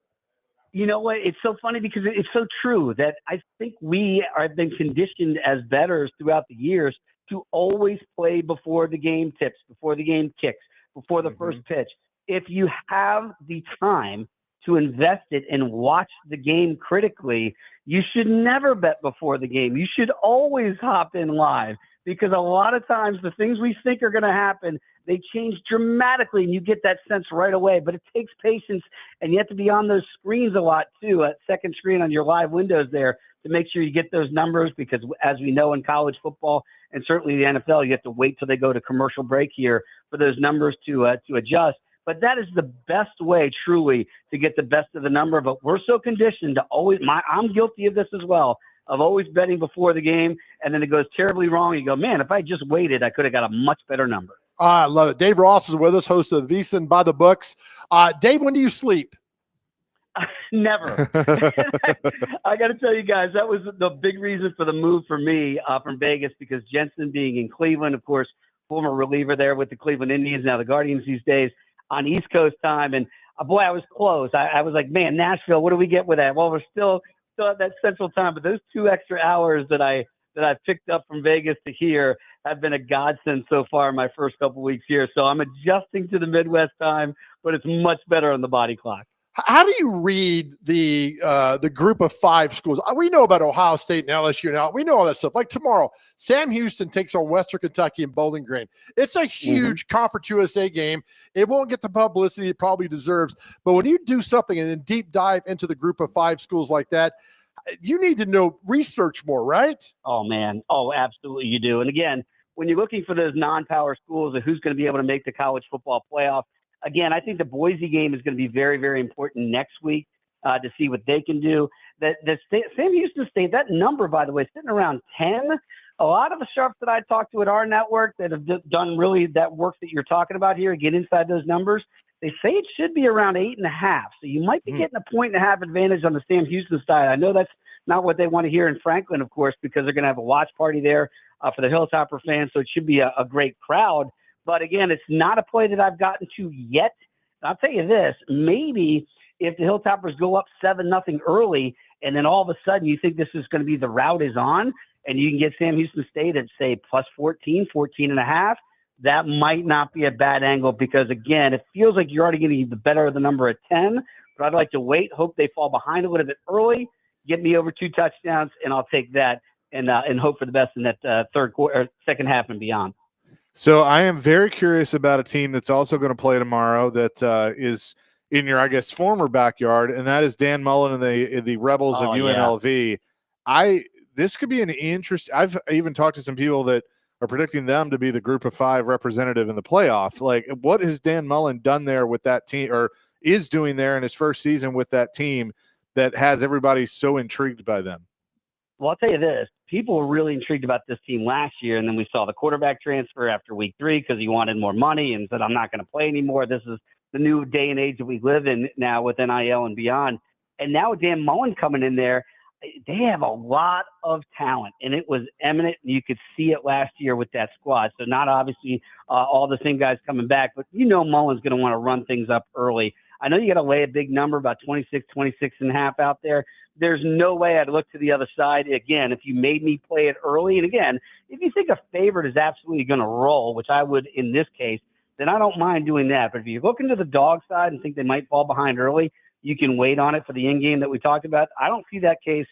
You know what? It's so funny because it's so true that I think we have been conditioned as bettors throughout the years to always play before the game tips, before the game kicks, before the first pitch. If you have the time to invest it and watch the game critically, you should never bet before the game. You should always hop in live because a lot of times the things we think are going to happen, they change dramatically and you get that sense right away. But it takes patience and you have to be on those screens a lot too, second screen on your live windows there to make sure you get those numbers because as we know in college football and certainly the NFL, you have to wait till they go to commercial break here for those numbers to adjust. But that is the best way, truly, to get the best of the number. But we're so conditioned to always I'm guilty of this as well, of always betting before the game, and then it goes terribly wrong. You go, man, if I just waited, I could have got a much better number. I love it. Dave Ross is with us, host of VSiN by the Books. Dave, when do you sleep? Never. I got to tell you guys, that was the big reason for the move for me from Vegas because Jensen being in Cleveland, of course, former reliever there with the Cleveland Indians, now the Guardians these days, on East Coast time. And boy, I was close. I was like, man, Nashville, what do we get with that? Well, we're still at that central time, but those 2 extra hours that I picked up from Vegas to here have been a godsend so far in my first couple weeks here. So I'm adjusting to the Midwest time, but it's much better on the body clock. How do you read the group of 5 schools? We know about Ohio State and LSU now. We know all that stuff. Like tomorrow, Sam Houston takes on Western Kentucky and Bowling Green. It's a huge Conference USA game. It won't get the publicity it probably deserves. But when you do something and then deep dive into the group of 5 schools like that, you need to know research more, right? Oh, man. Oh, absolutely you do. And again, when you're looking for those non-power schools and who's going to be able to make the college football playoff, again, I think the Boise game is going to be very, very important next week to see what they can do. Sam Houston State, that number, by the way, sitting around 10. A lot of the sharps that I talked to at our network that have done really that work that you're talking about here, get inside those numbers, they say it should be around 8.5. So you might be getting a 1.5 advantage on the Sam Houston side. I know that's not what they want to hear in Franklin, of course, because they're going to have a watch party there for the Hilltopper fans. So it should be a great crowd. But again, it's not a play that I've gotten to yet. I'll tell you this, maybe if the Hilltoppers go up 7-0 early, and then all of a sudden you think this is going to be the route is on, and you can get Sam Houston State at, say, plus 14, 14.5, that might not be a bad angle because, again, it feels like you're already getting the better of the number at 10, but I'd like to wait, hope they fall behind a little bit early, get me over 2 touchdowns, and I'll take that and hope for the best in that third quarter, or second half and beyond. So I am very curious about a team that's also going to play tomorrow that is in your, I guess, former backyard, and that is Dan Mullen and the Rebels of UNLV. This could be an interest. I've even talked to some people that are predicting them to be the group of 5 representative in the playoff. Like, what has Dan Mullen done there with that team, or is doing there in his first season with that team that has everybody so intrigued by them? Well, I'll tell you this. People were really intrigued about this team last year, and then we saw the quarterback transfer after week 3 because he wanted more money and said, I'm not going to play anymore. This is the new day and age that we live in now with NIL and beyond. And now with Dan Mullen coming in there, they have a lot of talent, and it was eminent. And you could see it last year with that squad. So not obviously all the same guys coming back, but Mullen's going to want to run things up early. I know you got to lay a big number, about 26.5 out there. There's no way I'd look to the other side. Again, if you made me play it early, and again, if you think a favorite is absolutely going to roll, which I would in this case, then I don't mind doing that. But if you're looking to the dog side and think they might fall behind early, you can wait on it for the in-game that we talked about. I don't see that case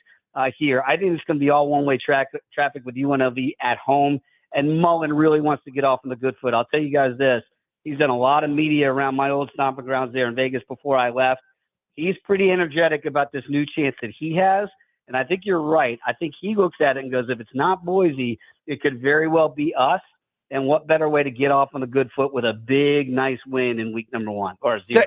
here. I think it's going to be all one-way traffic with UNLV at home, and Mullen really wants to get off on the good foot. I'll tell you guys this. He's done a lot of media around my old stomping grounds there in Vegas before I left. He's pretty energetic about this new chance that he has, and I think you're right. I think he looks at it and goes, if it's not Boise, it could very well be us, and what better way to get off on the good foot with a big, nice win in week number 1 or 0.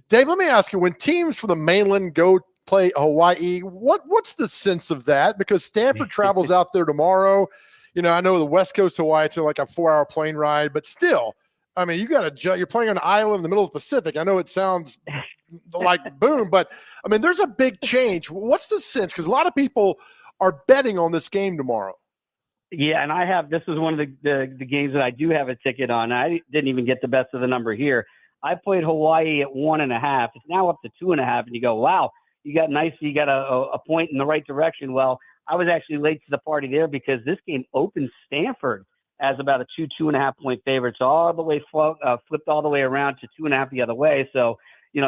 Dave, let me ask you, when teams from the mainland go play Hawaii, what's the sense of that? Because Stanford travels out there tomorrow. I know the West Coast Hawaii, it's like a 4-hour plane ride, but still, I mean, you're playing on an island in the middle of the Pacific. I know it sounds like boom, but I mean, there's a big change. What's the sense? Because a lot of people are betting on this game tomorrow. Yeah, and this is one of the games that I do have a ticket on. I didn't even get the best of the number here. I played Hawaii at 1.5. It's now up to 2.5, and you go, wow, you got a point in the right direction. Well, I was actually late to the party there because this game opened Stanford as about a 2.5 point favorite. It's all the way flipped all the way around to 2.5 the other way. So,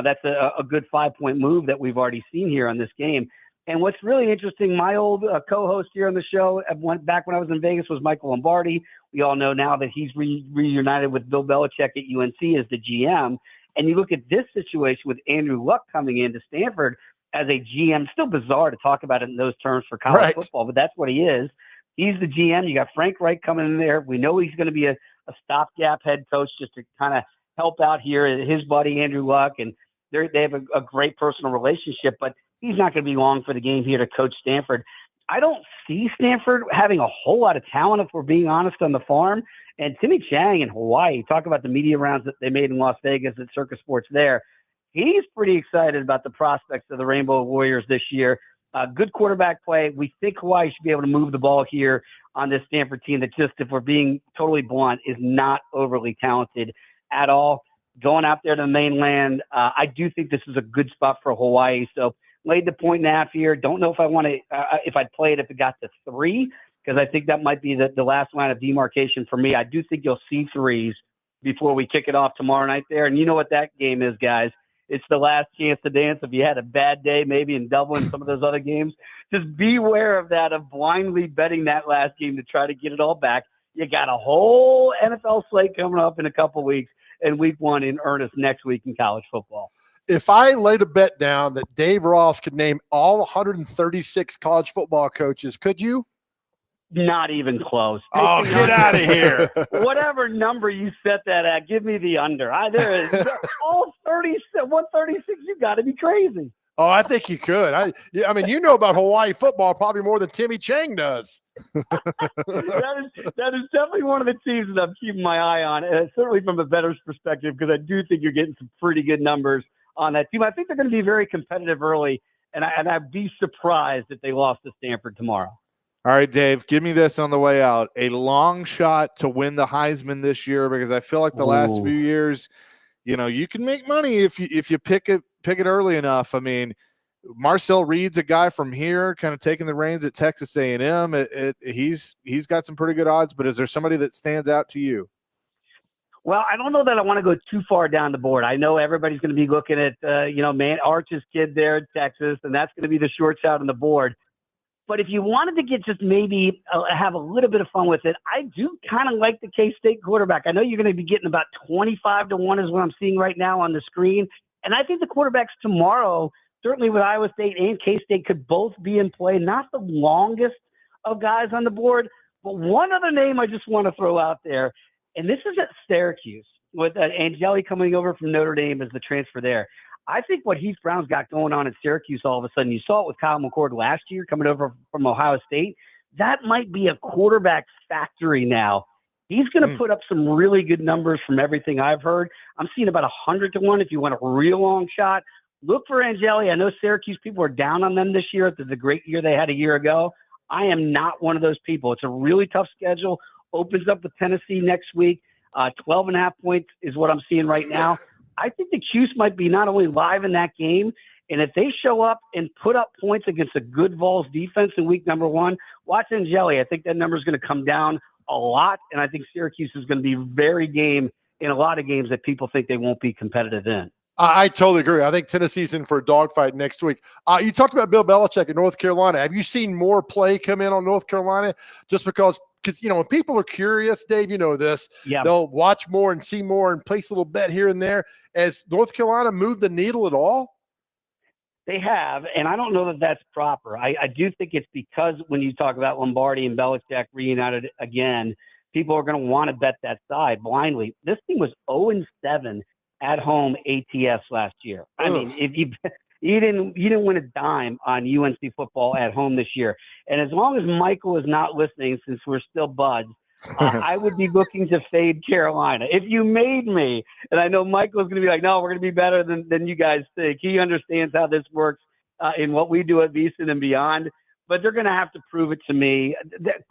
that's a good 5-point move that we've already seen here on this game. And what's really interesting, my old co-host here on the show, back when I was in Vegas, was Michael Lombardi. We all know now that he's reunited with Bill Belichick at UNC as the GM. And you look at this situation with Andrew Luck coming into Stanford as a GM. Still bizarre to talk about it in those terms for college football, but that's what he is. He's the GM. You got Frank Reich coming in there. We know he's going to be a stopgap head coach just to kind of help out here. His buddy, Andrew Luck, and they have a great personal relationship, but he's not going to be long for the game here to coach Stanford. I don't see Stanford having a whole lot of talent, if we're being honest, on the farm. And Timmy Chang in Hawaii, talk about the media rounds that they made in Las Vegas at Circus Sports there. He's pretty excited about the prospects of the Rainbow Warriors this year. Good quarterback play. We think Hawaii should be able to move the ball here on this Stanford team that just, if we're being totally blunt, is not overly talented at all. Going out there to the mainland, I do think this is a good spot for Hawaii. So laid the 1.5 here. Don't know if I want to, if I'd play it if it got to 3, because I think that might be the last line of demarcation for me. I do think you'll see 3s before we kick it off tomorrow night there. And you know what that game is, guys. It's the last chance to dance. If you had a bad day, maybe in Dublin, some of those other games, just beware of that, of blindly betting that last game to try to get it all back. You got a whole NFL slate coming up in a couple weeks, and week 1 in earnest next week in college football. If I laid a bet down that Dave Ross could name all 136 college football coaches, could you? Not even close. Oh, Take the get under. out of here. Whatever number you set that at, give me the under. There is all 136. You got to be crazy. Oh, I think you could. I mean, you know about Hawaii football probably more than Timmy Chang does. that is definitely one of the teams that I'm keeping my eye on, and certainly from a bettor's perspective, because I do think you're getting some pretty good numbers on that team. I think they're going to be very competitive early, and I'd be surprised if they lost to Stanford tomorrow. All right, Dave, give me this on the way out. A long shot to win the Heisman this year, because I feel like the last few years, you can make money if you pick it early enough. I mean, Marcel Reed's a guy from here, kind of taking the reins at Texas A&M. He's got some pretty good odds, but is there somebody that stands out to you? Well, I don't know that I want to go too far down the board. I know everybody's going to be looking at, Arch's kid there in Texas, and that's going to be the short shot on the board. But if you wanted to get just maybe have a little bit of fun with it, I do kind of like the K-State quarterback. I know you're going to be getting about 25-1 is what I'm seeing right now on the screen. And I think the quarterbacks tomorrow, certainly with Iowa State and K-State, could both be in play. Not the longest of guys on the board, but one other name I just want to throw out there, and this is at Syracuse with Angeli coming over from Notre Dame as the transfer there. I think what Heath Brown's got going on at Syracuse all of a sudden, you saw it with Kyle McCord last year coming over from Ohio State. That might be a quarterback factory now. He's going to put up some really good numbers from everything I've heard. I'm seeing about 100-1 if you want a real long shot. Look for Angeli. I know Syracuse people are down on them this year after the great year they had a year ago. I am not one of those people. It's a really tough schedule. Opens up with Tennessee next week. 12.5 points is what I'm seeing right now. I think the Cuse might be not only live in that game, and if they show up and put up points against a good Vols defense in week number 1, watch Angeli. I think that number is going to come down a lot, and I think Syracuse is going to be very game in a lot of games that people think they won't be competitive in. I totally agree. I think Tennessee's in for a dogfight next week. You talked about Bill Belichick in North Carolina. Have you seen more play come in on North Carolina? Just because when people are curious, Dave, you know this, they'll watch more and see more and place a little bet here and there. Has North Carolina moved the needle at all? They have, and I don't know that that's proper. I do think it's because when you talk about Lombardi and Belichick reunited again, people are going to want to bet that side blindly. This team was 0-7 at home ATS last year. I mean, if you didn't win a dime on UNC football at home this year. And as long as Michael is not listening, since we're still buds, I would be looking to fade Carolina. If you made me, and I know Michael's going to be like, no, we're going to be better than you guys think. He understands how this works in what we do at VSiN and beyond. But they're going to have to prove it to me.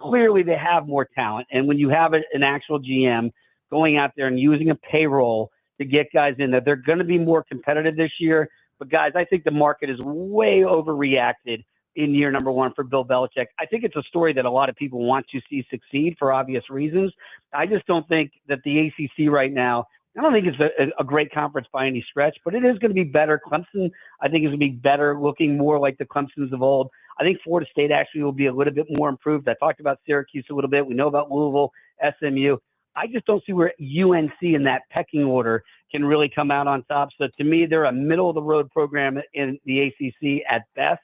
Clearly, they have more talent. And when you have an actual GM going out there and using a payroll to get guys in there, they're going to be more competitive this year. But, guys, I think the market is way overreacted in year number 1 for Bill Belichick. I think it's a story that a lot of people want to see succeed for obvious reasons. I just don't think that the ACC right now, I don't think it's a great conference by any stretch, but it is going to be better. Clemson, I think, is going to be better, looking more like the Clemsons of old. I think Florida State actually will be a little bit more improved. I talked about Syracuse a little bit. We know about Louisville, SMU. I just don't see where UNC in that pecking order can really come out on top. So to me, they're a middle-of-the-road program in the ACC at best.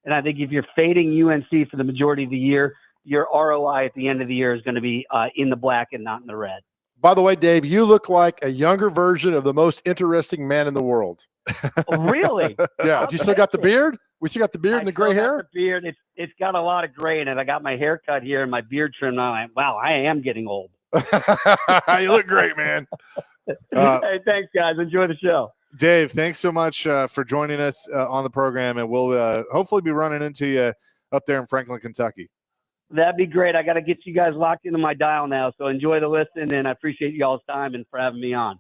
And I think if you're fading UNC for the majority of the year, your ROI at the end of the year is going to be in the black and not in the red. By the way, Dave, you look like a younger version of the most interesting man in the world. Really? Yeah. You still got the beard? We still got the beard and the gray hair? The beard. It's got a lot of gray in it. I got my hair cut here and my beard trimmed. Wow, I am getting old. You look great, man. Hey, thanks, guys. Enjoy the show. Dave, thanks so much for joining us on the program, and we'll hopefully be running into you up there in Franklin, Kentucky. That'd be great. I got to get you guys locked into my dial now, so enjoy the listen, and I appreciate y'all's time and for having me on.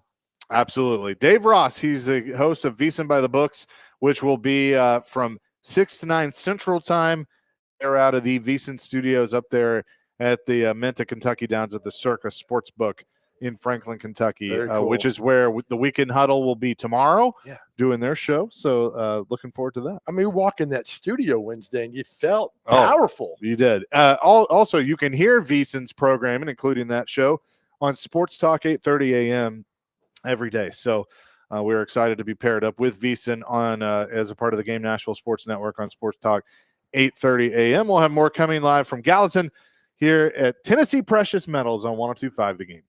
Absolutely. Dave Ross, he's the host of VSiN by the Books, which will be from 6 to 9 Central Time. They're out of the VSiN studios up there at the Menta, Kentucky Downs at the Circus Sportsbook in Franklin, Kentucky, Very cool. which is where the Weekend Huddle will be tomorrow. Yeah. Doing their show. So looking forward to that. I mean, we walk in that studio Wednesday and you felt Oh, powerful. You did. Also, you can hear VSiN's programming, including that show, on Sports Talk 8:30 a.m. every day. So we're excited to be paired up with VSiN on as a part of the Game Nashville Sports Network on Sports Talk 8:30 a.m. We'll have more coming live from Gallatin here at Tennessee Precious Metals on 102.5 The Game.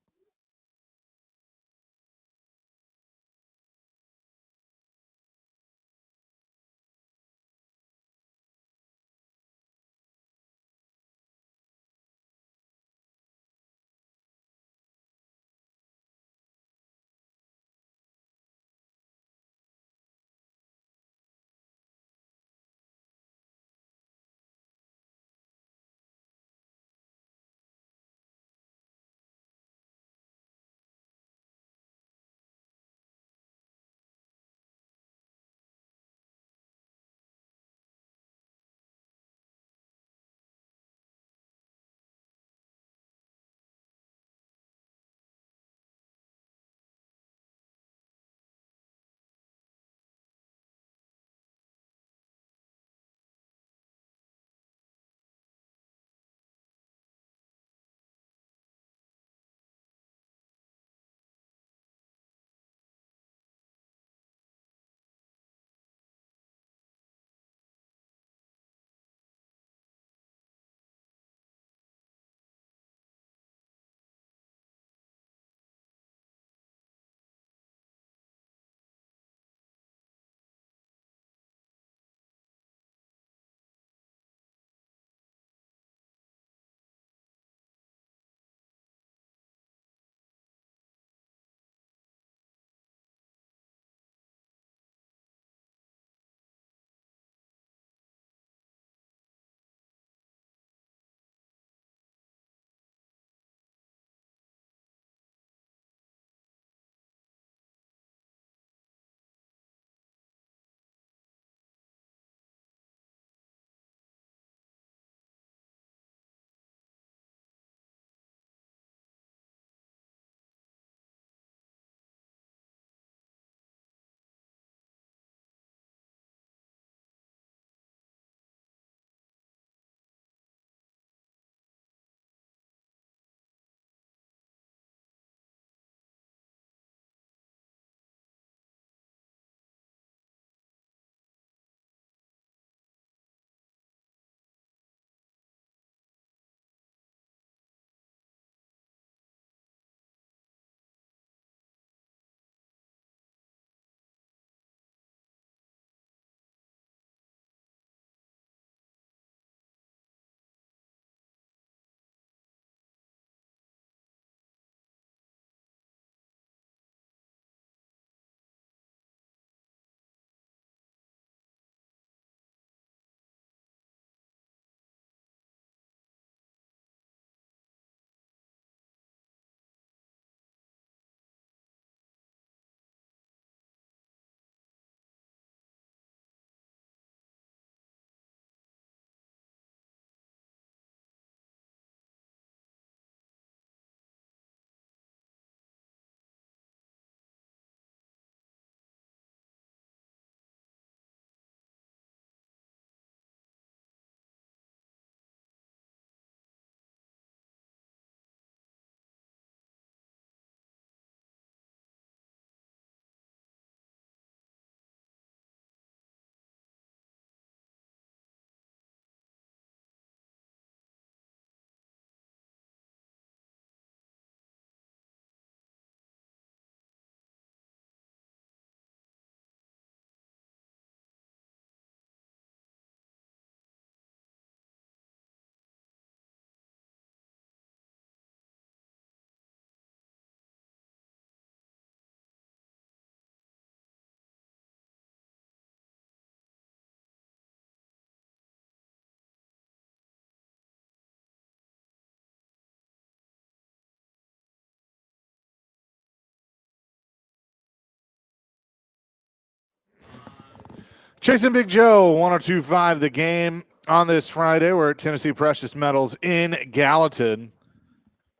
Chasing Big Joe, 102.5 The Game on this Friday. We're at Tennessee Precious Metals in Gallatin.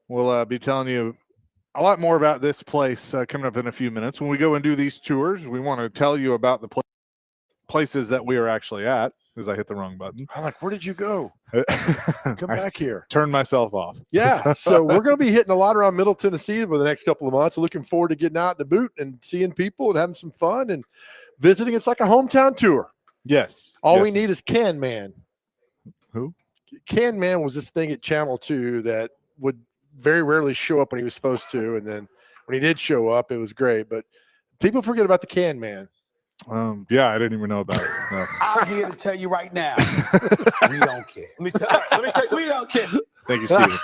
We'll be telling you a lot more about this place coming up in a few minutes. When we go and do these tours, we want to tell you about the places that we are actually at. As I hit the wrong button. I'm like, where did you go? Come back here. Turn myself off. Yeah. So we're going to be hitting a lot around Middle Tennessee over the next couple of months. Looking forward to getting out in the boot and seeing people and having some fun and visiting. It's like a hometown tour. Yes. All yes. we need is Can Man. Who? Can Man was this thing at Channel 2 that would very rarely show up when he was supposed to. And then when he did show up, it was great. But people forget about the Can Man. Yeah, I didn't even know about it. No. I'm here to tell you right now, we don't care. Let me tell you, we don't care. Thank you, Steven.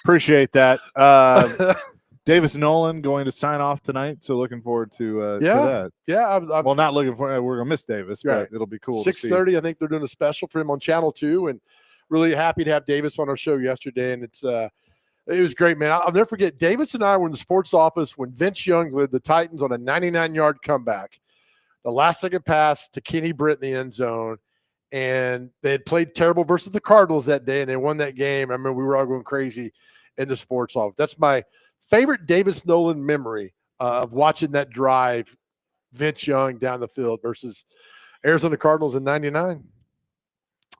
Appreciate that. Davis Nolan going to sign off tonight, so looking forward to that. Yeah. Well, not looking for. We're gonna miss Davis, right. But it'll be cool. 6:30. I think they're doing a special for him on Channel 2, and really happy to have Davis on our show yesterday. And it was great, man. I'll never forget. Davis and I were in the sports office when Vince Young led the Titans on a 99-yard comeback. The last-second pass to Kenny Britt in the end zone, and they had played terrible versus the Cardinals that day, and they won that game. I remember we were all going crazy in the sports office. That's my favorite Davis Nolan memory of watching that drive, Vince Young down the field versus Arizona Cardinals in '99.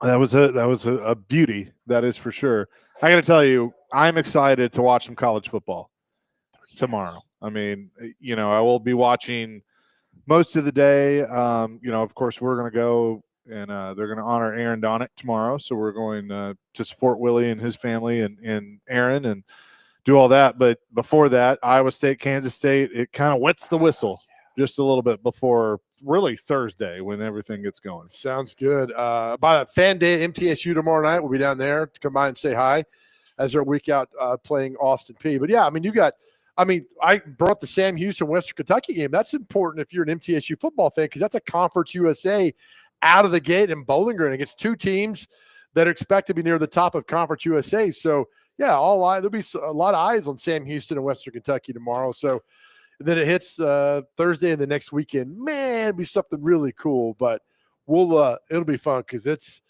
That was a beauty. That is for sure. I got to tell you, I'm excited to watch some college football tomorrow. I mean, I will be watching most of the day. Of course, we're going to go and they're going to honor Aaron Donnick tomorrow. So we're going to support Willie and his family and Aaron and do all that. But before that, Iowa State, Kansas State, it kind of wets the whistle just a little bit before really Thursday when everything gets going. Sounds good. About Fan Day at MTSU tomorrow night. We'll be down there to come by and say hi as our week out playing Austin Peay. But, yeah, I brought the Sam Houston Western Kentucky game. That's important if you're an MTSU football fan because that's a Conference USA out of the gate in Bowling Green against two teams that are expected to be near the top of Conference USA. So, yeah, there'll be a lot of eyes on Sam Houston and Western Kentucky tomorrow. So, and then it hits Thursday and the next weekend. Man, it'll be something really cool. But it'll be fun because it's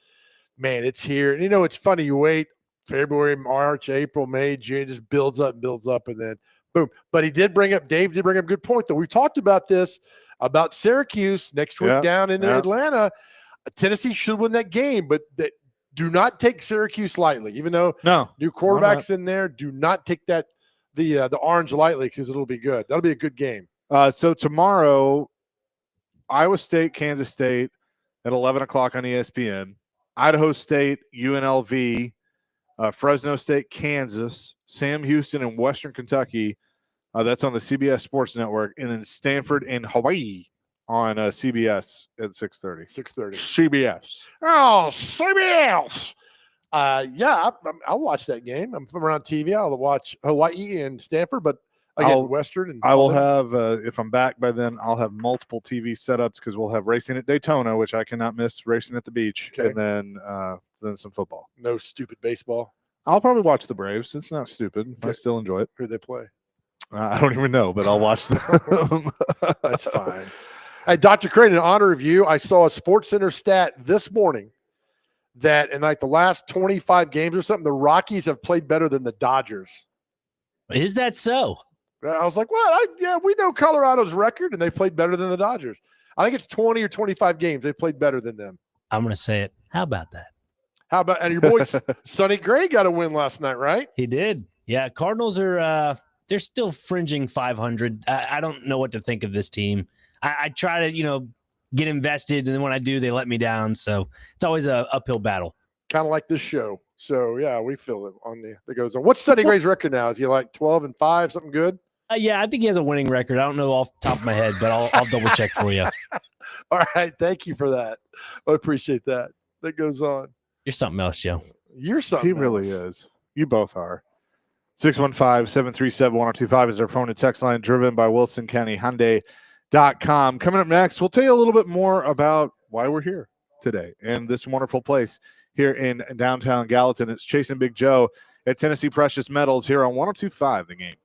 here. And, it's funny. You wait February, March, April, May, June, it just builds up, and then boom. But Dave did bring up a good point, though. We've talked about this, about Syracuse next week down in Atlanta. Tennessee should win that game, but do not take Syracuse lightly. Even though new quarterbacks in there, do not take the orange lightly because it'll be good. That'll be a good game. So tomorrow, Iowa State, Kansas State at 11 o'clock on ESPN. Idaho State, UNLV, Fresno State, Kansas, Sam Houston, and Western Kentucky. That's on the CBS Sports Network. And then Stanford and Hawaii on CBS at 6:30. 6:30. CBS. Oh, CBS. I'll watch that game. I'm from around TV. I'll watch Hawaii and Stanford, but again, Western. And I will have, if I'm back by then, I'll have multiple TV setups because we'll have racing at Daytona, which I cannot miss, racing at the beach, and then some football. No stupid baseball. I'll probably watch the Braves. It's not stupid. Okay. I still enjoy it. Who do they play? I don't even know, but I'll watch them. That's fine. Hey, Dr. Crane, in honor of you, I saw a SportsCenter stat this morning that in like the last 25 games or something, the Rockies have played better than the Dodgers. Is that so? I was like, well, we know Colorado's record, and they played better than the Dodgers. I think it's 20 or 25 games. They played better than them. I'm going to say it. How about that? And your boy Sonny Gray got a win last night, right? He did. Yeah, Cardinals are they're still fringing 500. I don't know what to think of this team. I try to, get invested, and then when I do, they let me down. So it's always a uphill battle. Kind of like this show. So, yeah, we feel it that goes on. What's Sonny Gray's record now? Is he like 12-5, something good? Yeah, I think he has a winning record. I don't know off the top of my head, but I'll double check for you. All right. Thank you for that. I appreciate that. That goes on. You're something else, Joe. You're something He really is. You both are. 615-737-1025 is our phone and text line, driven by WilsonCountyHyundai.com. Coming up next, we'll tell you a little bit more about why we're here today and this wonderful place here in downtown Gallatin. It's Chasing Big Joe at Tennessee Precious Metals here on 102.5 The Game.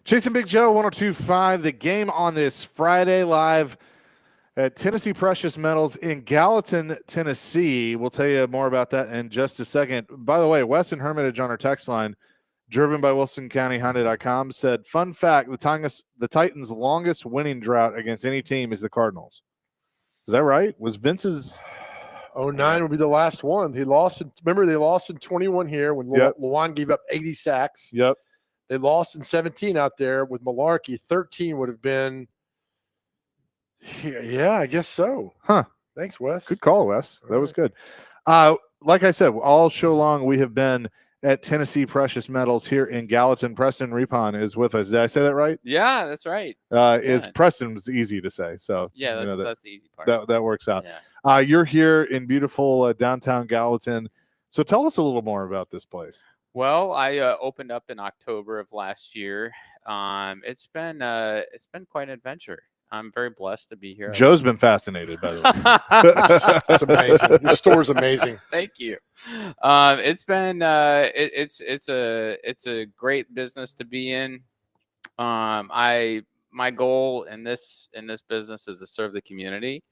Chasing Big Joe, 102.5. The game on this Friday live at Tennessee Precious Metals in Gallatin, Tennessee. We'll tell you more about that in just a second. By the way, Wes and Hermitage on our text line, driven by WilsonCountyHonda.com, said, fun fact, the Titans' longest winning drought against any team is the Cardinals. Is that right? Was Vince's 09 would be the last one. He lost. Remember, they lost in 21 here when Luan gave up 80 sacks. Yep. They lost in 17 out there with Malarkey. 13 would have been. Yeah, I guess so. Huh. Thanks, Wes. Good call, Wes. That was good. Like I said, all show long we have been at Tennessee Precious Metals here in Gallatin. Preston Repon is with us. Did I say that right? Yeah, that's right. Is Preston was easy to say. So yeah, that's the easy part. That works out. Yeah. You're here in beautiful downtown Gallatin. So tell us a little more about this place. Well, I opened up in October of last year. It's been quite an adventure. I'm very blessed to be here. Joe's been fascinated, by the way. That's amazing. Your store's amazing. Thank you. It's been it's a great business to be in. My goal in this business is to serve the community.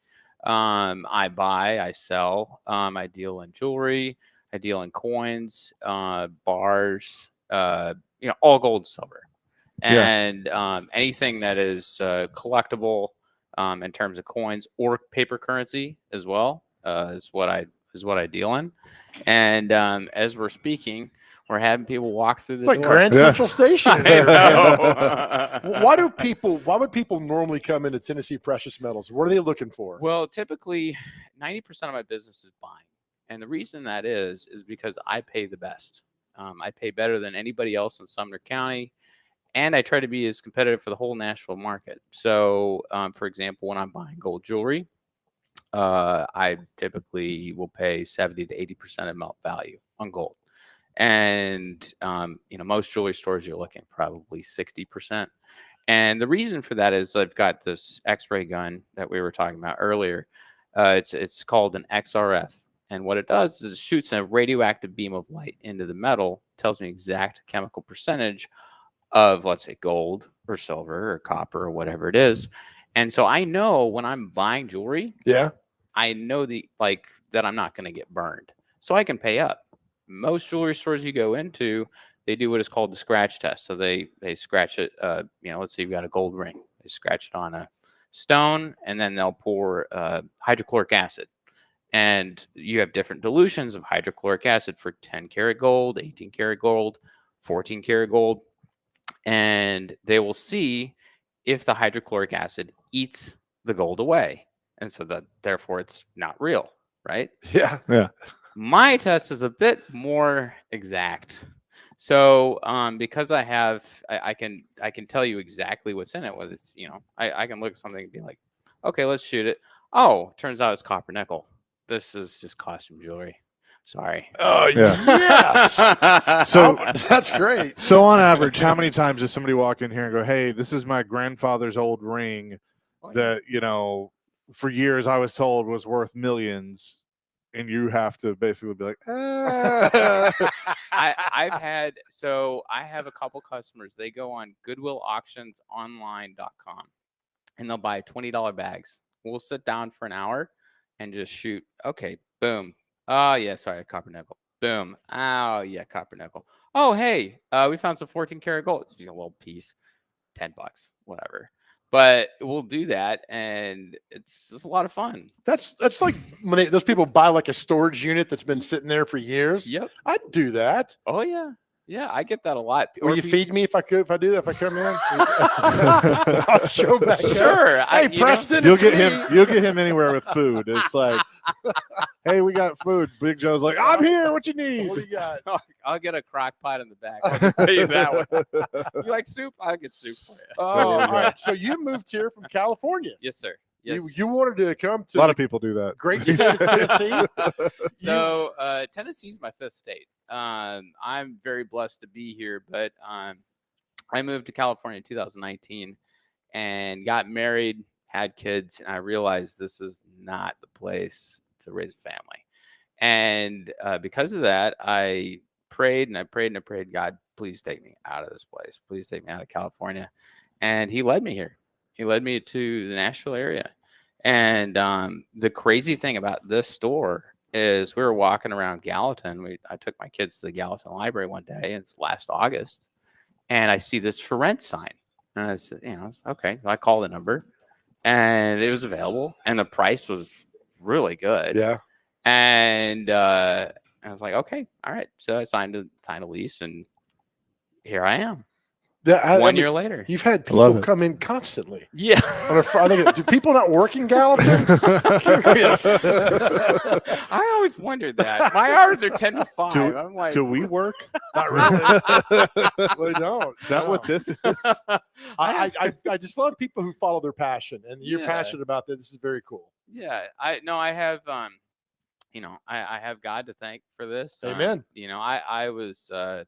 I buy, I sell, I deal in jewelry, I deal in coins, bars, all gold and silver. And anything that is collectible in terms of coins or paper currency as well is what I deal in. And as we're speaking, we're having people walk through the door. It's like Grand Central Station. Why would people normally come into Tennessee Precious Metals? What are they looking for? Well, typically 90% of my business is buying. And the reason that is because I pay the best. I pay better than anybody else in Sumner County. And I try to be as competitive for the whole Nashville market. So, for example, when I'm buying gold jewelry, I typically will pay 70 to 80% of melt value on gold. And, most jewelry stores, you're looking at probably 60%. And the reason for that is I've got this X-ray gun that we were talking about earlier. It's called an XRF. And what it does is it shoots a radioactive beam of light into the metal, tells me exact chemical percentage of, let's say, gold or silver or copper or whatever it is. And so I know when I'm buying jewelry, I know that I'm not going to get burned. So I can pay up. Most jewelry stores you go into, they do what is called the scratch test. So they scratch it, let's say you've got a gold ring. They scratch it on a stone, and then they'll pour hydrochloric acid. And you have different dilutions of hydrochloric acid for 10 karat gold, 18 karat gold, 14 karat gold. And they will see if the hydrochloric acid eats the gold away. And so that therefore it's not real, right? Yeah. My test is a bit more exact. So because I can tell you exactly what's in it, whether it's, I can look at something and be like, okay, let's shoot it. Oh, turns out it's copper nickel. This is just costume jewelry. Sorry. Oh, yes. So that's great. So on average, how many times does somebody walk in here and go, hey, this is my grandfather's old ring that, for years I was told was worth millions, and you have to basically be like, I have a couple customers. They go on GoodwillAuctionsOnline.com and they'll buy $20 bags. We'll sit down for an hour and just shoot. Okay, boom. Oh, yeah, sorry, copper nickel. Boom. Oh, yeah, copper nickel. Oh, hey, we found some 14 karat gold. A little piece, $10, whatever. But we'll do that, and it's just a lot of fun. That's like when those people buy like a storage unit that's been sitting there for years. Yep. I'd do that. Oh, yeah. Yeah, I get that a lot. Will you feed me if I do that? If I come in, I'll show back. Sure. Hey, Preston, you'll get him anywhere with food. It's like, hey, we got food. Big Joe's like, I'm here. What you need? What do you got? I'll get a crock pot in the back. I'll just tell you that one. You like soup? I'll get soup for you. Oh, all right. So you moved here from California. Yes, sir. Yes. You wanted to come to a lot of people do that. Great state of Tennessee. So Tennessee's my fifth state. I'm very blessed to be here, but I moved to California in 2019 and got married, had kids, and I realized this is not the place to raise a family. And because of that, I prayed and I prayed and I prayed, God, please take me out of this place. Please take me out of California. And he led me here. He led me to the Nashville area. And the crazy thing about this store is we were walking around Gallatin. I took my kids to the Gallatin Library one day, and it's last August, and I see this for rent sign. And I said, okay. So I called the number, and it was available, and the price was really good. Yeah. And I was like, okay, all right. So I signed a lease, and here I am. One year later. You've had people come in constantly. Yeah. Do people not work in Gallatin? Curious. I always wondered that. My hours are 10 to 5. I'm like, do we work? Not really. We don't. Is that what this is? I just love people who follow their passion, and you're passionate about that. This is very cool. Yeah. I have I have God to thank for this. Amen. I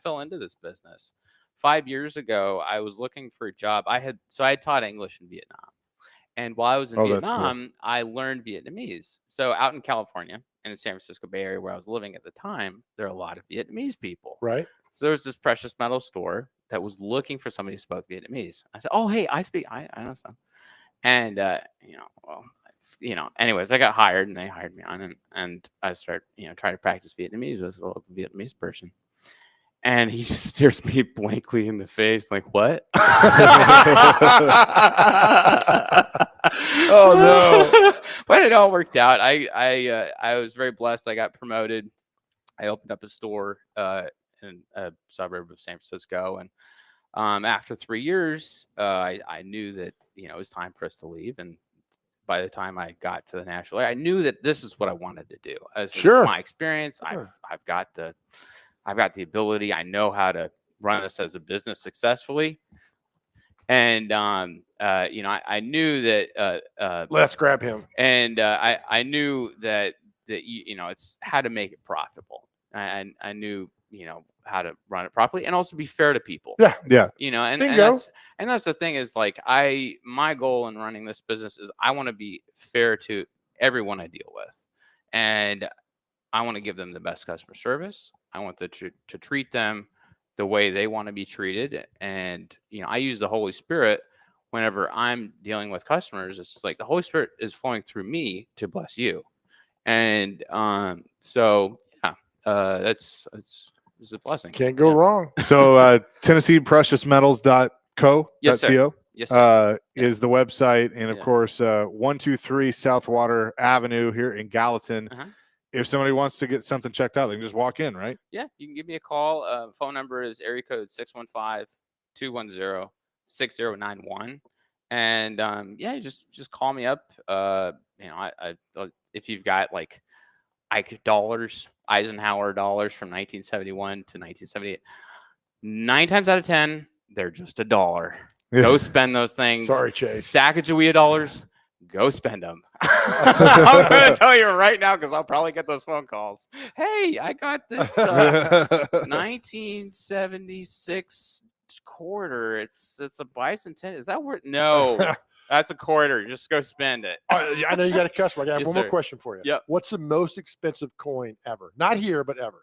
fell into this business. 5 years ago, I was looking for a job. I had taught English in Vietnam. And while I was in Vietnam, I learned Vietnamese. So out in California, in the San Francisco Bay Area where I was living at the time, there are a lot of Vietnamese people. Right. So there was this precious metal store that was looking for somebody who spoke Vietnamese. I said, oh, hey, I know some. And, anyways, I got hired and they hired me on and I started, trying to practice Vietnamese with a local Vietnamese person. And he just stares me blankly in the face, like, what? Oh no! But it all worked out. I was very blessed. I got promoted. I opened up a store in a suburb of San Francisco, and after 3 years, I knew that it was time for us to leave. And by the time I got to the Nashville area, I knew that this is what I wanted to do. Sure. My experience, sure. I've got the ability. I know how to run this as a business successfully. And, I knew that, let's grab him. And, I knew that it's how to make it profitable. I knew, how to run it properly and also be fair to people. Yeah. Yeah. And that's the thing is like, my goal in running this business is I want to be fair to everyone I deal with. And I want to give them the best customer service. I want to treat them the way they want to be treated. And, I use the Holy Spirit whenever I'm dealing with customers. It's like the Holy Spirit is flowing through me to bless you. And it's a blessing. Can't go wrong. So TennesseePreciousMetals.co. Yes, sir. Yes, is the website. And, of course, 123 Southwater Avenue here in Gallatin. Uh-huh. If somebody wants to get something checked out, they can just walk in, right? Yeah, you can give me a call. Phone number is area code 615-210-6091. And just call me up. If you've got like Ike dollars, Eisenhower dollars from 1971 to 1978, 9 times out of 10, they're just $1. Yeah. Go spend those things. Sorry, Chase. Sacagawea dollars. Go spend them. I'm going to tell you right now because I'll probably get those phone calls. Hey, I got this 1976 quarter. It's a bicentennial. Is that worth? No, that's a quarter. Just go spend it. I know you got a customer. I have one more question for you. Yep. What's the most expensive coin ever? Not here, but ever.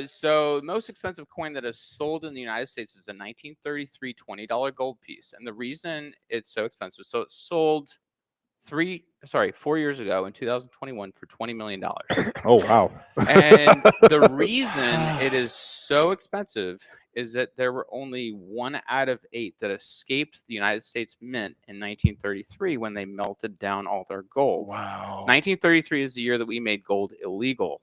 So the most expensive coin that is sold in the United States is a 1933 $20 gold piece. And the reason it's so expensive, so it sold 4 years ago in 2021 for $20 million. Oh, wow. And the reason it is so expensive is that there were only 1 out of 8 that escaped the United States Mint in 1933 when they melted down all their gold. Wow. 1933 is the year that we made gold illegal.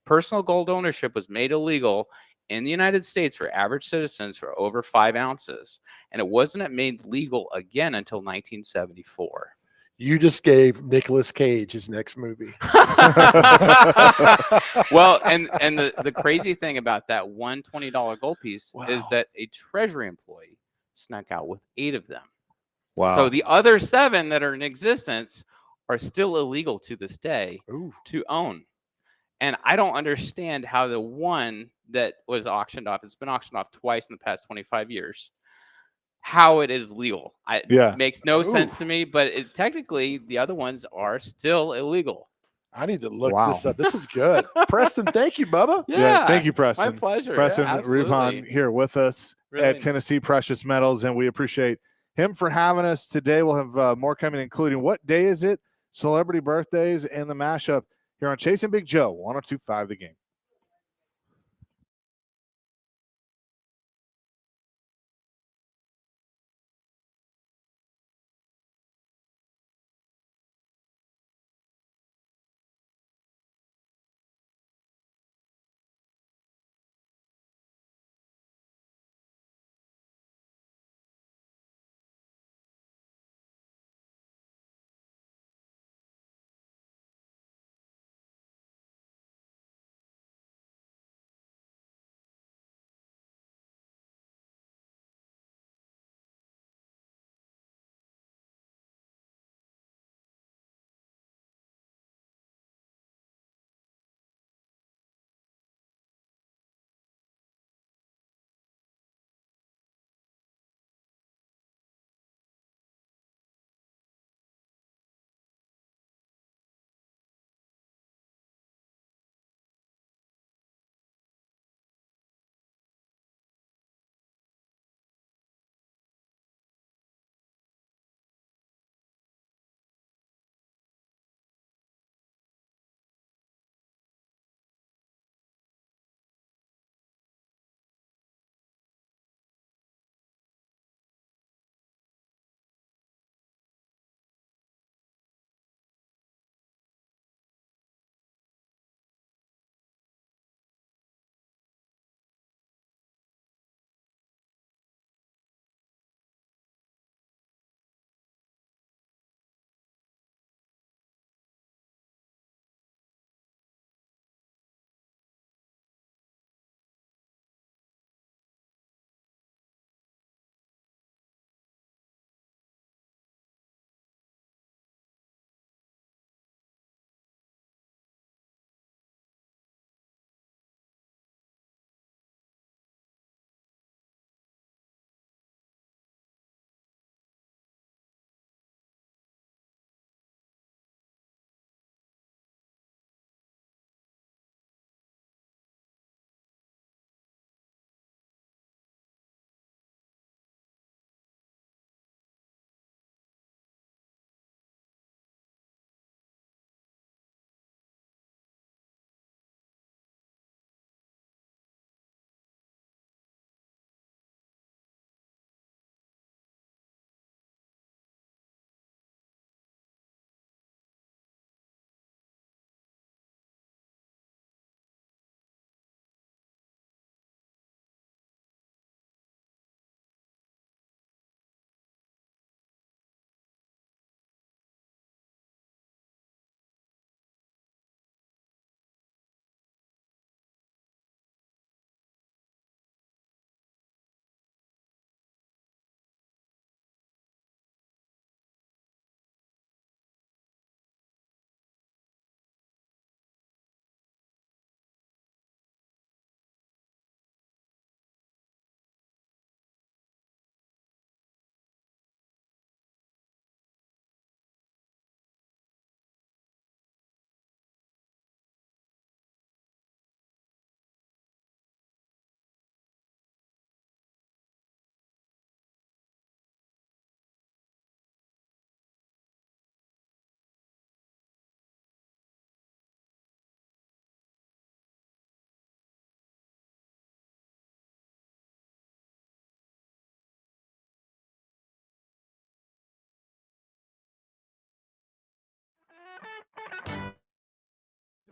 Personal gold ownership was made illegal in the United States for average citizens for over 5 ounces. And it wasn't made legal again until 1974. You just gave Nicolas Cage his next movie. Well, and the crazy thing about that one $20 gold piece is that a Treasury employee snuck out with 8 of them. Wow. So the other 7 that are in existence are still illegal to this day to own. And I don't understand how the one that was auctioned off, it's been auctioned off twice in the past 25 years, how it is legal. It makes no sense to me, but technically the other ones are still illegal. I need to look Wow. this up. This is good. Preston, thank you, Bubba. Yeah, thank you, Preston. My pleasure. Preston Yeah, Rupon here with us Really at Tennessee Precious Metals, and we appreciate him for having us today. We'll have more coming, including what day is it, celebrity birthdays, and the mashup here on Chasing Big Joe, 102.5 The Game.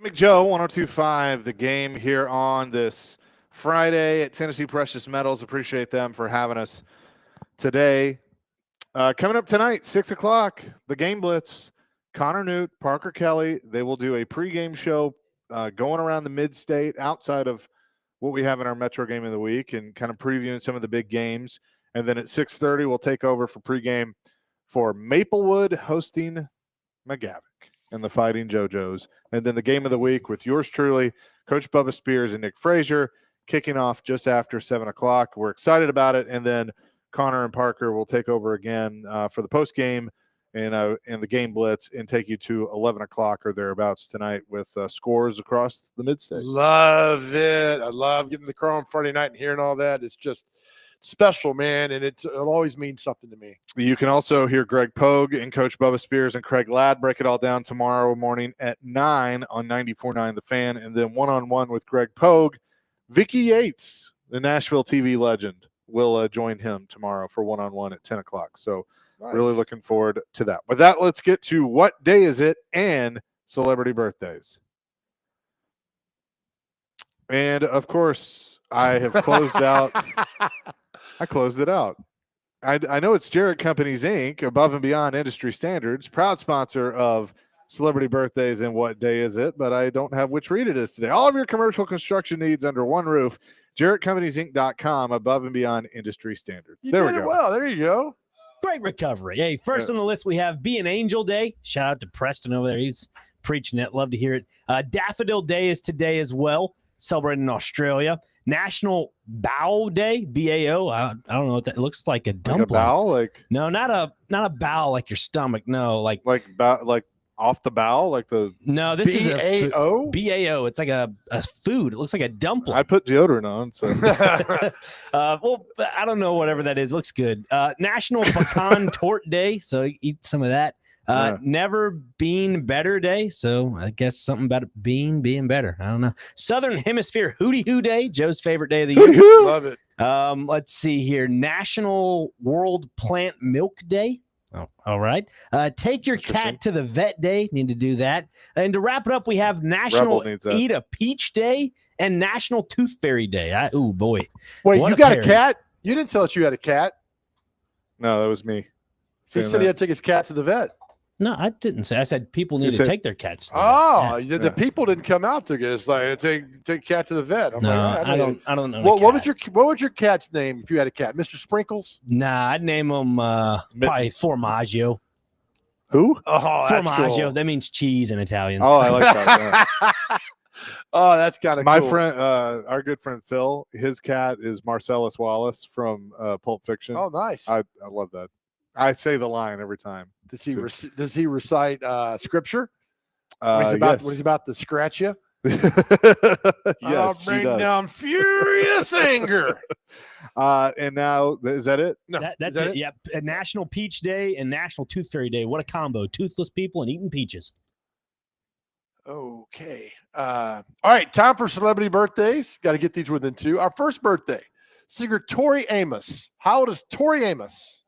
McJoe, 102.5 The Game here on this Friday at Tennessee Precious Metals. Appreciate them for having us today. Coming up tonight, 6 o'clock, the Game Blitz. Connor Newt, Parker Kelly, they will do a pregame show going around the mid-state outside of what we have in our Metro Game of the Week and kind of previewing some of the big games. And then at 6:30, we'll take over for pregame for Maplewood hosting McGavick and the Fighting JoJo's. And then the Game of the Week with yours truly, Coach Bubba Spears and Nick Frazier, kicking off just after 7 o'clock. We're excited about it. And then Connor and Parker will take over again for the post game in the game blitz and take you to 11 o'clock or thereabouts tonight with scores across the mid-state. Love it. I love getting the car on Friday night and hearing all that. It's just special, man, and it always means something to me. You can also hear Greg Pogue and Coach Bubba Spears and Craig Ladd break it all down tomorrow morning at 9 on 94.9 The Fan, and then one-on-one with Greg Pogue. Vicky Yates, the Nashville TV legend, will join him tomorrow for one-on-one at 10 o'clock. So really looking forward to that. With that, let's get to what day is it and celebrity birthdays. And, of course, I have closed out – I closed it out. I know it's Jarrett Companies, Inc., above and beyond industry standards, proud sponsor of Celebrity Birthdays and What Day Is It, but I don't have which read it is today. All of your commercial construction needs under one roof, JarrettCompaniesInc.com, above and beyond industry standards. There we go. Well, there you go. Great recovery. Hey, first on the list, we have Be an Angel Day. Shout out to Preston over there. He's preaching it. Love to hear it. Daffodil Day is today as well, celebrated in Australia. National Bow Day, B-A-O. I don't know what that looks like. A dumpling. Like a bowel? Like no, not a bowel like your stomach. No, like off the bow, like the no. This is a B-A-O. B-A-O. It's like a food. It looks like a dumpling. I put deodorant on, so well, I don't know. Whatever that is, looks good. National Pecan Torte Day, so eat some of that. Never Been Better Day, so I guess something about being better. I don't know. Southern Hemisphere Hootie Hoo Day, Joe's favorite day of the year. Love it. Let's see here. National World Plant Milk Day. Oh, all right. Take your cat to the vet day. Need to do that. And to wrap it up, we have National Eat a Peach Day and National Tooth Fairy Day. Oh boy. Wait, you got a cat? You didn't tell us you had a cat. No, that was me. He said he had to take his cat to the vet. No, I didn't say. I said people need to take their cats. The people didn't come out to get us like take cat to the vet. I'm like, I don't know. What would your cat's name if you had a cat? Mr. Sprinkles? Nah, I'd name him probably Formaggio. Who? Oh, that's Formaggio. cool. That means cheese in Italian. Oh, I like that. Oh, that's kind of my cool. friend, our good friend Phil. His cat is Marcellus Wallace from Pulp Fiction. Oh, nice. I love that. I say the line every time. Does he recite scripture? Yes. When he's about to scratch you? Yes, I'll bring down furious anger. And now, is that it? No, that's it. Yep. National Peach Day and National Tooth Fairy Day. What a combo. Toothless people and eating peaches. Okay. All right. Time for celebrity birthdays. Got to get these within two. Our first birthday, singer Tori Amos. How old is Tori Amos?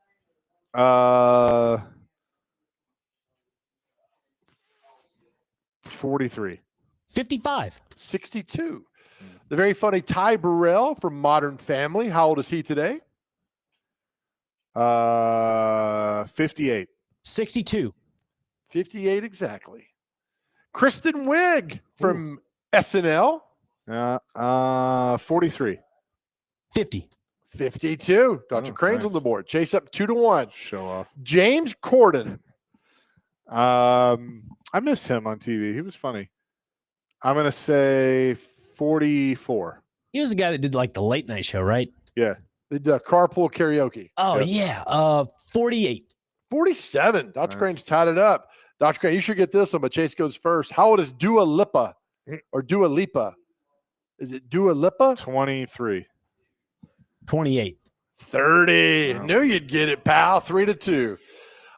43. 55. 62. The very funny Ty Burrell from Modern Family. How old is he today? 58. 62. 58 exactly. Kristen Wiig from SNL. 43. 50. 52. Dr. Crane's nice. on the board. Chase up 2-1. Show off. James Corden. I miss him on TV. He was funny. I'm going to say 44. He was the guy that did like the late night show, right? Yeah. The carpool karaoke. Oh, yeah. 48. 47. Dr. Crane's tied it up. Dr. Crane, you should get this one, but Chase goes first. How old is Dua Lipa or Dua Lipa? Is it Dua Lipa? 23. 28. 30. Wow. Knew you'd get it, pal. 3-2.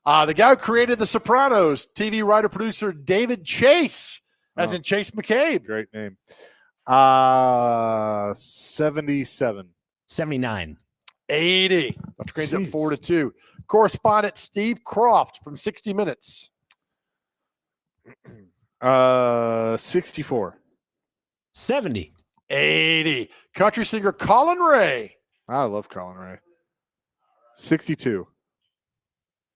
The guy who created The Sopranos, TV writer producer David Chase, as in Chase McCabe. Great name. 77. 79. 80. Dr. Crane's up 4-2. Correspondent Steve Croft from 60 Minutes. 64. 70. 80. Country singer Colin Ray. I love Colin Ray. 62.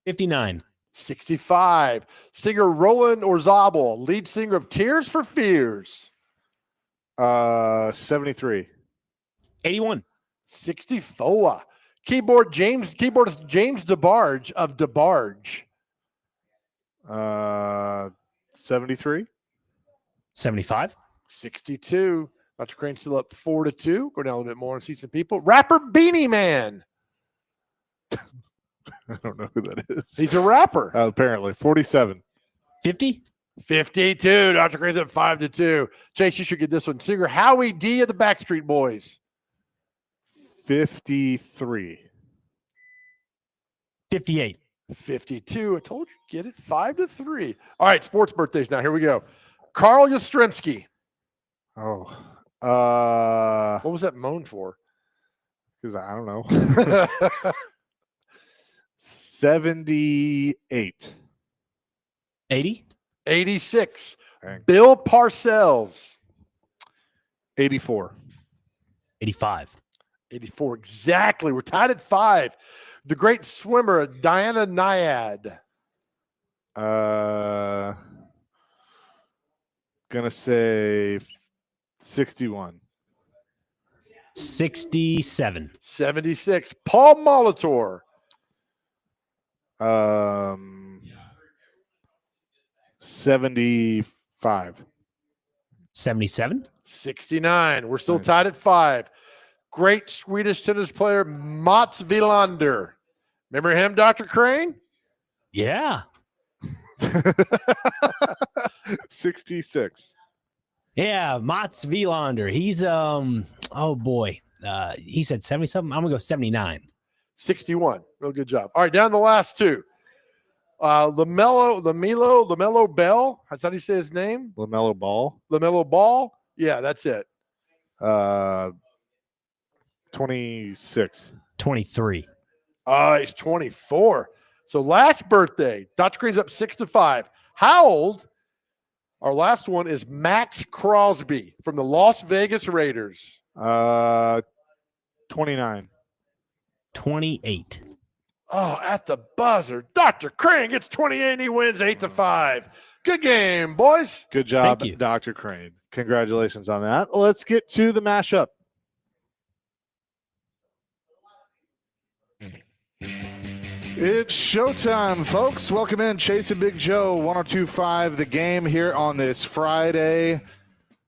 59. 65. Singer Roland Orzabal, lead singer of Tears for Fears. 73. 81. 64. Keyboardist James DeBarge of DeBarge. 73. 75. 62. Dr. Crane still up 4-2. Go down a little bit more and see some people. Rapper Beanie Man. I don't know who that is. He's a rapper. Apparently. 47. 50? 52. Dr. Crane's at 5-2. Chase, you should get this one. Singer Howie D of the Backstreet Boys. 53. 58. 52. I told you, get it. 5-3. All right, sports birthdays now. Here we go. Carl Yastrzemski. Oh. What was that moan for? Because I don't know. 78. 80? 86. Dang. Bill Parcells. 84. 85. 84. Exactly. We're tied at 5. The great swimmer, Diana Nyad. Gonna say 61. 67. 76. Paul Molitor. 75. 77. 69. We're still Nice. tied at 5. Great Swedish tennis player, Mats Wilander. Remember him, Dr. Crane? Yeah. 66. Yeah, Mats Wilander. He's oh boy. He said 70-something. I'm gonna go 79. 61. Real good job. All right, down the last 2. LaMelo Bell. That's how do you say his name? LaMelo Ball. LaMelo Ball. Yeah, that's it. 26. 23. He's 24. So last birthday, Dr. Green's up 6-5. How old? Our last one is Max Crosby from the Las Vegas Raiders. 29. 28. Oh, at the buzzer. Dr. Crane gets 28 and he wins 8-5. Good game, boys. Good job, Thank you. Dr. Crane. Congratulations on that. Let's get to the mashup. It's showtime, folks. Welcome in, Chase and Big Joe, 102.5 The Game here on this Friday.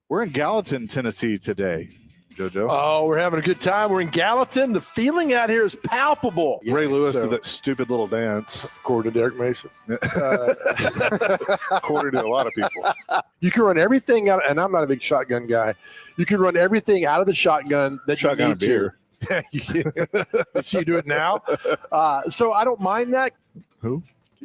We're in Gallatin, Tennessee today, JoJo. Oh, we're having a good time. We're in Gallatin. The feeling out here is palpable. Ray Lewis So- did that stupid little dance. According to Derek Mason. According to a lot of people. You can run everything out, and I'm not a big shotgun guy. You can run everything out of the shotgun that Shotgun you and need beer. to. See you do it now. So I don't mind that. Who?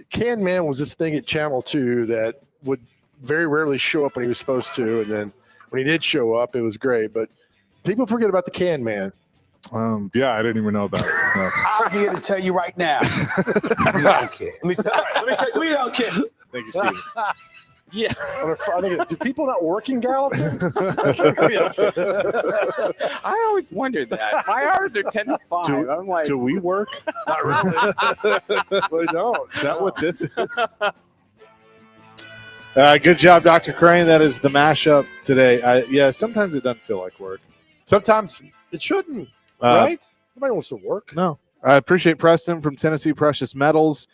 Can Man was this thing at Channel 2 that would very rarely show up when he was supposed to, and then when he did show up, it was great. But people forget about the Can Man. Yeah, I didn't even know about it. No. I'm here to tell you right now. We don't care. Let me tell you, we don't care. Thank you, Steve. Yeah. On a Friday, do people not work in Gallatin? I always wondered that. My hours are 10 to 5. I'm like, Do we work? Not really. They don't. Is that what this is? Good job, Dr. Crane. That is the mashup today. Yeah, sometimes it doesn't feel like work. Sometimes it shouldn't, right? Nobody wants to work. No. I appreciate Preston from Tennessee Precious Metals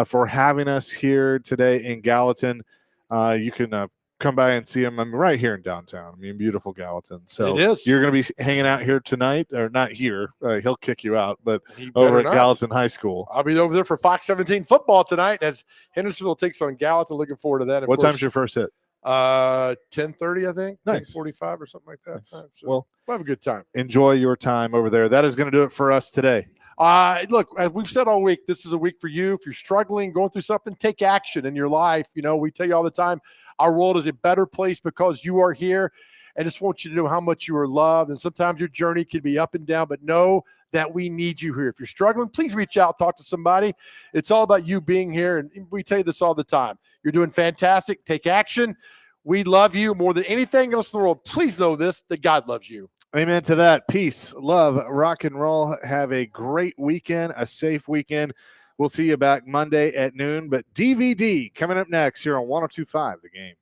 for having us here today in Gallatin. You can come by and see him. I'm right here in downtown. I mean, beautiful Gallatin. So It is. You're going to be hanging out here tonight, or not here. He'll kick you out, but He over better at not. Gallatin High School. I'll be over there for Fox 17 football tonight as Hendersonville takes on Gallatin. Looking forward to that. Of What course, time's your first hit? 10:30, I think. Nice. 10:45 or something like that. Nice. So Well, we'll have a good time. enjoy your time over there. That is going to do it for us today. Look, as we've said all week, this is a week for you. If you're struggling, going through something, take action in your life. You know, we tell you all the time, our world is a better place because you are here. I just want you to know how much you are loved. And sometimes your journey can be up and down, but know that we need you here. If you're struggling, please reach out, talk to somebody. It's all about you being here. And we tell you this all the time. You're doing fantastic. Take action. We love you more than anything else in the world. Please know this, that God loves you. Amen to that. Peace, love, rock and roll. Have a great weekend, a safe weekend. We'll see you back Monday at noon. But DVD coming up next here on 102.5 The Game.